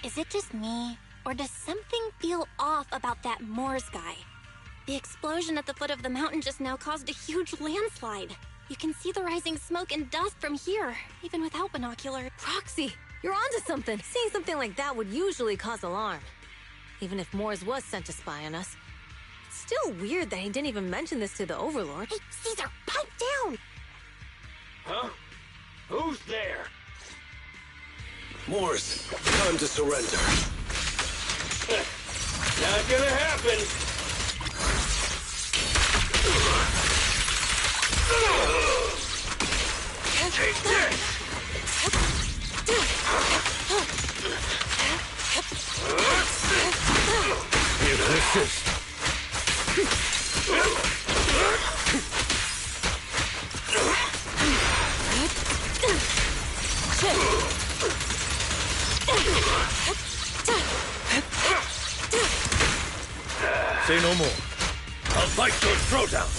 Is it just me, or does something feel off about that Moors guy? The explosion at the foot of the mountain just now caused a huge landslide. You can see the rising smoke and dust from here, even without binocular. Proxy, you're onto something. Seeing something like that would usually cause alarm. Even if Moors was sent to spy on us. It's still weird that he didn't even mention this to the Overlord. Hey, Caesar, pipe down! Huh? Who's there? Mors, time to surrender. Not gonna happen! Take this! Ulysses! Say no more. I'll fight your throwdown.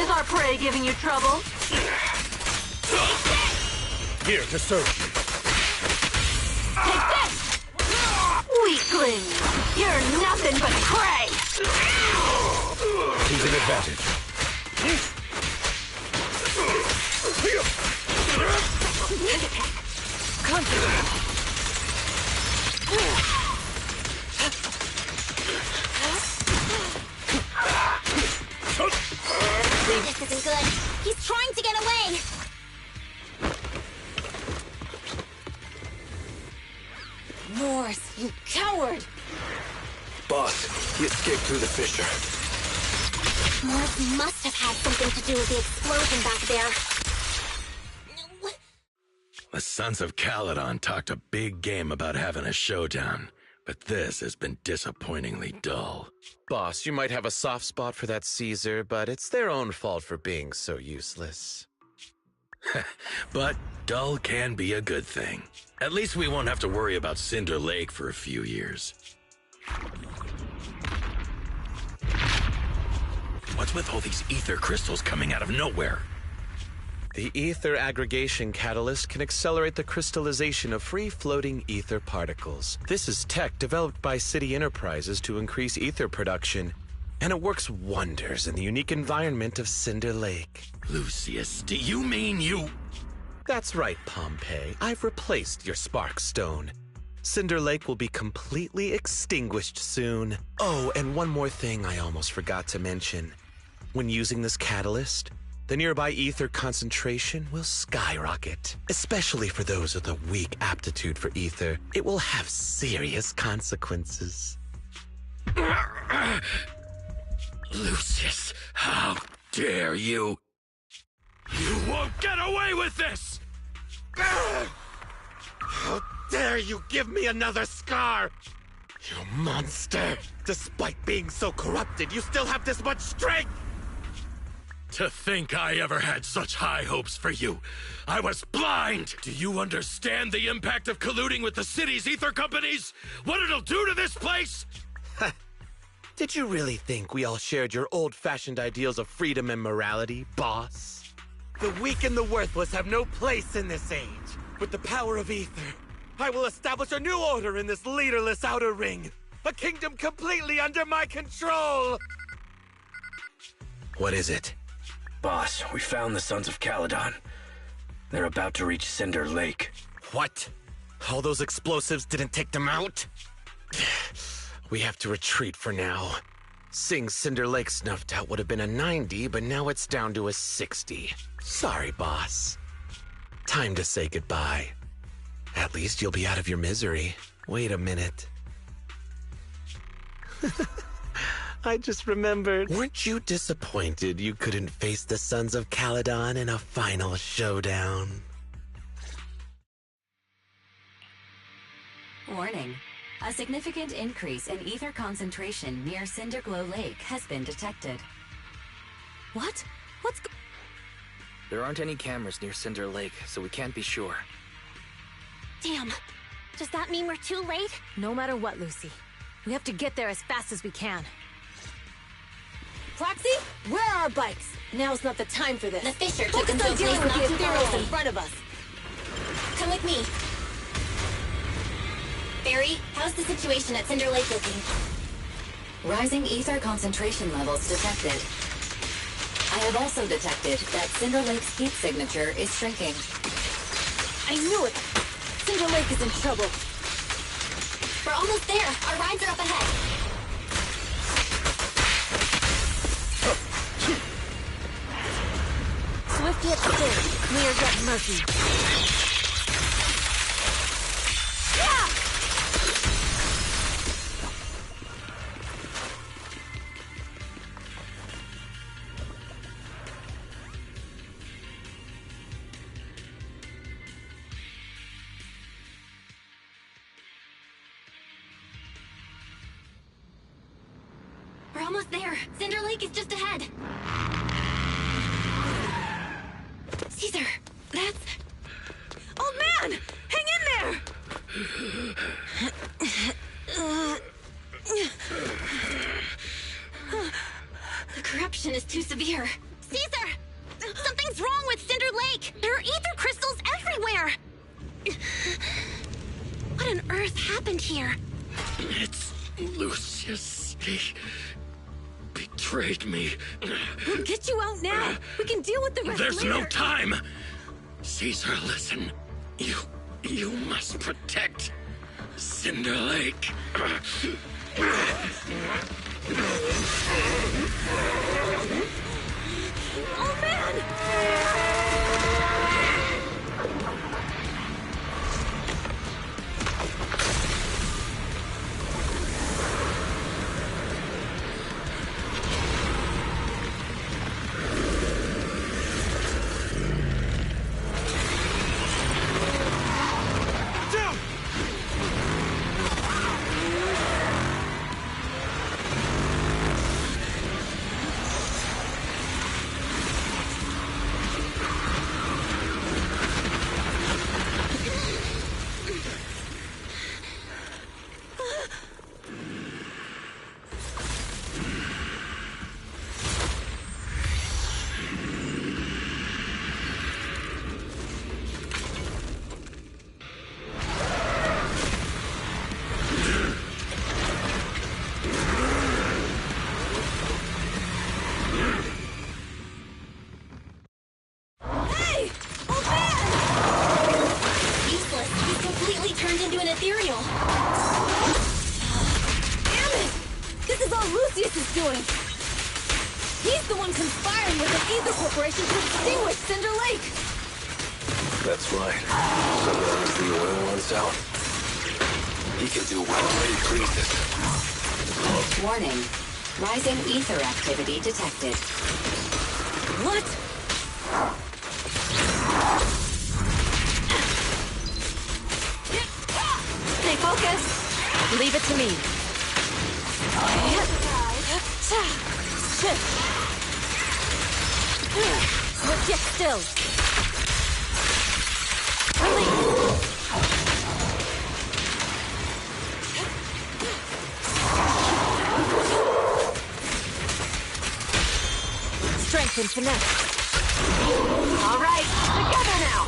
Is our prey giving you trouble? Here to serve you. Take this! Weakling! You're nothing but prey! He's an advantage. This isn't good. He's trying to get away! Mors, you coward! Boss, he escaped through the fissure. Mors must have had something to do with the explosion back there. The Sons of Caledon talked a big game about having a showdown, but this has been disappointingly dull. Boss, you might have a soft spot for that Caesar, but it's their own fault for being so useless. But dull can be a good thing. At least we won't have to worry about Cinder Lake for a few years. What's with all these ether crystals coming out of nowhere? The ether aggregation catalyst can accelerate the crystallization of free-floating ether particles. This is tech developed by City Enterprises to increase ether production, and it works wonders in the unique environment of Cinder Lake. Lucius, do you mean you... That's right, Pompey. I've replaced your spark stone. Cinder Lake will be completely extinguished soon. Oh, and one more thing I almost forgot to mention. When using this catalyst, the nearby ether concentration will skyrocket. Especially for those with a weak aptitude for ether, it will have serious consequences. Lucius, how dare you? You won't get away with this! How dare you give me another scar? You monster! Despite being so corrupted, you still have this much strength! To think I ever had such high hopes for you. I was blind! Do you understand the impact of colluding with the city's ether companies? What it'll do to this place? Did you really think we all shared your old-fashioned ideals of freedom and morality, boss? The weak and the worthless have no place in this age. With the power of ether, I will establish a new order in this leaderless outer ring. A kingdom completely under my control! What is it? Boss, we found the Sons of Caledon. They're about to reach Cinder Lake. What? All those explosives didn't take them out? We have to retreat for now. Seeing Cinder Lake snuffed out would have been a 90, but now it's down to a 60. Sorry, boss. time to say goodbye. At least you'll be out of your misery. Wait a minute. I just remembered. Weren't you disappointed you couldn't face the Sons of Caledon in a final showdown? Warning. A significant increase in ether concentration near Cinderglow Lake has been detected. What? There aren't any cameras near Cinder Lake, so we can't be sure. Damn. Does that mean we're too late? No matter what, Lucy. We have to get there as fast as we can. Proxy, where are our bikes? Now's not the time for this. The Fisher took them Focus to on a dealing place with not the too far ethereals away. in front of us. Come with me. Barry, how's the situation at Cinder Lake looking? Rising ether concentration levels detected. I have also detected that Cinder Lake's heat signature is shrinking. I knew it! Cinder Lake is in trouble. We're almost there. Our rides are up ahead. Swift yet still, clear yet murky. Yeah! We're almost there. Cinder Lake is just ahead. Caesar, that's... Old man! Hang in there! The corruption is too severe. Caesar! Something's wrong with Cinder Lake! There are ether crystals everywhere! What on earth happened here? It's Lucius. He betrayed me. We'll get you out now. We can deal with the rest There's later. no time. Caesar, listen. You must protect Cinder Lake. Oh, man! doing? He's the one conspiring with the Ether Corporation to extinguish Cinder Lake! That's right. So long as the oil runs out, he can do whatever he pleases. Warning. Rising ether activity detected. What? Stay focused. Leave it to me. Shift. Swift yet still. Release. Strength and finesse. All right, together now.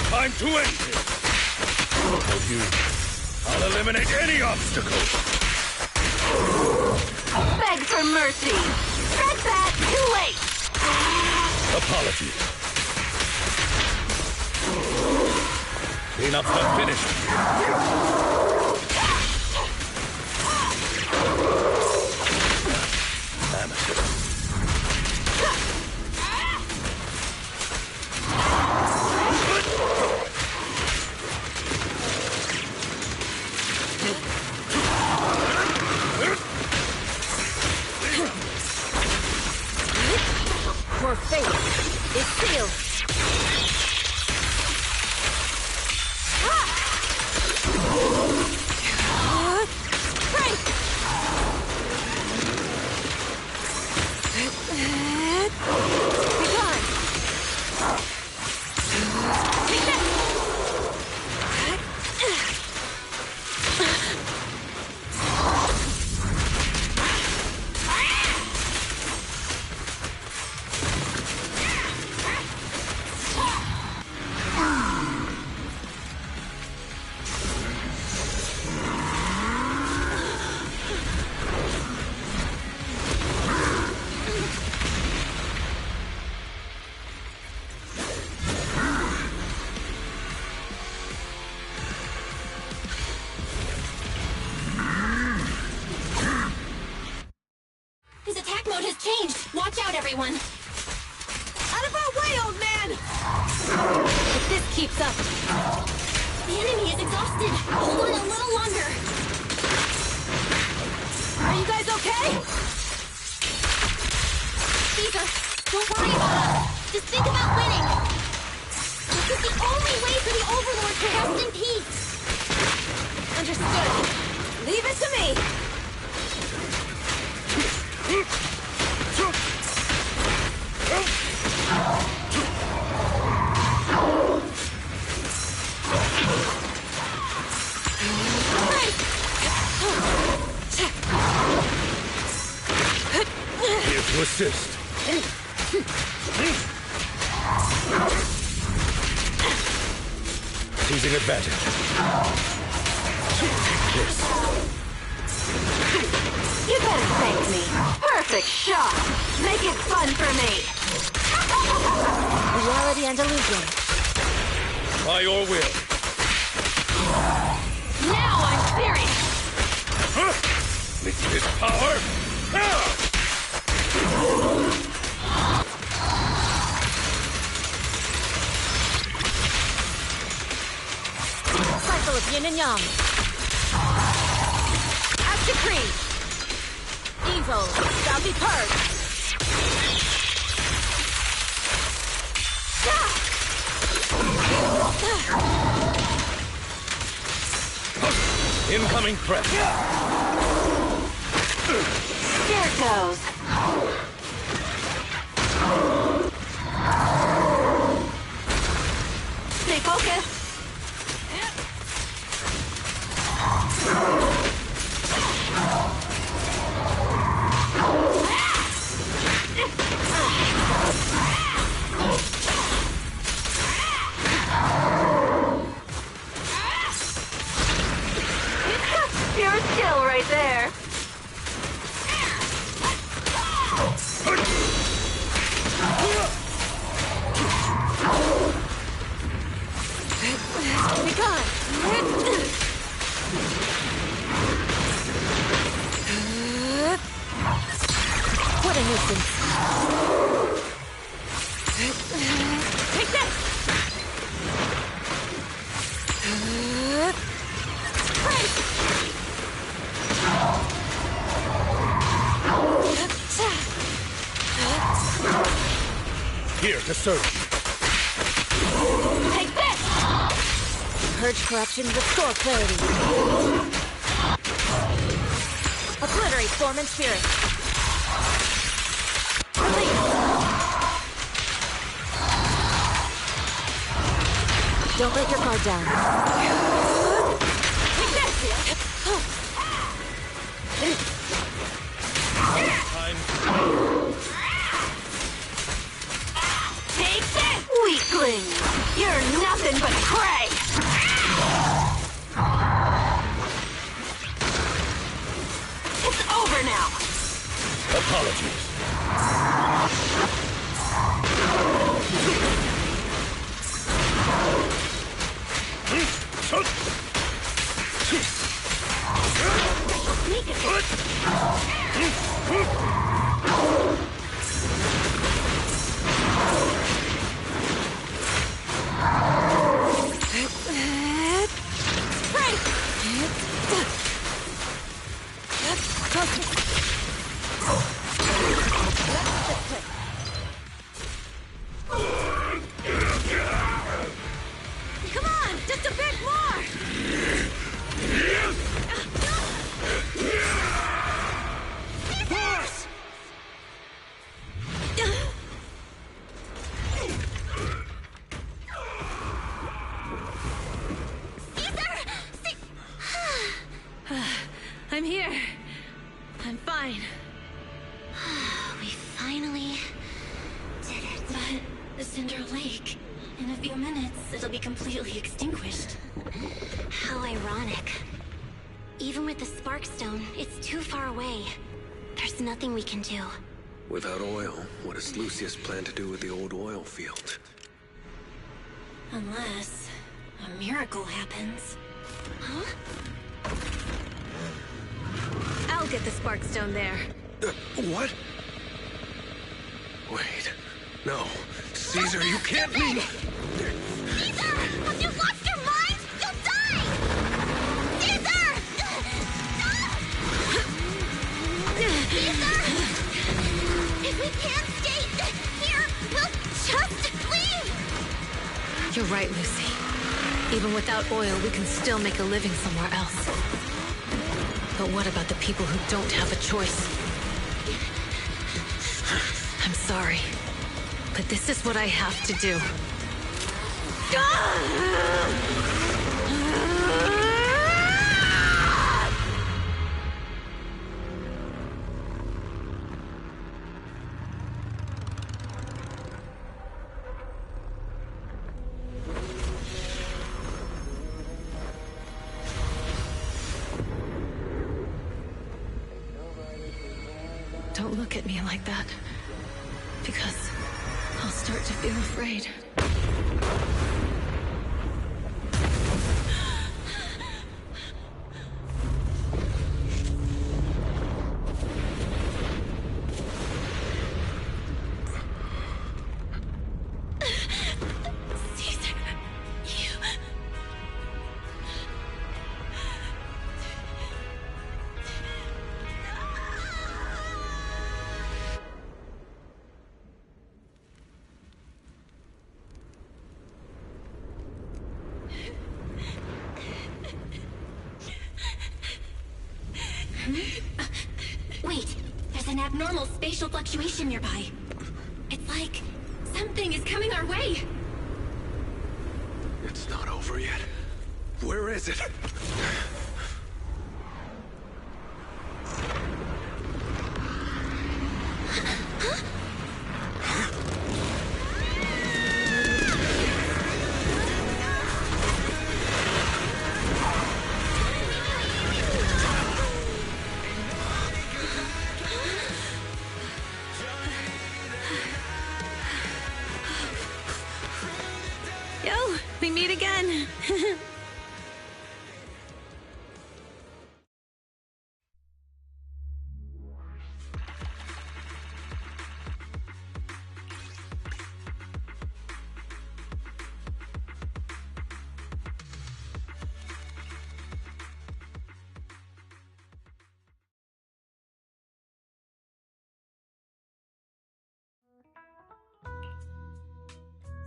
Time to end it. For you, I'll eliminate any obstacle. Beg for mercy. Dread that. Too late. Apologies. Cleanups have finished. Amateur. changed! Watch out, everyone! Out of our way, old man! If this keeps up... The enemy is exhausted! Hold on a little longer! Are you guys okay? Caesar, don't worry about us! Just think about winning! This is the only way for the Overlord to rest in peace! Understood. Leave it to me! Here to assist. Seizing advantage. This. You better thank me. Perfect shot. Make it fun for me. Reality and illusion. By your will. Now I'm serious. With this power. Cycle of yin and yang. As decreed. Evil shall be purged. Incoming threat. Here it goes. Stay focused. Pure skill right there. Be gone. What a nuisance. Take this! Here to serve. Take this! Purge corruption, restore clarity. Obliterate form and spirit. Release! Don't let your guard down. Take this! Take this, weakling! You're nothing but prey! It's over now! Apologies. Sneak it! Come on, just a bit more! Force! I'm here. I'm fine. We finally did it. But Cinder Lake, in a few minutes, it'll be completely extinguished. How ironic. Even with the Sparkstone, it's too far away. There's nothing we can do. Without oil, what does Lucius plan to do with the old oil field? Unless a miracle happens. Huh? I'll get the Sparkstone there. What? Wait. No. Caesar, you can't mean... Caesar! Have you lost your mind? You'll die! Caesar! Caesar! If we can't stay here, we'll just leave! You're right, Lucy. Even without oil, we can still make a living somewhere else. But what about the people who don't have a choice? I'm sorry, but this is what I have to do. Don't look at me like that, because I'll start to feel afraid. Caesar, you... Wait, there's an abnormal spatial fluctuation nearby. It's like something is coming our way. It's not over yet. Where is it? Yo, we meet again.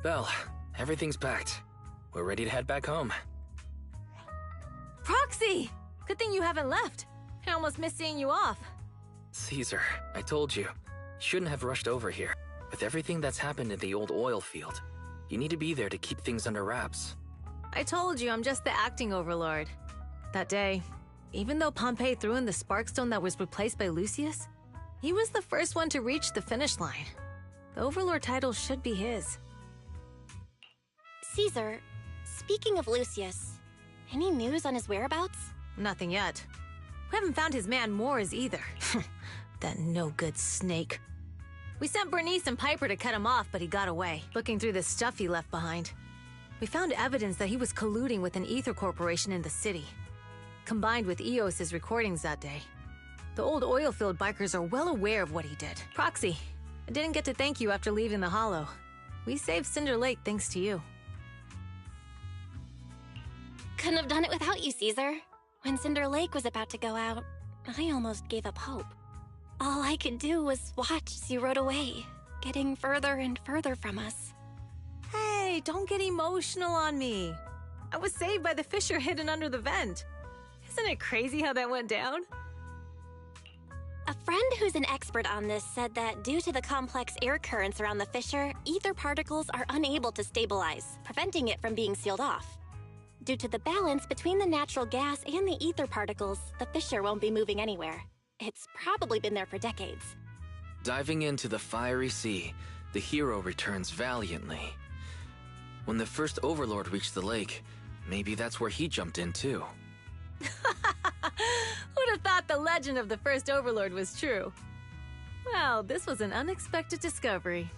Belle, everything's packed. We're ready to head back home. Proxy! Good thing you haven't left. I almost missed seeing you off. Caesar, I told you. Shouldn't have rushed over here. With everything that's happened in the old oil field, you need to be there to keep things under wraps. I told you I'm just the acting overlord. That day, even though Pompey threw in the Sparkstone that was replaced by Lucius, he was the first one to reach the finish line. The overlord title should be his. Caesar, speaking of Lucius, any news on his whereabouts? Nothing yet. We haven't found his man Moores either. That no-good snake. We sent Bernice and Piper to cut him off, but he got away, looking through the stuff he left behind. We found evidence that he was colluding with an ether corporation in the city, combined with Eos's recordings that day. The old oil-filled bikers are well aware of what he did. Proxy, I didn't get to thank you after leaving the Hollow. We saved Cinder Lake thanks to you. Couldn't have done it without you, Caesar. When Cinder Lake was about to go out, I almost gave up hope. All I could do was watch as you rode away, getting further and further from us. Hey, don't get emotional on me. I was saved by the fissure hidden under the vent. Isn't it crazy how that went down? A friend who's an expert on this said that due to the complex air currents around the fissure, ether particles are unable to stabilize, preventing it from being sealed off. Due to the balance between the natural gas and the ether particles, the fissure won't be moving anywhere. It's probably been there for decades. Diving into the fiery sea, the hero returns valiantly. When the first overlord reached the lake, maybe that's where he jumped in too. Who'd have thought the legend of the first overlord was true? Well, this was an unexpected discovery.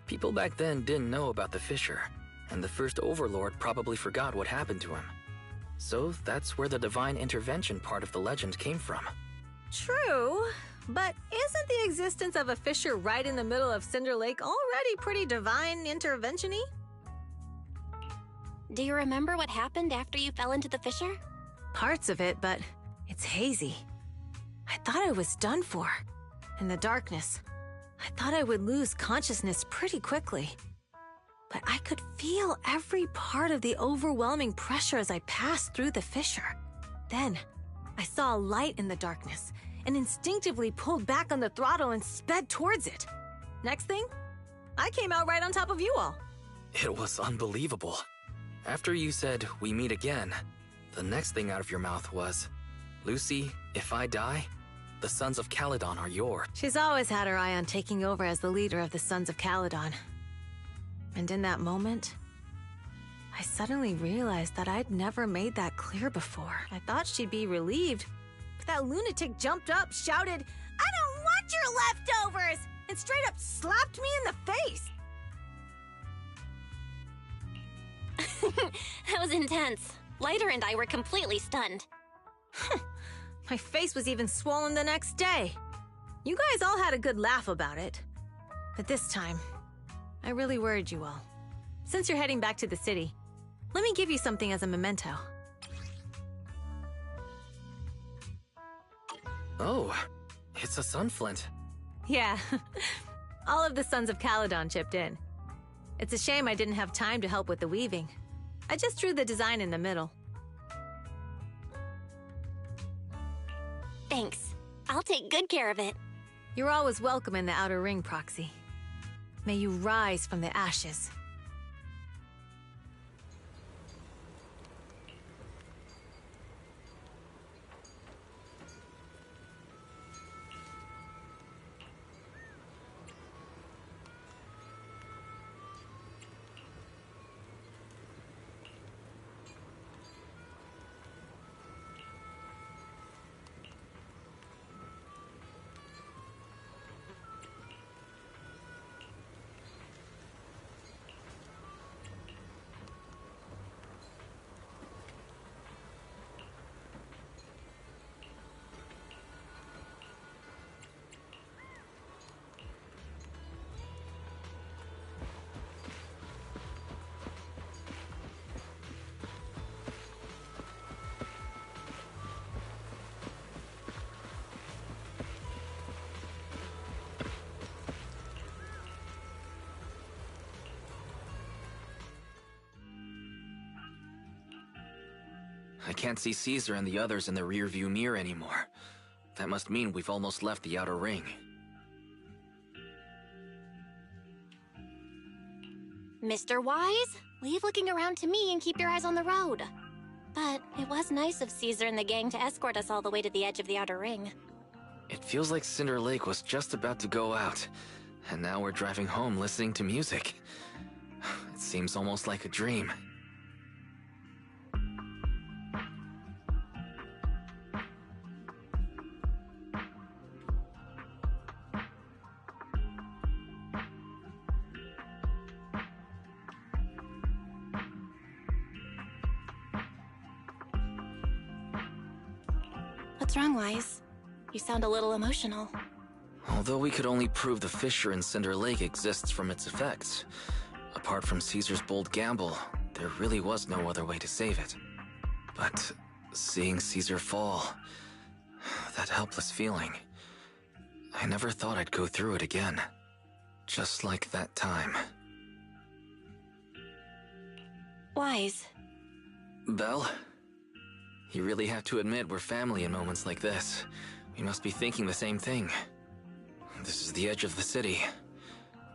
People back then didn't know about the fissure, and the first overlord probably forgot what happened to him. So that's where the divine intervention part of the legend came from. True, But isn't the existence of a fissure right in the middle of Cinder Lake already pretty divine intervention-y? Do you remember what happened after you fell into the fissure? Parts of it, but it's hazy. I thought I was done for. In the darkness, I thought I would lose consciousness pretty quickly. But I could feel every part of the overwhelming pressure as I passed through the fissure. Then, I saw a light in the darkness and instinctively pulled back on the throttle and sped towards it. Next thing, I came out right on top of you all. It was unbelievable. After you said, "We meet again," the next thing out of your mouth was, "Lucy, if I die, the Sons of Caledon are yours." She's always had her eye on taking over as the leader of the Sons of Caledon. And in that moment, I suddenly realized that I'd never made that clear before. I thought she'd be relieved, but that lunatic jumped up, shouted, "I don't want your leftovers!" and straight up slapped me in the face. That was intense. Lighter and I were completely stunned. My face was even swollen the next day. You guys all had a good laugh about it. But this time, I really worried you all. Since you're heading back to the city, let me give you something as a memento. Oh, it's a sunflint. Yeah, all of the Sons of Caledon chipped in. It's a shame I didn't have time to help with the weaving. I just drew the design in the middle. Thanks. I'll take good care of it. You're always welcome in the Outer Ring, Proxy. May you rise from the ashes. I can't see Caesar and the others in the rearview mirror anymore. That must mean we've almost left the Outer Ring. Mr. Wise, leave looking around to me and keep your eyes on the road. But it was nice of Caesar and the gang to escort us all the way to the edge of the Outer Ring. It feels like Cinder Lake was just about to go out, and now we're driving home listening to music. It seems almost like a dream. What's wrong, Wise? You sound a little emotional. Although we could only prove the fissure in Cinder Lake exists from its effects, apart from Caesar's bold gamble, there really was no other way to save it. But seeing Caesar fall, that helpless feeling, I never thought I'd go through it again. Just like that time. Wise. Belle? You really have to admit we're family in moments like this. We must be thinking the same thing. This is the edge of the city.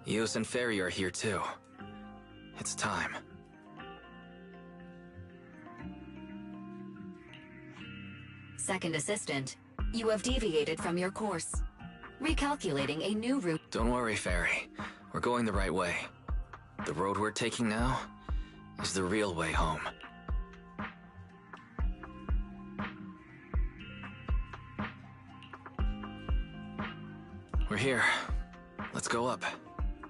Eos and Ferry are here too. It's time. Second assistant, you have deviated from your course. Recalculating a new route. Don't worry, Ferry. We're going the right way. The road we're taking now is the real way home. We're here. Let's go up.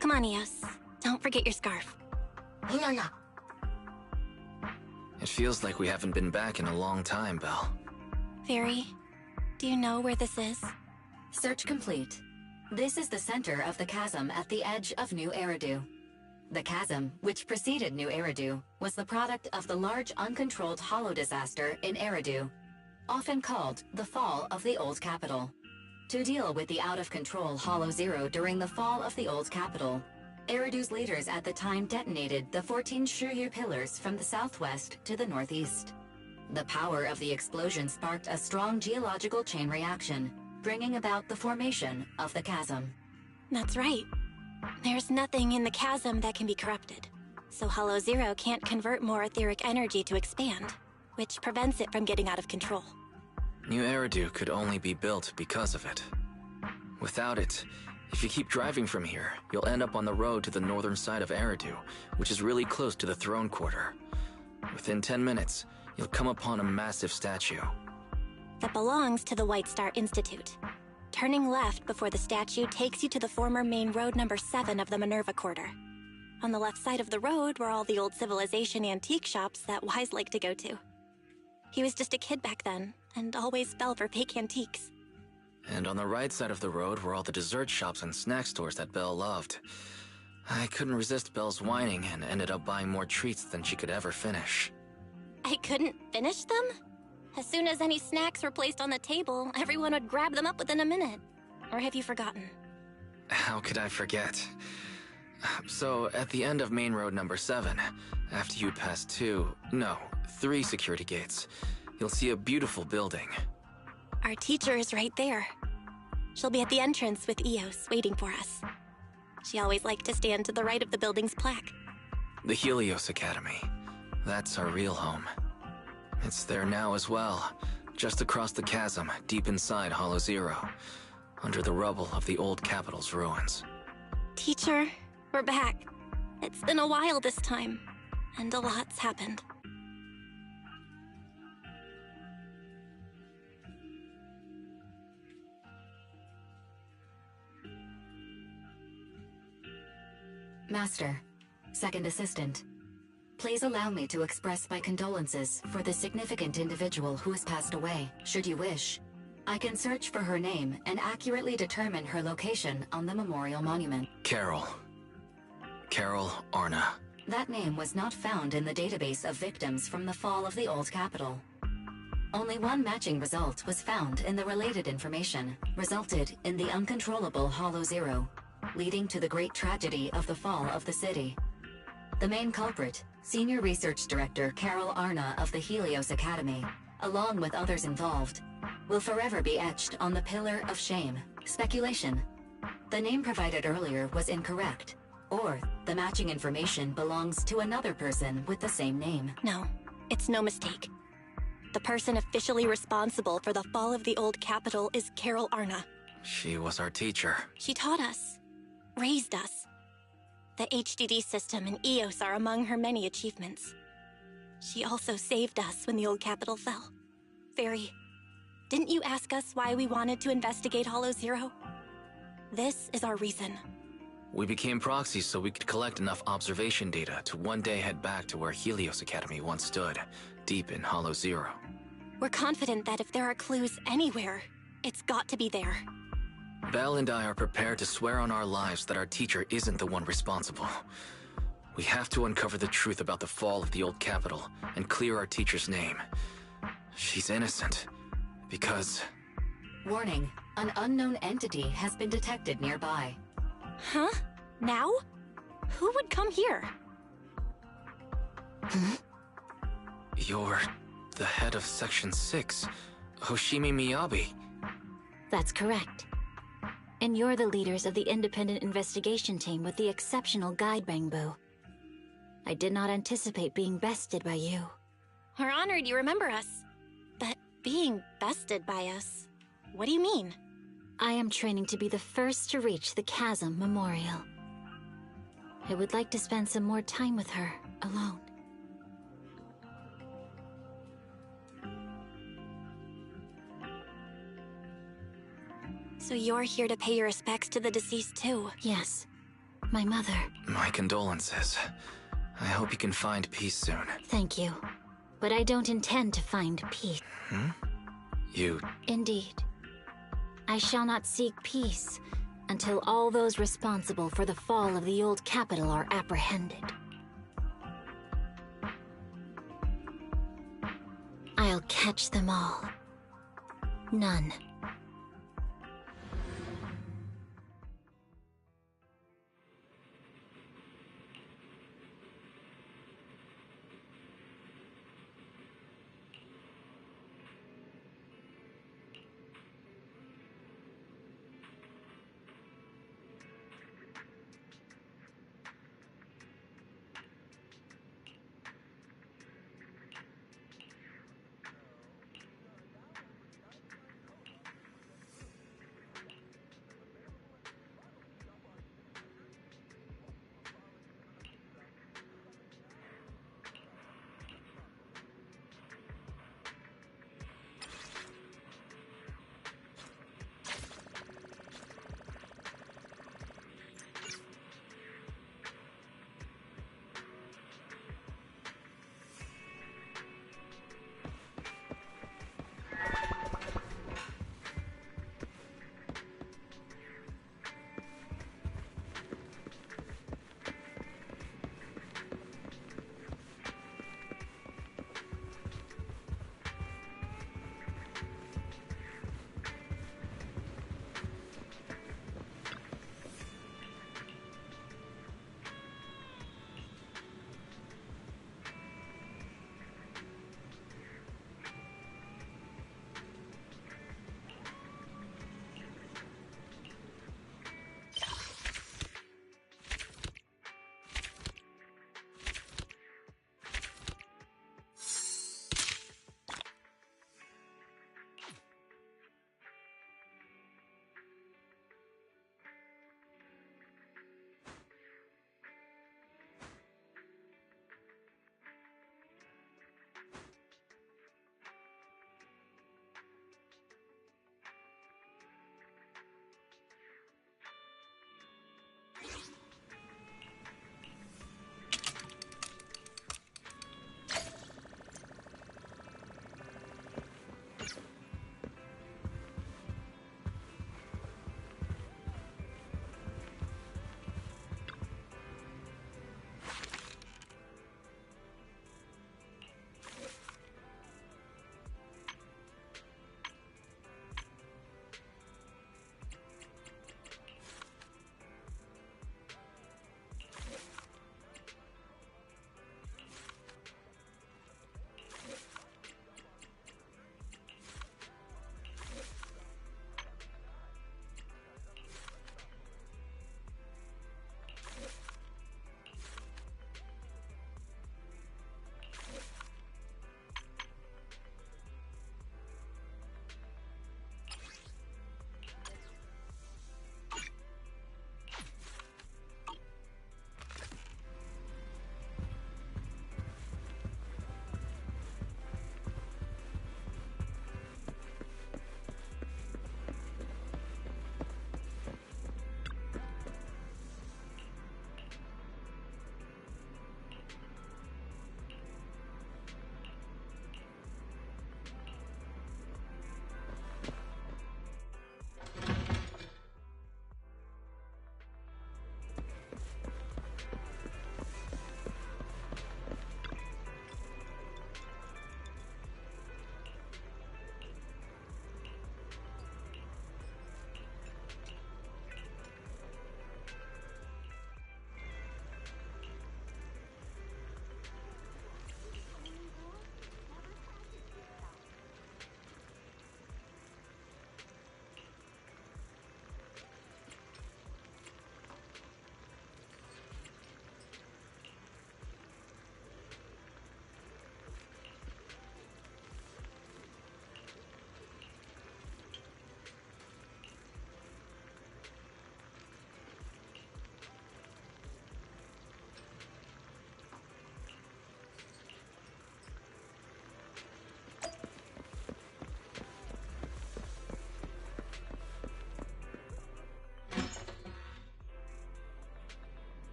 Come on, Eos. Don't forget your scarf. It feels like we haven't been back in a long time, Belle. Ferry, do you know where this is? Search complete. This is the center of the chasm at the edge of New Eridu. The chasm, which preceded New Eridu, was the product of the large uncontrolled hollow disaster in Eridu, often called the fall of the Old Capital. To deal with the out-of-control Hollow Zero during the fall of the Old Capital, Eridu's leaders at the time detonated the 14 Shiryu pillars from the southwest to the northeast. The power of the explosion sparked a strong geological chain reaction, bringing about the formation of the chasm. That's right. There's nothing in the chasm that can be corrupted, so Hollow Zero can't convert more etheric energy to expand, which prevents it from getting out of control. New Eridu could only be built because of it. Without it, if you keep driving from here, you'll end up on the road to the northern side of Eridu, which is really close to the throne quarter. Within 10 minutes, you'll come upon a massive statue. That belongs to the White Star Institute. Turning left before the statue takes you to the former main road number 7 of the Minerva Quarter. On the left side of the road were all the old civilization antique shops that Wise liked to go to. He was just a kid back then, and always fell for fake antiques. And on the right side of the road were all the dessert shops and snack stores that Belle loved. I couldn't resist Belle's whining and ended up buying more treats than she could ever finish. I couldn't finish them? As soon as any snacks were placed on the table, everyone would grab them up within a minute. Or have you forgotten? How could I forget? So, at the end of main road number 7, after you pass 3 security gates, you'll see a beautiful building. Our teacher is right there. She'll be at the entrance with Eos, waiting for us. She always liked to stand to the right of the building's plaque. The Helios Academy. That's our real home. It's there now as well, just across the chasm, deep inside Hollow Zero, under the rubble of the old capital's ruins. Teacher, we're back. It's been a while this time, and a lot's happened. Master, Second Assistant, please allow me to express my condolences for the significant individual who has passed away, should you wish. I can search for her name and accurately determine her location on the memorial monument. Carol Arna. That name was not found in the database of victims from the fall of the Old Capital. Only one matching result was found in the related information, resulted in the uncontrollable Hollow Zero, leading to the great tragedy of the fall of the city. The main culprit, Senior Research Director Carol Arna of the Helios Academy, along with others involved, will forever be etched on the Pillar of Shame. Speculation. The name provided earlier was incorrect, or the matching information belongs to another person with the same name. No, it's no mistake. The person officially responsible for the fall of the Old Capital is Carol Arna. She was our teacher. She taught us, raised us. The HDD system and Eos are among her many achievements. She also saved us when the Old Capital fell. Fairy, didn't you ask us why we wanted to investigate Hollow Zero? This is our reason. We became proxies so we could collect enough observation data to one day head back to where Helios Academy once stood, deep in Hollow Zero. We're confident that if there are clues anywhere, it's got to be there. Belle and I are prepared to swear on our lives that our teacher isn't the one responsible. We have to uncover the truth about the fall of the Old Capital and clear our teacher's name. She's innocent, because... Warning, an unknown entity has been detected nearby. Huh? Now? Who would come here? You're the head of Section 6, Hoshimi Miyabi. That's correct. And you're the leaders of the independent investigation team with the exceptional guide, Bangbu. I did not anticipate being bested by you. We're honored you remember us. But being bested by us, what do you mean? I am training to be the first to reach the Chasm Memorial. I would like to spend some more time with her, alone. So you're here to pay your respects to the deceased too? Yes. My mother. My condolences. I hope you can find peace soon. Thank you. But I don't intend to find peace. You... Indeed. I shall not seek peace until all those responsible for the fall of the old capital are apprehended. I'll catch them all. None.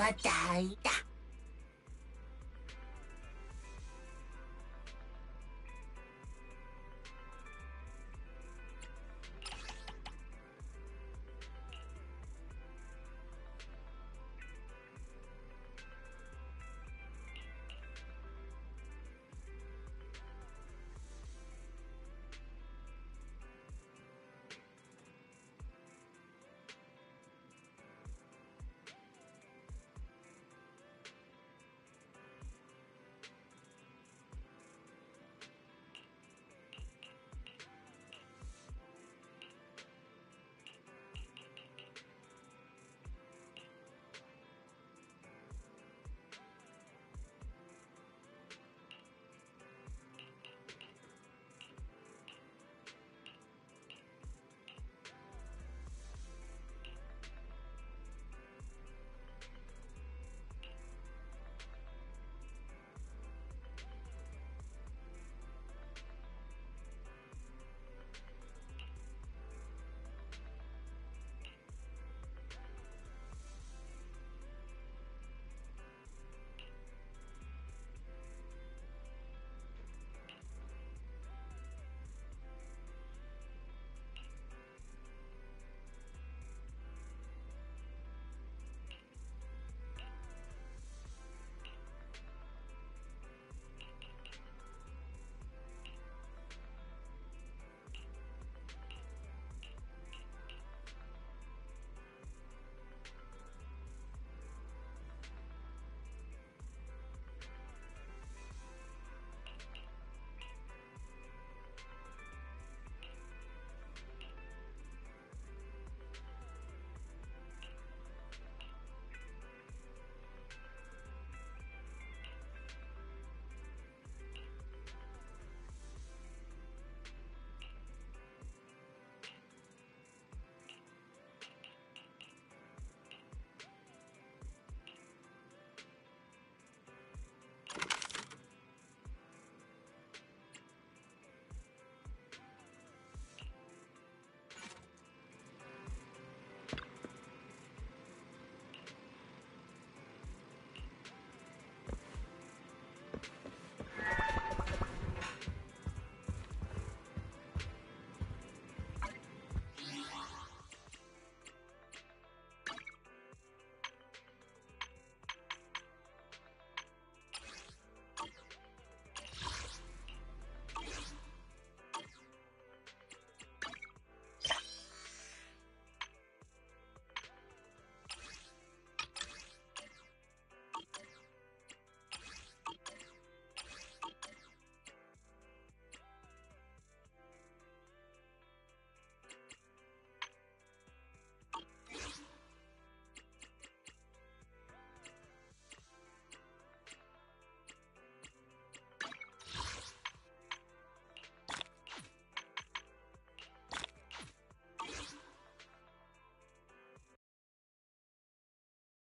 が大だ。